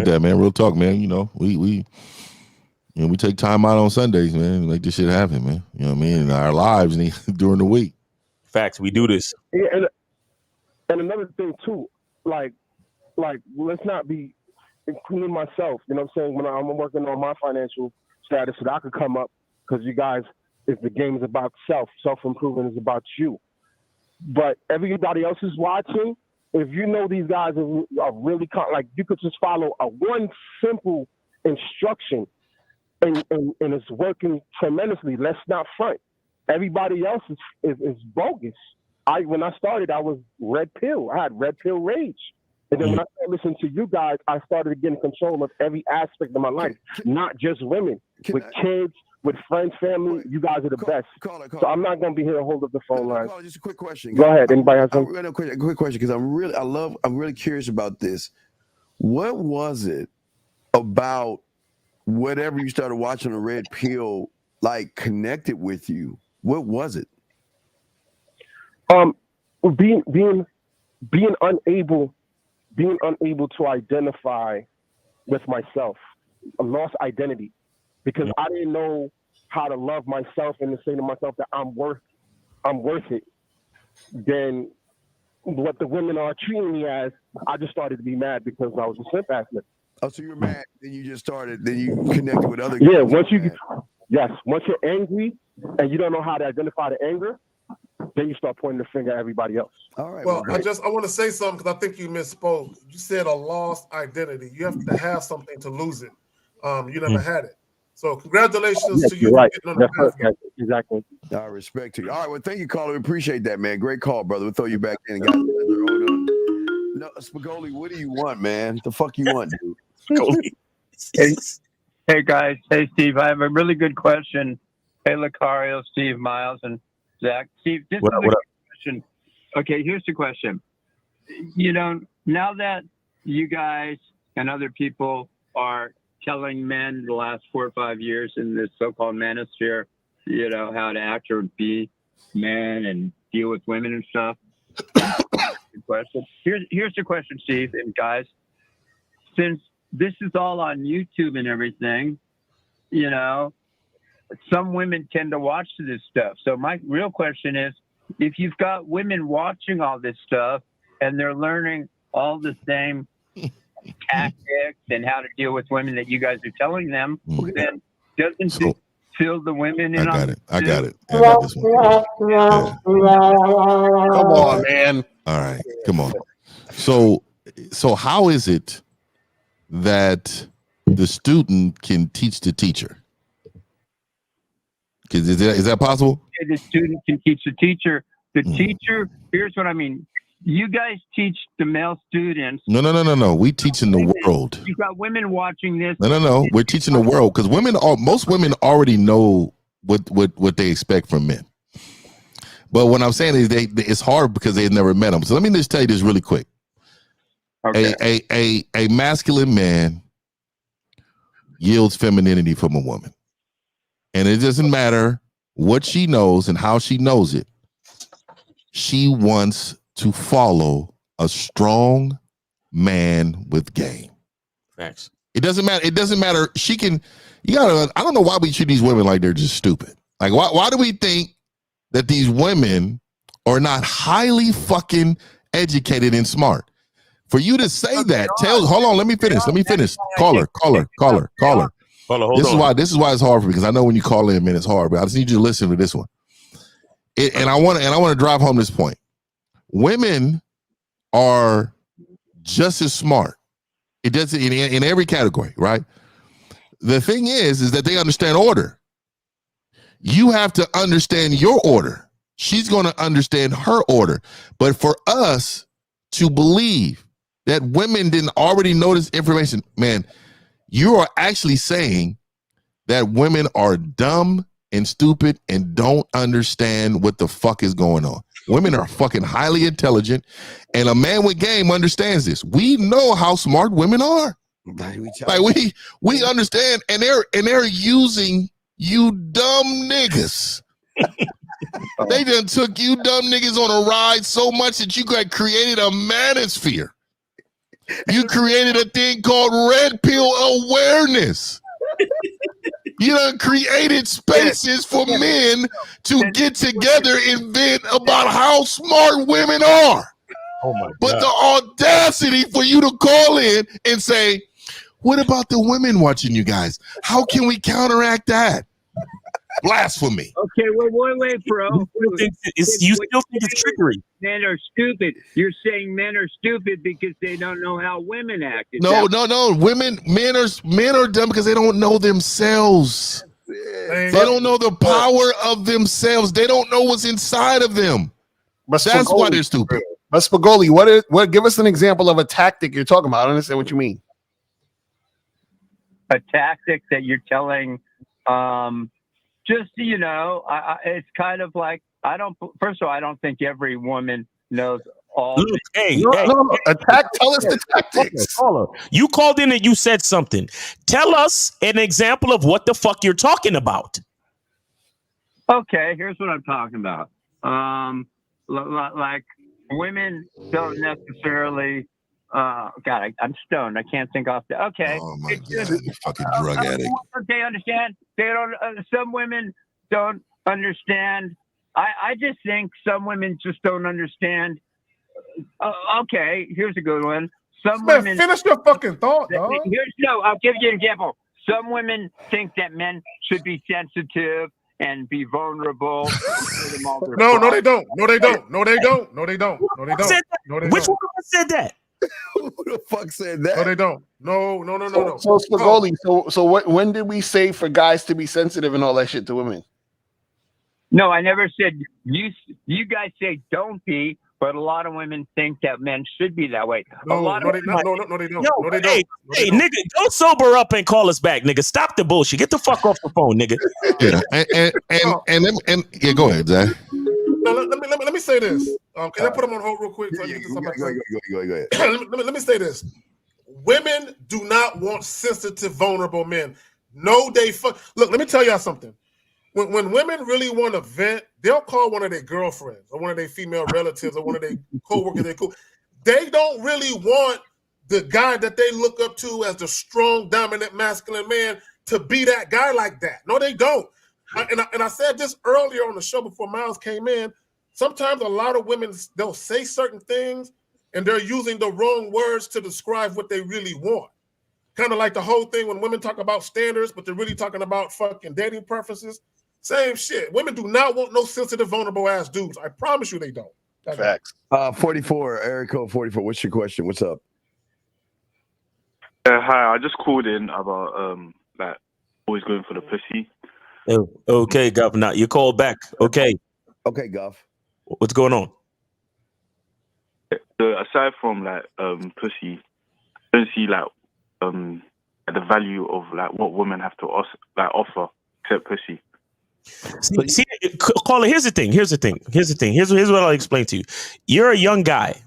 that, man. Real talk, man. We take time out on Sundays, man, to make this shit happen, man. You know what I mean? In our lives during the week. Facts. We do this. Yeah, and another thing too, like let's not be, including myself. You know what I'm saying? When I'm working on my financial status, so that I could come up, because you guys, if the game is about self-improvement is about you. But everybody else is watching. If you know these guys are really like, you could just follow one simple instruction, and it's working tremendously. Let's not front. Everybody else is bogus. when I started, I was red pill. I had red pill rage. And then when I started listening to you guys, I started getting control of every aspect of my life, not just women, with kids, with friends, family. You guys are the best. So I'm not going to be here to hold up the phone line. Just a quick question. Go ahead. Anybody has something? A quick question, because I'm really curious about this. What was it about whatever you started watching the red pill like connected with you? What was it? Being unable to identify with myself, a lost identity, because I didn't know how to love myself and to say to myself that I'm worth it. Then what the women are treating me as, I just started to be mad because I was a simp athlete. Oh, so you're mad, then you just started, then you connected with other Yeah, guys. once you're angry and you don't know how to identify the anger, then you start pointing the finger at everybody else. All right. Well, I want to say something because I think you misspoke. You said a lost identity. You have to have something to lose it. You never had it. So congratulations to you. You're right. For getting on the path. Exactly. I respect to you. All right. Well, thank you, caller. We appreciate that, man. Great call, brother. We'll throw you back in. Guys, hold on. No, Spagoli, what do you want, man? The fuck you want, dude? Hey guys. Hey Steve. I have a really good question. Hey Lucario, Steve, Miles, and Zach. Steve, this is a good question. Okay, here's the question. You know, now that you guys and other people are telling men the last 4 or 5 years in this so-called manosphere, you know, how to act or be men and deal with women and stuff. Good question. Here's the question, Steve and guys. Since this is all on YouTube and everything, you know, some women tend to watch this stuff. So my real question is, if you've got women watching all this stuff and they're learning all the same tactics and how to deal with women that you guys are telling them, then doesn't it fill the women in on it? I got it. I got this one. Yeah. Come on, man. All right, come on. So how is it that the student can teach the teacher? Is that possible? The student can teach the teacher. The teacher, here's what I mean. You guys teach the male students. No. We teaching the world. You've got women watching this. No. We're teaching the world because most women already know what they expect from men. But what I'm saying is it's hard because they've never met them. So let me just tell you this really quick. Okay. A masculine man yields femininity from a woman. And it doesn't matter what she knows and how she knows it. She wants to follow a strong man with game. Thanks. It doesn't matter. It doesn't matter. I don't know why we treat these women like they're just stupid. Like, why do we think that these women are not highly fucking educated and smart? For you to say that, hold on, let me finish. Caller. This is why it's hard for me, because I know when you call in, man, it's hard, but I just need you to listen to this one. And I want to drive home this point. Women are just as smart. It does in every category, right? The thing is that they understand order. You have to understand your order. She's going to understand her order. But for us to believe that women didn't already know this information, man, you are actually saying that women are dumb and stupid and don't understand what the fuck is going on. Women are fucking highly intelligent, and a man with game understands this. We know how smart women are. Like we understand, and they're using you dumb niggas. They done took you dumb niggas on a ride so much that you got created a manosphere. You created a thing called red pill awareness. You done created spaces for men to get together and vent about how smart women are. Oh my but God. The audacity for you to call in and say, what about the women watching you guys? How can we counteract that? Blasphemy. Okay, wait, bro. You still think it's trickery? Men are stupid. You're saying men are stupid because they don't know how women act. No. Men are dumb because they don't know themselves. They don't know the power of themselves. They don't know what's inside of them. But That's why Spagoli- they're stupid. But Spagoli, what? Give us an example of a tactic you're talking about. I don't understand what you mean. A tactic that you're telling, just it's kind of like First of all, I don't think every woman knows all. Look, hey, attack. Tell us the tactics. You called in and you said something. Tell us an example of what the fuck you're talking about. Okay, here's what I'm talking about. Like women don't necessarily. God, I'm stoned. I can't think off the. Okay. Oh my God, you fucking drug addict. Okay, understand? They don't. Some women don't understand. I just think some women just don't understand. Okay, here's a good one. Some women finish your fucking thought, dog. I'll give you an example. Some women think that men should be sensitive and be vulnerable. No, they don't. No, they don't. No, they don't. No, they don't. No, they don't. No, they Which don't. one said that? Who the fuck said that? No, they don't. No. So Spagoli, when did we say for guys to be sensitive and all that shit to women? No, I never said you guys say don't be, but a lot of women think that men should be that way. No, they don't. No, they don't. Hey, nigga, go sober up and call us back, nigga. Stop the bullshit. Get the fuck off the phone, nigga. Yeah, and yeah, go ahead, Zach. No, let me say this. Can I put them on hold real quick? So Go ahead. let me say this. Women do not want sensitive, vulnerable men. No, they fuck. Look, let me tell y'all something. When women really want to vent, they'll call one of their girlfriends or one of their female relatives or one of their co-workers. They don't really want the guy that they look up to as the strong, dominant, masculine man to be that guy like that. No, they don't. And I said this earlier on the show before Miles came in. Sometimes a lot of women, they'll say certain things and they're using the wrong words to describe what they really want. Kind of like the whole thing when women talk about standards, but they're really talking about fucking dating preferences. Same shit. Women do not want no sensitive, vulnerable ass dudes. I promise you they don't. That's Facts. 44, area code 44. What's your question? What's up? Hi, I just called in about like always going for the pussy. Oh, okay, Governor. You called back. Okay. Okay, Gov. What's going on? So aside from like pussy, I don't see like the value of like what women have to offer except pussy. See, caller. Here's the thing. Here's what I'll explain to you. You're a young guy.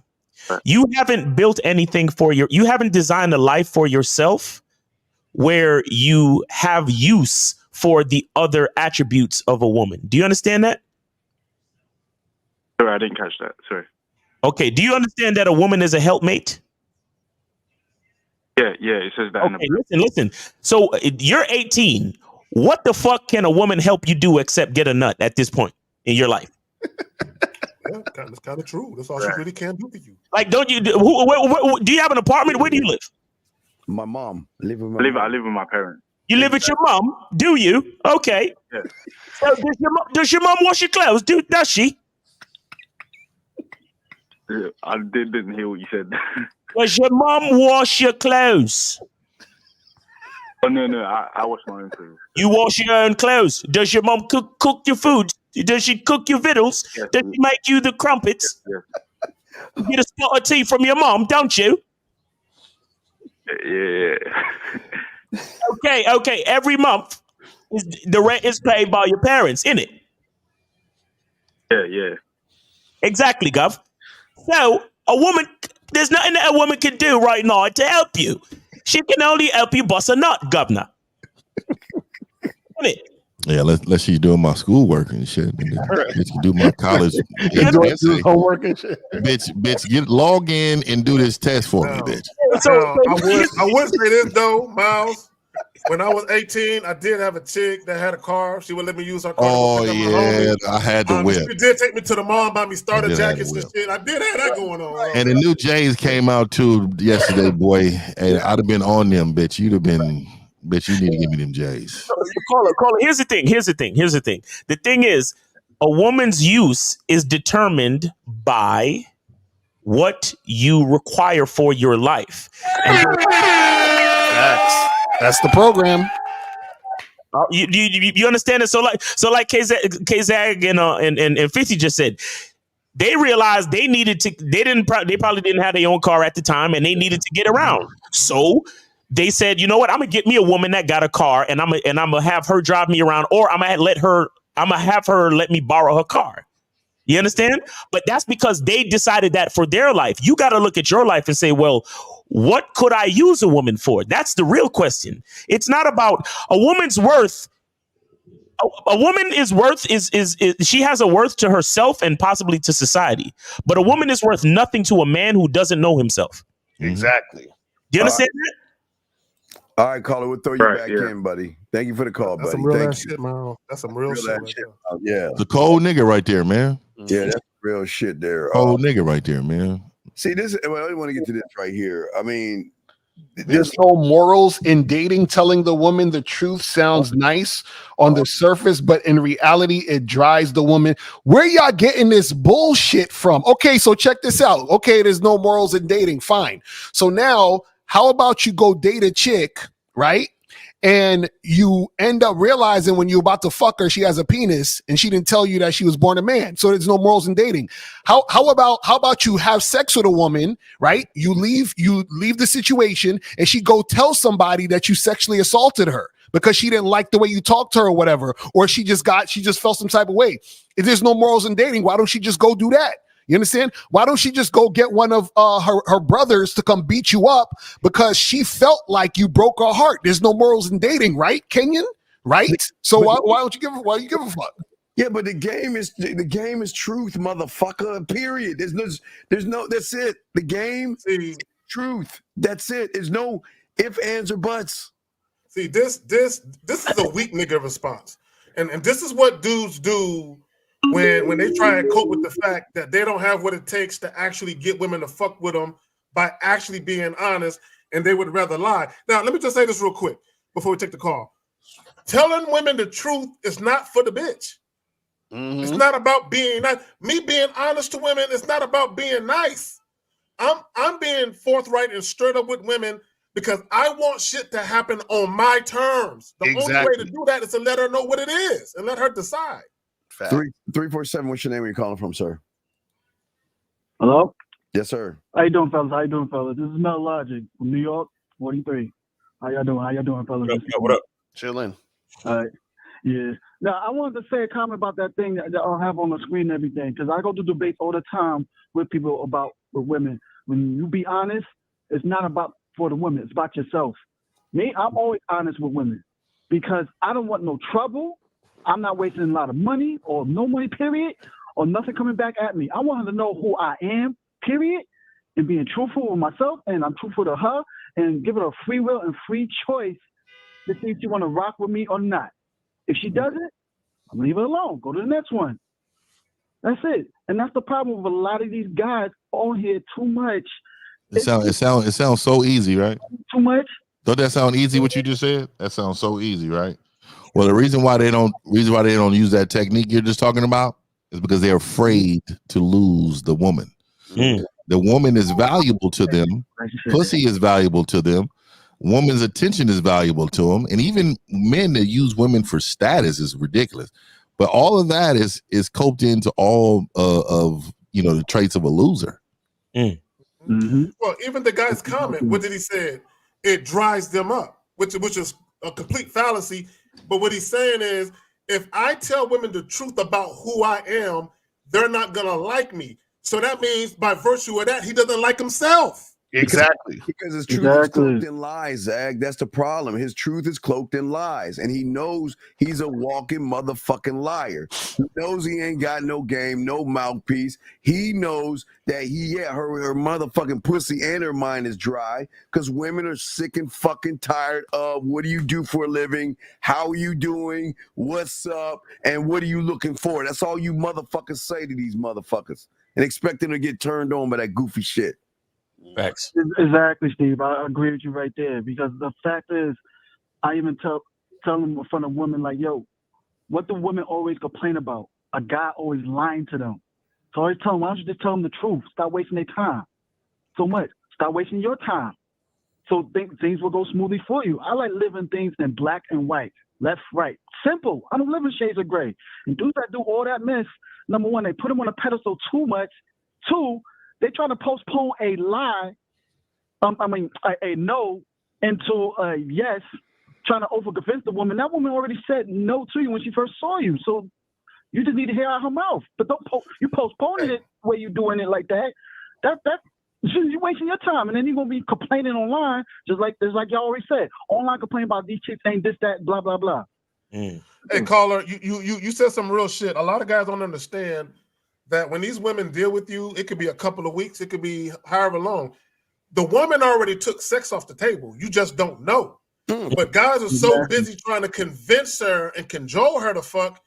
You haven't built anything you haven't designed a life for yourself where you have use for the other attributes of a woman. Do you understand that? Sorry, I didn't catch that. Sorry. Okay. Do you understand that a woman is a helpmate? Yeah, it says that. Okay, listen. So you're 18. What the fuck can a woman help you do except get a nut at this point in your life? Yeah, that's kind of true. That's all she really can do for you. Like, don't you? Do you have an apartment? Where do you live? My mom. I live with my parents. You live with your mom? Do you? Okay. Yeah. So does your mom wash your clothes? Does she? I didn't hear what you said. Does your mom wash your clothes? Oh no, I wash my own clothes. You wash your own clothes. Does your mom cook your food? Does she cook your victuals? Yes, Does she make you the crumpets? Yes. You get a spot of tea from your mom, don't you? Yeah. Okay. Every month, the rent is paid by your parents, isn't it? Yeah. Exactly, Gov. So there's nothing that a woman can do right now to help you. She can only help you bust a nut, Governor. Yeah, unless she's doing my schoolwork and shit. Bitch can do my college. Do homework and shit. Bitch, log in and do this test for me, bitch. I would say this though, Miles. When I was 18, I did have a chick that had a car. She would let me use her car. Oh yeah, I had the whip. She did take me to the mall, buy me starter jackets and shit. I did have that going on. And the new J's came out too yesterday, boy. And I'd have been on them, bitch. You'd have been, bitch. You need to give me them J's. Caller. Here's the thing. The thing is, a woman's use is determined by what you require for your life. That's the program. You understand it? So like K-Zag and 50 just said, They realized they needed to. They probably didn't have their own car at the time, and they needed to get around. So they said, you know what? I'm gonna get me a woman that got a car, and I'm gonna have her drive me around, or I'm gonna have her let me borrow her car. You understand? But that's because they decided that for their life. You got to look at your life and say, well, what could I use a woman for? That's the real question. It's not about a woman's worth. A woman is worth is she has a worth to herself and possibly to society. But a woman is worth nothing to a man who doesn't know himself. Exactly. Do you understand that? All right, caller, we'll throw you back in, buddy. Thank you for the call, That's buddy. some real Thank ass you. shit, man. That's some real shit. Right there. Yeah. The cold nigga right there, man. Yeah, that's real shit there. Cold nigga right there, man. See, this. Well, I want to get to this right here. I mean, there's no morals in dating. Telling the woman the truth sounds nice on the surface, but in reality, it drives the woman. Where y'all getting this bullshit from? Okay, so check this out. Okay, there's no morals in dating. Fine. So now, how about you go date a chick, right? And you end up realizing when you're about to fuck her, she has a penis and she didn't tell you that she was born a man. So there's no morals in dating. How about you have sex with a woman, right? You leave the situation and she go tell somebody that you sexually assaulted her because she didn't like the way you talked to her or whatever, or she just felt some type of way. If there's no morals in dating, why don't she just go do that? You understand? Why don't she just go get one of her brothers to come beat you up because she felt like you broke her heart? There's no morals in dating, right, Kenyon? Right? So why don't you give a fuck? Yeah, but the game is truth, motherfucker. Period. There's no. That's it. The game is truth. That's it. There's no ifs, ands, or buts. See, this is a weak nigga response, and this is what dudes do. When they try and cope with the fact that they don't have what it takes to actually get women to fuck with them by actually being honest, and they would rather lie. Now, let me just say this real quick before we take the call. Telling women the truth is not for the bitch. Mm-hmm. It's not about being nice. Me being honest to women, it's not about being nice. I'm being forthright and straight up with women because I want shit to happen on my terms. The only way to do that is to let her know what it is and let her decide. 347. What's your name? Where you calling from, sir? Hello? Yes, sir. How you doing, fellas? This is Mel Logic from New York, 43. How y'all doing, fellas? What up? Chilling. All right. Yeah. Now, I wanted to say a comment about that thing that I'll have on the screen and everything, because I go to debates all the time with people with women. When you be honest, it's not about for the women. It's about yourself. Me, I'm always honest with women because I don't want no trouble. I'm not wasting a lot of money or no money, period, or nothing coming back at me. I want her to know who I am, period, and being truthful with myself, and I'm truthful to her, and give her a free will and free choice to see if she want to rock with me or not. If she doesn't, I'm leave her alone. Go to the next one. That's it. And that's the problem with a lot of these guys on here too much. It sounds so easy, right? Too much. Don't that sound easy? What you just said? That sounds so easy, right? Well, the reason why they don't use that technique you're just talking about is because they're afraid to lose the woman. Mm. The woman is valuable to them. Pussy is valuable to them. Woman's attention is valuable to them. And even men that use women for status is ridiculous. But all of that is coped into all of the traits of a loser. Mm. Mm-hmm. Well, even the guy's comment, what did he say? It dries them up, which is a complete fallacy. But what he's saying is, if I tell women the truth about who I am, they're not gonna like me. So that means by virtue of that, he doesn't like himself. Exactly. Because his truth is cloaked in lies, Zach. That's the problem. His truth is cloaked in lies. And he knows he's a walking motherfucking liar. He knows he ain't got no game, no mouthpiece. He knows that her motherfucking pussy and her mind is dry because women are sick and fucking tired of what do you do for a living? How are you doing? What's up? And what are you looking for? That's all you motherfuckers say to these motherfuckers and expect them to get turned on by that goofy shit. Facts. Exactly, Steve. I agree with you right there because the fact is, I even tell them in front of women like, yo, what do women always complain about? A guy always lying to them. So I always tell them, why don't you just tell them the truth? Stop wasting their time so much. Stop wasting your time. so things will go smoothly for you. I like living things in black and white, left, right, simple. I don't live in shades of gray. And dudes that do all that mess, number one, they put them on a pedestal too much. Two, they try to postpone a lie, a no into a yes, trying to over-convince the woman. That woman already said no to you when she first saw you. So you just need to hear out her mouth. But don't you postponing it the way you doing it like that. That you're wasting your time, and then you're gonna be complaining online, just like y'all already said. Online complaining about these chicks ain't this, that, blah, blah, blah. Hey, caller, you said some real shit. A lot of guys don't understand that when these women deal with you, it could be a couple of weeks, it could be however long. The woman already took sex off the table. You just don't know. But guys are so busy trying to convince her and cajole her to fuck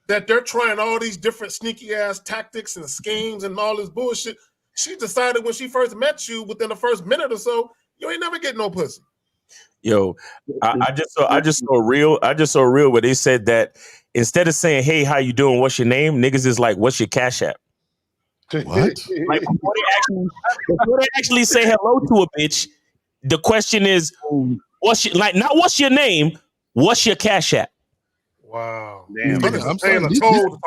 that they're trying all these different sneaky ass tactics and schemes and all this bullshit. She decided when she first met you, within the first minute or so, you ain't never get no pussy. Yo, I just saw a reel where they said that instead of saying, "Hey, how you doing? What's your name?" Niggas is like, "What's your Cash App?" What? Like before they actually say hello to a bitch, the question is, what's your, like not what's your name? What's your Cash App? Wow. Damn, I'm saying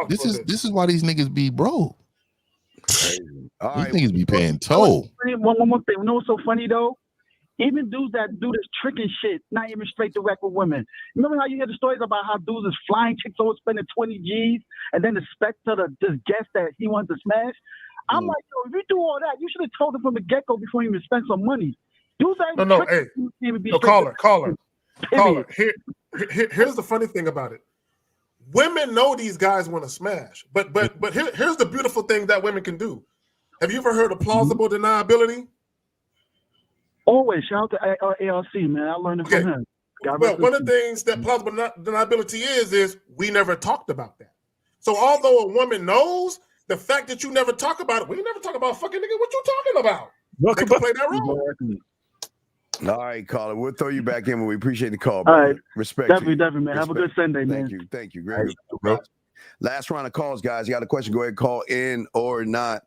this is why these niggas be broke. These niggas be paying toll. One more thing. You know what's so funny though? Even dudes that do this tricking shit, not even straight direct with women. Remember how you hear the stories about how dudes is flying chicks over spending 20 G's and then expect her to just guess that he wants to smash? I'm like, yo, if you do all that, you should have told him from the get-go before you even spend some money. Dudes that Caller. Here's the funny thing about it. Women know these guys want to smash, but here's the beautiful thing that women can do. Have you ever heard of plausible deniability? Always. Shout out to ARC, man. I learned it from him. Well, one of the things that plausible deniability is we never talked about that. So although a woman knows, the fact that you never talk about it, we never talk about fucking nigga, what you talking about? They can play that role. All right, caller. We'll throw you back in when we appreciate the call, bro. All right. Respect. Definitely, man. Have a good Sunday, man. Thank you. Great. Last round of calls, guys. You got a question? Go ahead, call in or not,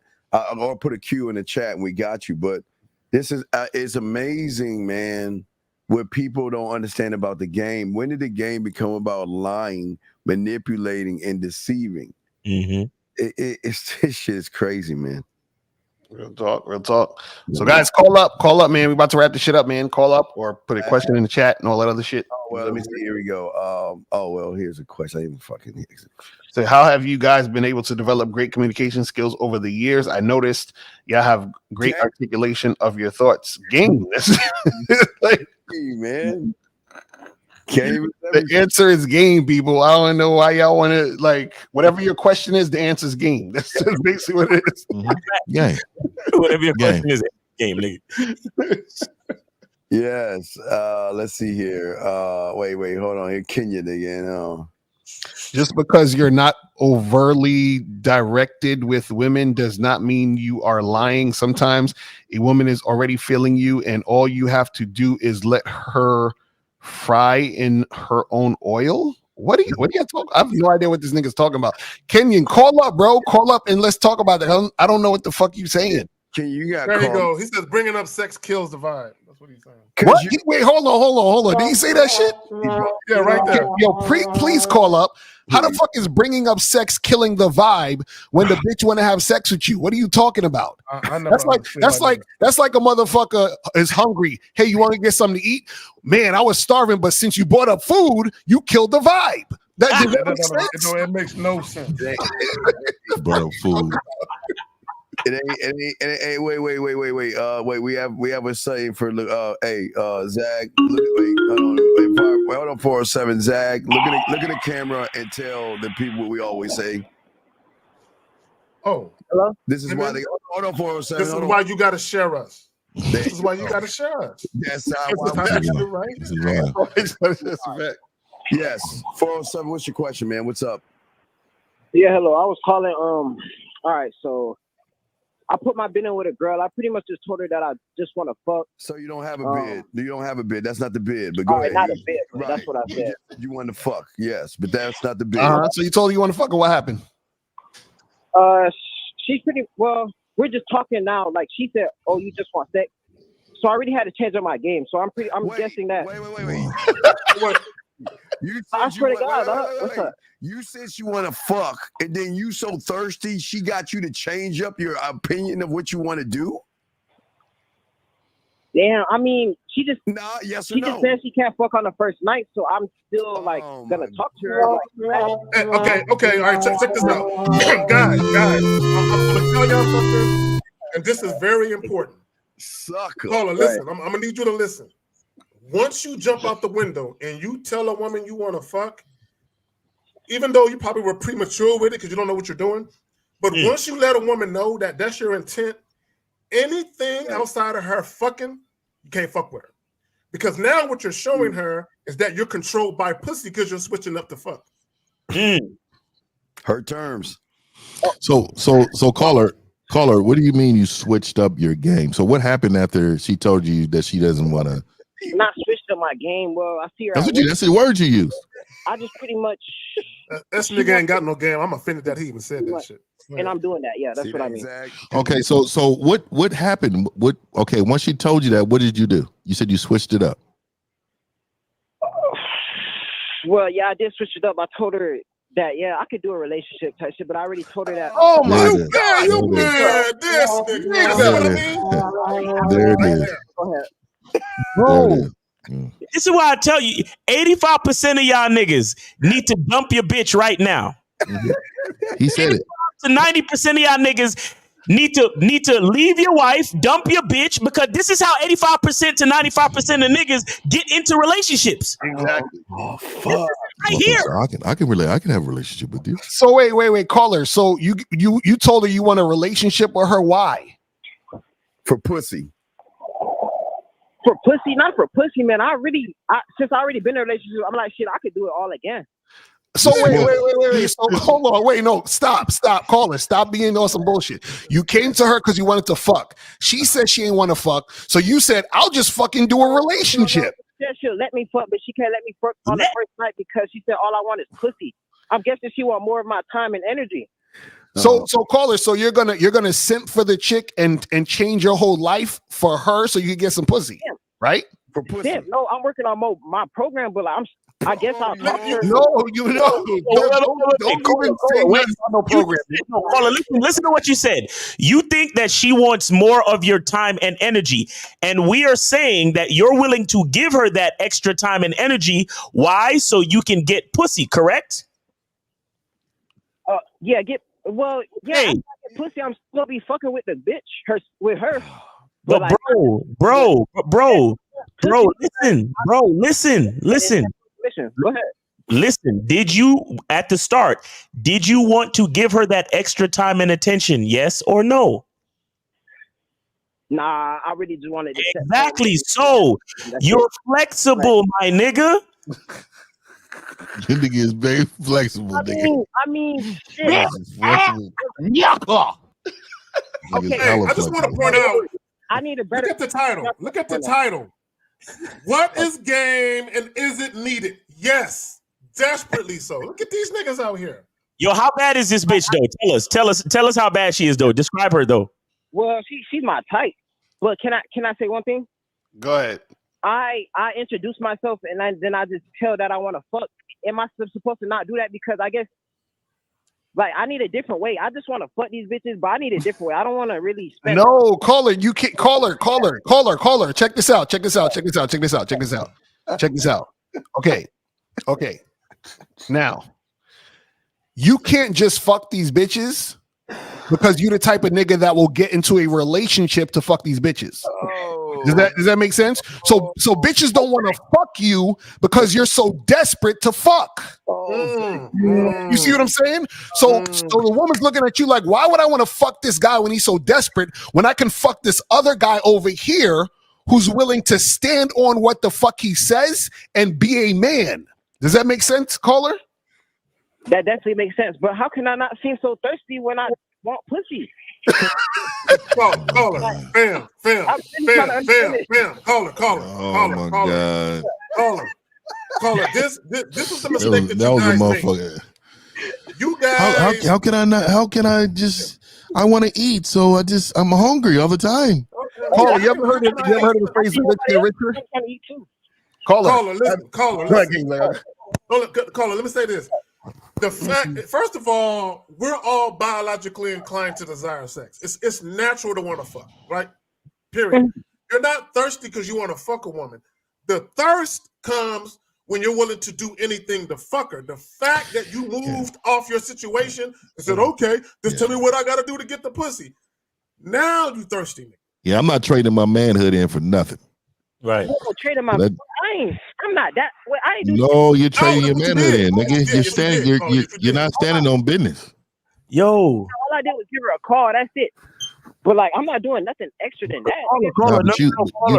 or put a Q in the chat, and we got you. But this is it's amazing, man, what people don't understand about the game. When did the game become about lying, manipulating, and deceiving? This shit is crazy, man. Real talk. So guys, call up, man. We about to wrap this shit up, man. Call up or put a question in the chat and all that other shit. Oh, well, let me see. Here we go. Here's a question. I didn't even fucking So how have you guys been able to develop great communication skills over the years? I noticed y'all have great articulation of your thoughts. Game. Like, man. The answer is game, people. I don't know why y'all want to, like, whatever your question is, the answer is game. That's just basically what it is. Game. Whatever your question is, game, nigga. Yes. Let's see here. Wait, hold on. Here, Kenya again. Just because you're not overtly directed with women does not mean you are lying. Sometimes a woman is already feeling you, and all you have to do is let her fry in her own oil. What are you talking? I have no idea what this nigga's talking about. Kenyon, call up, bro. Call up and let's talk about that. I don't know what the fuck you saying. There you go. He says bringing up sex kills the vibe. That's what he's saying. What? Wait, hold on. Did he say that shit? Yeah, right there. Yo, please call up. How the fuck is bringing up sex killing the vibe when the bitch want to have sex with you? What are you talking about? That's like a motherfucker is hungry. Hey, you want to get something to eat? Man, I was starving, but since you brought up food, you killed the vibe. It makes no sense. Bro, food. It ain't. Wait. We have a saying for Zag. Hold on, 407. Zag, look at the camera and tell the people what we always say. Oh, hello. This is why they. Hold on, 407. This is why you got to share us. This is why you got to share us. That's how right. Yes, 407. What's your question, man? What's up? Yeah, hello. I was calling. All right, so I put my bid in with a girl. I pretty much just told her that I just want to fuck. So you don't have a bid. You don't have a bid. That's not the bid. But go ahead. Not a bid. Right. That's what I said. You want to fuck, yes, but that's not the bid. So you told her you want to fuck, or what happened? She's pretty well. We're just talking now. Like she said, "Oh, you just want sex." So I already had to change up my game. So I'm guessing that. Wait. I swear to God, what's up? You said you want to fuck, and then you so thirsty, she got you to change up your opinion of what you want to do? Damn, I mean, she just yes or she no? just said she can't fuck on the first night, so I'm still like gonna talk to her. Like, Okay, all right, check this out. guys, I'm gonna tell y'all something, and this is very important. Sucker. Caller, listen, I'm gonna need you to listen. Once you jump out the window and you tell a woman you want to fuck, even though you probably were premature with it because you don't know what you're doing, but once you let a woman know that that's your intent, anything outside of her fucking, you can't fuck with her. Because now what you're showing her is that you're controlled by pussy because you're switching up the fuck. Her terms. So caller, what do you mean you switched up your game? So what happened after she told you that she doesn't want to? Not switched up my game. Well, I see her. That's the word you use. I just pretty much. That nigga ain't got no game. I'm offended that he even said that shit. And I'm doing that. Yeah, that's what I mean. Okay, so what happened? Once she told you that, what did you do? You said you switched it up. Well, yeah, I did switch it up. I told her that I could do a relationship type shit, but I already told her that. Oh my God, you mad? This nigga. There it is. Go ahead. Bro, this is why I tell you, 85% of y'all niggas need to dump your bitch right now. He said it. To 90% of y'all niggas need to leave your wife, dump your bitch, because this is how 85% to 95% of niggas get into relationships. Exactly. Oh fuck! Right here. So I can have a relationship with you. So wait, caller. So you told her you want a relationship with her? Why? For pussy. For pussy, not for pussy, man. Since I already been in a relationship, I'm like, shit, I could do it all again. So wait. So hold on, wait, no, stop, caller, stop being on some bullshit. You came to her because you wanted to fuck. She said she ain't want to fuck, so you said, "I'll just fucking do a relationship." She said she'll let me fuck, but she can't let me fuck on the first night because she said all I want is pussy. I'm guessing she want more of my time and energy. So caller, so you're gonna simp for the chick and change your whole life for her so you can get some pussy, right? For pussy. Damn, no, I'm working on my program, but I guess I'll talk to her. No, you know. Listen to what you said. You think that she wants more of your time and energy. And we are saying that you're willing to give her that extra time and energy. Why? So you can get pussy, correct? Yeah, I get pussy, I'm still be fucking with the bitch, with her. But like, bro, listen. Go ahead. Listen, at the start, did you want to give her that extra time and attention? Yes or no? Nah, I really just wanted to. Exactly. So you're flexible, my nigga. Your nigga is very flexible, nigga. I mean, shit. Okay, I just want to point out. I need a better. Look at the title. What is game and is it needed? Yes, desperately so. Look at these niggas out here. Yo, how bad is this bitch though? Tell us how bad she is though. Describe her though. Well, she's my type. But can I say one thing? Go ahead. I introduce myself and then I just tell that I want to fuck. Am I supposed to not do that? Because I guess like I need a different way. I just want to fuck these bitches, but I need a different way. I don't want to really spend. No, caller, you can't. Caller. Check this out. Okay. Now, you can't just fuck these bitches because you're the type of nigga that will get into a relationship to fuck these bitches. Does that make sense? So bitches don't want to fuck you because you're so desperate to fuck. You see what I'm saying? So the woman's looking at you like, why would I want to fuck this guy when he's so desperate when I can fuck this other guy over here who's willing to stand on what the fuck he says and be a man? Does that make sense, caller? That definitely makes sense. But how can I not seem so thirsty when I want pussy? Caller, fam. Caller. Oh my God. Caller. This was the mistake that was you guys a motherfucker. made. You guys. How can I not? How can I just? I want to eat, so I'm hungry all the time. Caller, you ever heard of the phrase "rich get richer"? Caller, listen. Go ahead, King Larry. Caller, let me say this. The fact, first of all, we're all biologically inclined to desire sex. It's natural to want to fuck, right? Period. You're not thirsty because you want to fuck a woman. The thirst comes when you're willing to do anything to fuck her. The fact that you moved off your situation and said, "Okay, just tell me what I got to do to get the pussy." Now you thirsty. Yeah, I'm not trading my manhood in for nothing. Right. Trading my. I'm not that. I ain't do. No, you're trading your manhood in, nigga. You're standing. You're not standing on business. Yo. All I did was give her a call. That's it. But like, I'm not doing nothing extra than that. No, but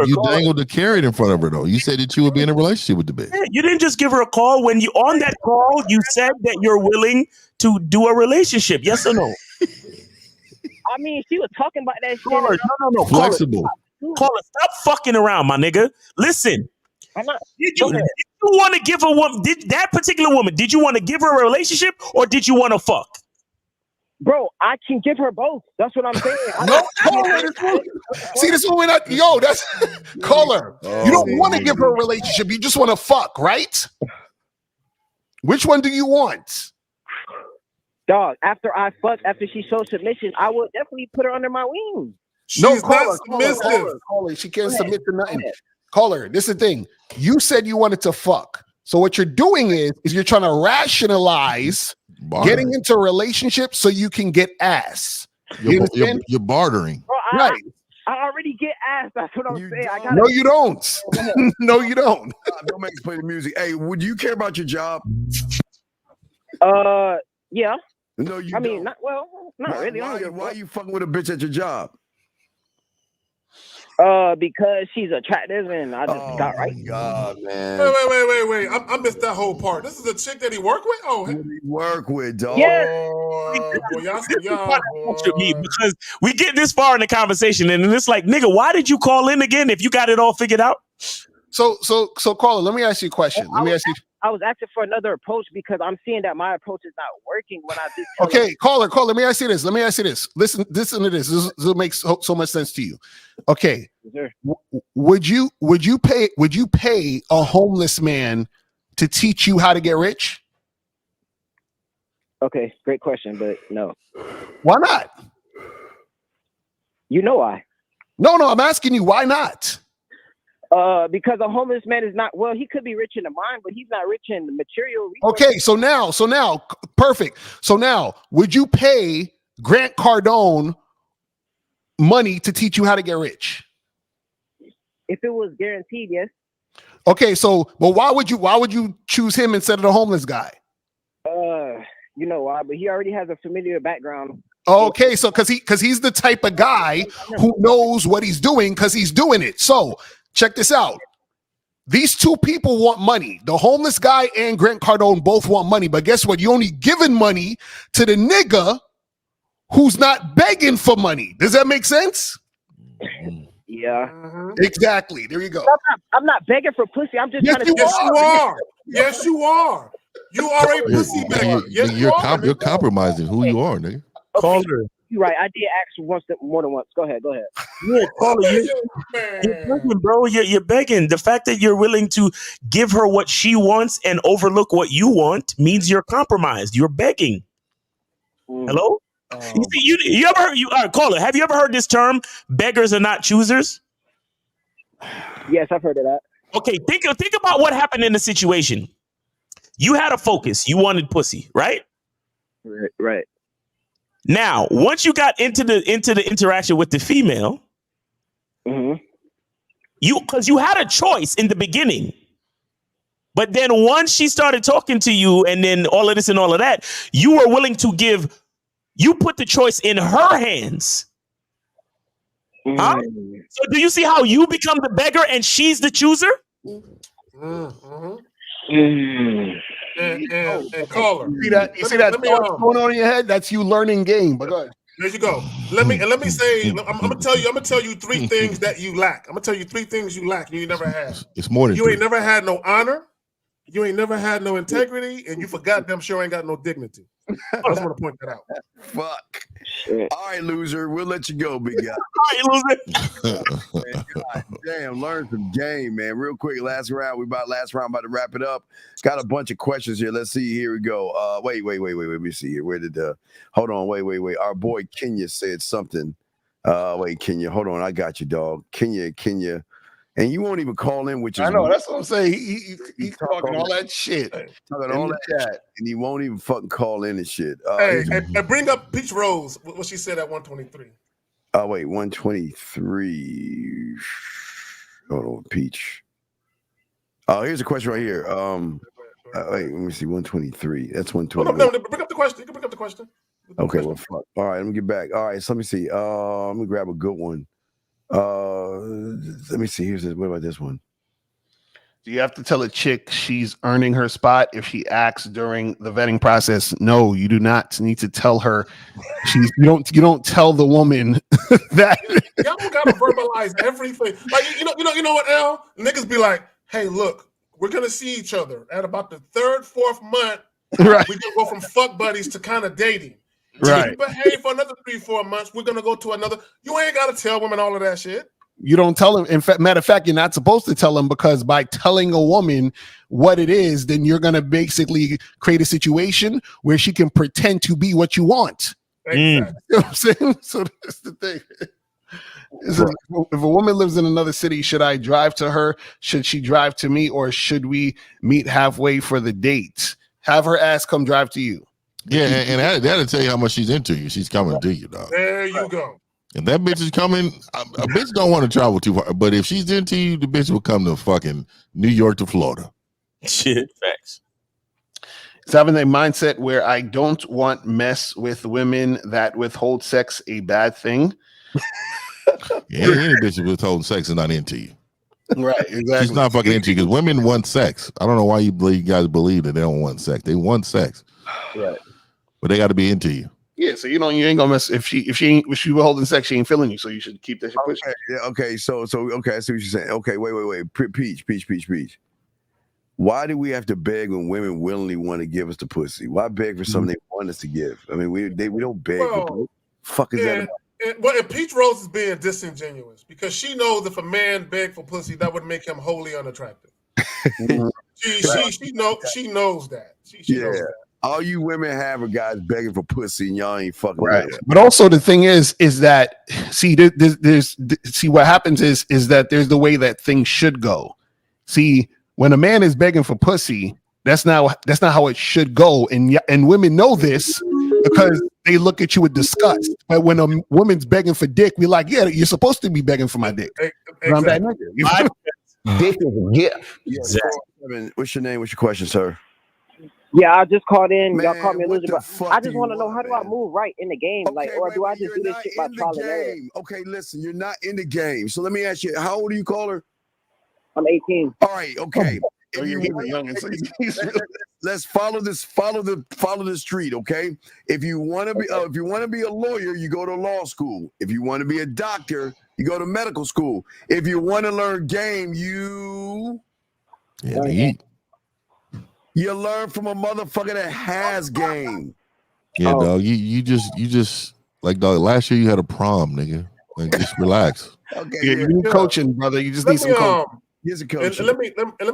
you dangled the carrot in front of her though. You said that you would be in a relationship with the bitch. Yeah, you didn't just give her a call. When you on that call, you said that you're willing to do a relationship. Yes or no? I mean, she was talking about that shit. No. Flexible. Caller, stop fucking around, my nigga. Listen. Did you want to give a woman? Did that particular woman? Did you want to give her a relationship or did you want to fuck? Bro, I can give her both. That's what I'm saying. See, this is when that's Caller. You don't want to give her a relationship. You just want to fuck, right? Which one do you want? Dog, after I fuck, after she showed submission, I would definitely put her under my wing. No, Caller, she can't submit to nothing. Caller, this is the thing. You said you wanted to fuck. So what you're doing is you're trying to rationalize getting into a relationship so you can get ass. You're bartering. Bro, Right. I already get ass. That's what I'm saying. No, you don't. No, you don't. Don't make us play the music. Hey, would you care about your job? Yeah. No, you. I mean, not really. Why are you fucking with a bitch at your job? Because she's attractive and I just got right. God, man. Wait. I missed that whole part. This is a chick that he worked with? Oh, who do you work with, dog? Yes. Because we get this far in the conversation and it's like, nigga, why did you call in again if you got it all figured out? So Caller, let me ask you a question. I was asking for another approach because I'm seeing that my approach is not working when I just Okay, Caller, let me ask you this. Listen to this. This makes so much sense to you. Okay. Yes, would you pay a homeless man to teach you how to get rich? Okay, great question, but no. Why not? You know why? No, I'm asking you why not? Because a homeless man is not, well, he could be rich in the mind, but he's not rich in the material resources. Okay, so now, perfect. So now, would you pay Grant Cardone money to teach you how to get rich? If it was guaranteed, yes. Okay, but why would you choose him instead of the homeless guy? You know why? But he already has a familiar background. Okay, so because he's the type of guy who knows what he's doing because he's doing it. So check this out. These two people want money. The homeless guy and Grant Cardone both want money. But guess what? You only giving money to the nigga who's not begging for money. Does that make sense? Yeah. Exactly. There you go. I'm not begging for pussy. I'm just trying to. Yes, you are. Yes, you are. You are a pussy beggar. Yes, You're compromising who you are, nigga. Caller. You're right. I did ask more than once. Go ahead. Yeah, Caller, you're begging, bro. You're begging. The fact that you're willing to give her what she wants and overlook what you want means you're compromised. You're begging. Hello? You see, you ever heard, Caller, have you ever heard this term, beggars are not choosers? Yes, I've heard of that. Okay, think about what happened in the situation. You had a focus. You wanted pussy, right? Right. Now, once you got into the interaction with the female, because you had a choice in the beginning. But then once she started talking to you and then all of this and all of that, you were willing to you put the choice in her hands. Huh? So do you see how you become the beggar and she's the chooser? And Caller. You see that thought going on in your head? That's you learning game. But go ahead. There you go. Let me say, I'm gonna tell you three things that you lack. I'm gonna tell you three things you lack and you never had. It's more than you ain't never had no honor. you ain't never had no integrity, and you forgot them sure ain't got no dignity. I just want to point that out. Fuck. All right, loser. We'll let you go, big guy. All right, loser. Man, God damn, learn some game, man. Real quick, last round. About to wrap it up. Got a bunch of questions here. Let's see. Here we go. Wait. Let me see here. Where did hold on, wait. Our boy Kenya said something. Wait, Kenya. Hold on. I got you, dog. Kenya. And you won't even call in, which is I know. That's what I'm saying. He's talking all that shit. Talking all that shit, and he won't even fucking call in and shit. And bring up Peach Rose, what she said at 123. Oh, wait, 123. Hold on, Peach. Oh, here's a question right here. Wait, let me see, 123. That's 120. No, bring up the question. You can bring up the question. Okay, well, fuck. All right, let me get back. All right, so let me see. Let me grab a good one. Let me see. What about this one? Do you have to tell a chick she's earning her spot if she acts during the vetting process? No, you do not need to tell her. You don't tell the woman that. Y'all gotta verbalize everything. Like you know what, L? Niggas be like, hey, look, we're gonna see each other at about the 3rd, 4th month. Right. We're gonna go from fuck buddies to kind of dating. Right. If you behave for another 3, 4 months, we're gonna go to another. You ain't gotta tell women all of that shit. You don't tell them. In fact, matter of fact, you're not supposed to tell them, because by telling a woman what it is, then you're going to basically create a situation where she can pretend to be what you want. Exactly. You know what I'm saying? So that's the thing. If a woman lives in another city, should I drive to her? Should she drive to me? Or should we meet halfway for the date? Have her ass come drive to you. Yeah, and that'll tell you how much she's into you. She's coming to you, dog. There you go. If that bitch is coming, a bitch don't want to travel too far. But if she's into you, the bitch will come to fucking New York to Florida. Shit, facts. It's having a mindset where I don't want mess with women that withhold sex a bad thing. Yeah, any bitch that withholding sex is not into you. Right, exactly. She's not fucking into you because women want sex. I don't know why you guys believe that they don't want sex. They want sex. Right. But they got to be into you. Yeah, so you ain't gonna mess if she withholding sex, she ain't feeling you, so you should keep that shit pushing. Okay, so okay, I see what you're saying. Okay, wait. Peach. Why do we have to beg when women willingly want to give us the pussy? Why beg for something they want us to give? I mean, we don't beg. For fuck is that about? And Peach Rose is being disingenuous because she knows if a man begged for pussy, that would make him wholly unattractive. She knows that. She knows that. All you women have are guys begging for pussy, and y'all ain't fucking right. with. But also the thing is that see what happens is that there's the way that things should go. See, when a man is begging for pussy, that's not how it should go, and women know this because they look at you with disgust. But when a woman's begging for dick, we're like, yeah, you're supposed to be begging for my dick. Exactly. I'm that nigga. Dick is a gift. Yeah, Exactly. What's your name? What's your question, sir? Yeah, I just called in. Man, Y'all called me a what loser, the but fuck I do just you want to know want, how do I move right in the game, or do I just do this shit by trial and error? Okay, listen, you're not in the game. So let me ask you, how old are you, caller? I'm 18. All right, okay. Let's follow the street, okay? If you want to be a lawyer, you go to law school. If you want to be a doctor, you go to medical school. If you want to learn game, you learn from a motherfucker that has game. Yeah, dog. You just like, dog. Last year you had a prom, nigga. Like, just relax. Okay, you need coaching, brother. You just need some coaching. Here's a coach. And let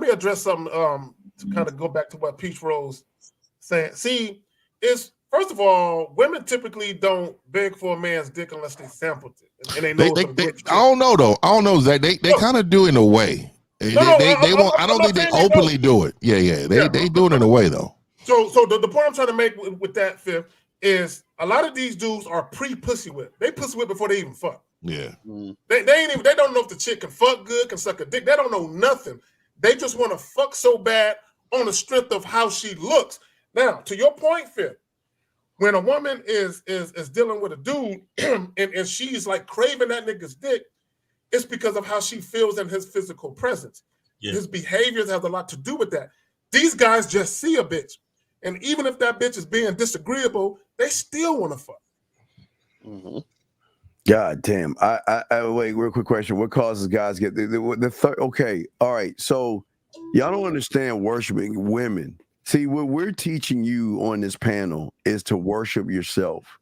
me address something to kind of go back to what Peach Rose saying. See, first of all, women typically don't beg for a man's dick unless they sampled it and they know. I don't know though. I don't know, Zach. They kind of do in a way. They won't. I don't think they openly do it. Yeah. They do it in a way though. So the point I'm trying to make with that, Fifth, is a lot of these dudes are pre-pussy whip. They pussy whip before they even fuck. Yeah. They don't know if the chick can fuck good, can suck a dick. They don't know nothing. They just want to fuck so bad on the strength of how she looks. Now, to your point, Fifth, when a woman is dealing with a dude and she's like craving that nigga's dick, it's because of how she feels in his physical presence. Yeah. His behaviors have a lot to do with that. These guys just see a bitch. And even if that bitch is being disagreeable, they still want to fuck. Mm-hmm. God damn. I wait, real quick question. What causes guys get the third? Okay. All right. So Y'all don't understand worshiping women. See, what we're teaching you on this panel is to worship yourself,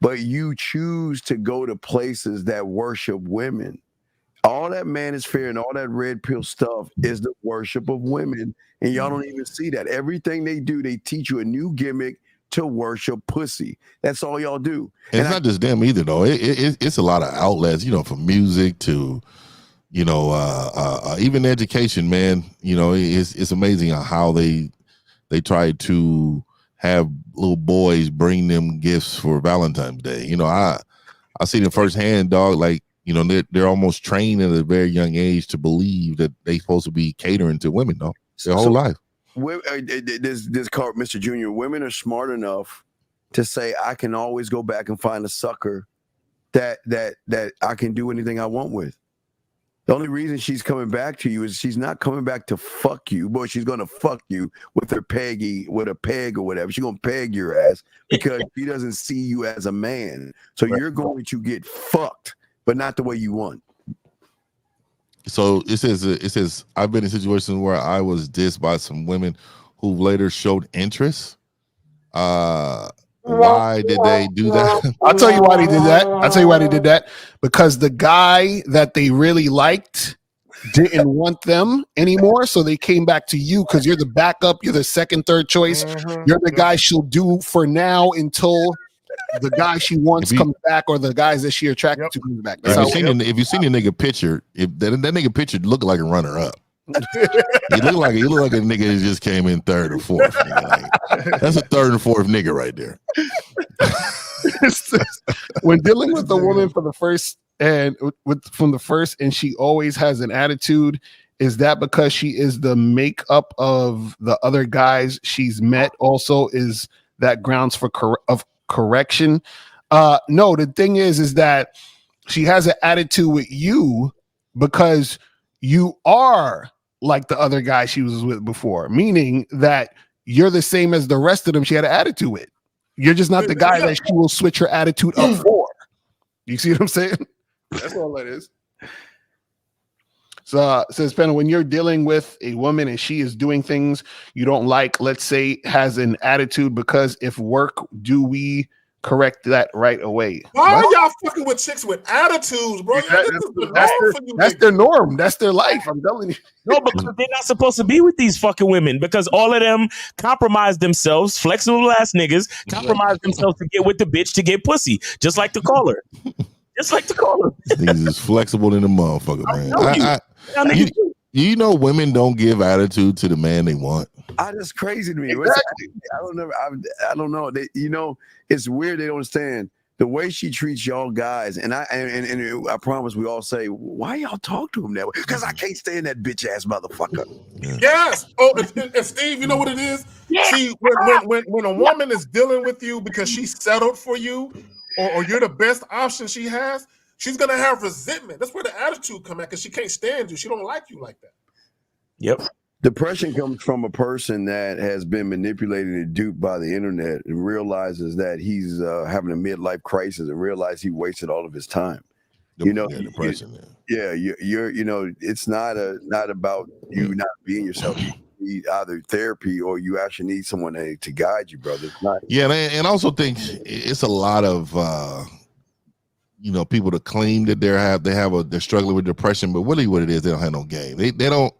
but you choose to go to places that worship women. All that manosphere and all that red pill stuff is the worship of women, and y'all don't even see that. Everything they do, they teach you a new gimmick to worship pussy. That's all y'all do. And it's not just them either, though. It's a lot of outlets, from music to, even education, man. It's amazing how they try to have little boys bring them gifts for Valentine's Day. I see them firsthand, dog. Like, they're almost trained at a very young age to believe that they're supposed to be catering to women, though, their whole life. This called Mr. Junior. Women are smart enough to say, I can always go back and find a sucker that I can do anything I want with. The only reason she's coming back to you is she's not coming back to fuck you, but she's gonna fuck you with a peg or whatever. She's gonna peg your ass because she doesn't see you as a man. So you're going to get fucked, but not the way you want. So it says I've been in situations where I was dissed by some women who later showed interest. Why did they do that? I'll tell you why they did that. Because the guy that they really liked didn't want them anymore, so they came back to you because you're the backup, you're the second, third choice. You're the guy she'll do for now until the guy she wants comes back, or the guys that she attracted to comes back. If you seen the nigga picture, if that nigga picture looked like a runner up. He looked like a nigga that just came in third or fourth. That's a third and fourth nigga right there. When dealing with a woman from the first, and she always has an attitude, is that because she is the makeup of the other guys she's met? Also, is that grounds for correction? No, the thing is that she has an attitude with you because you are like the other guy she was with before, meaning that you're the same as the rest of them she had an attitude with. You're just not the guy that she will switch her attitude up for. You see what I'm saying? That's all that is. So says Penna, when you're dealing with a woman and she is doing things you don't like, let's say has an attitude, because if work, do we correct that right away? Why are y'all fucking with chicks with attitudes, bro? That's their norm. That's their life. I'm telling you. No, because they're not supposed to be with these fucking women, because all of them compromise themselves, flexible ass niggas, compromise themselves to get with the bitch to get pussy, just like the caller. Just like the caller. Niggas is flexible than a motherfucker, man. You know, women don't give attitude to the man they want. That's crazy to me. Exactly. I don't know. It's weird. They don't understand the way she treats y'all guys. And I promise we all say, why y'all talk to him that way? Because I can't stand that bitch ass motherfucker. Yes. Oh, and Steve, you know what it is? See, when a woman is dealing with you because she settled for you, or you're the best option she has, she's gonna have resentment. That's where the attitude come at, because she can't stand you. She don't like you like that. Yep. Depression comes from a person that has been manipulated and duped by the internet and realizes that he's having a midlife crisis and realize he wasted all of his time. Depression. You're it's not about you not being yourself. You need either therapy or you actually need someone to guide you, brother. It's not. Yeah, and I also think it's a lot of people to claim that they're struggling with depression, but really what it is, they don't have no game. They don't.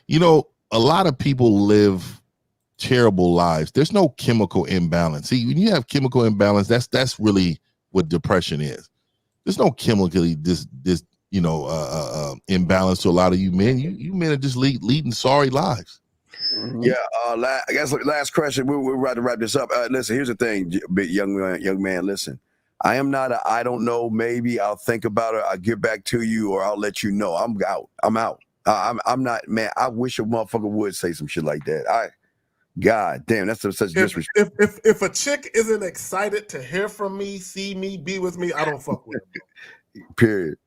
A lot of people live terrible lives. There's no chemical imbalance. See, when you have chemical imbalance, that's really what depression is. There's no chemically imbalance to a lot of you men. You men are just leading sorry lives. Yeah. I guess last question. We're about to wrap this up. Listen, here's the thing, young man. Listen, I am not I don't know. Maybe I'll think about it. I'll get back to you, or I'll let you know. I'm out. I'm not, man. I wish a motherfucker would say some shit like that. God damn, that's such disrespect. If a chick isn't excited to hear from me, see me, be with me, I don't fuck with her. Period.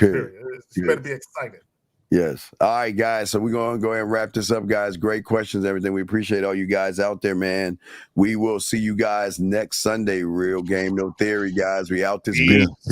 You better be excited. Yes. All right, guys. So we're going to go ahead and wrap this up, guys. Great questions, everything. We appreciate all you guys out there, man. We will see you guys next Sunday. Real game, no theory, guys. We out this bitch.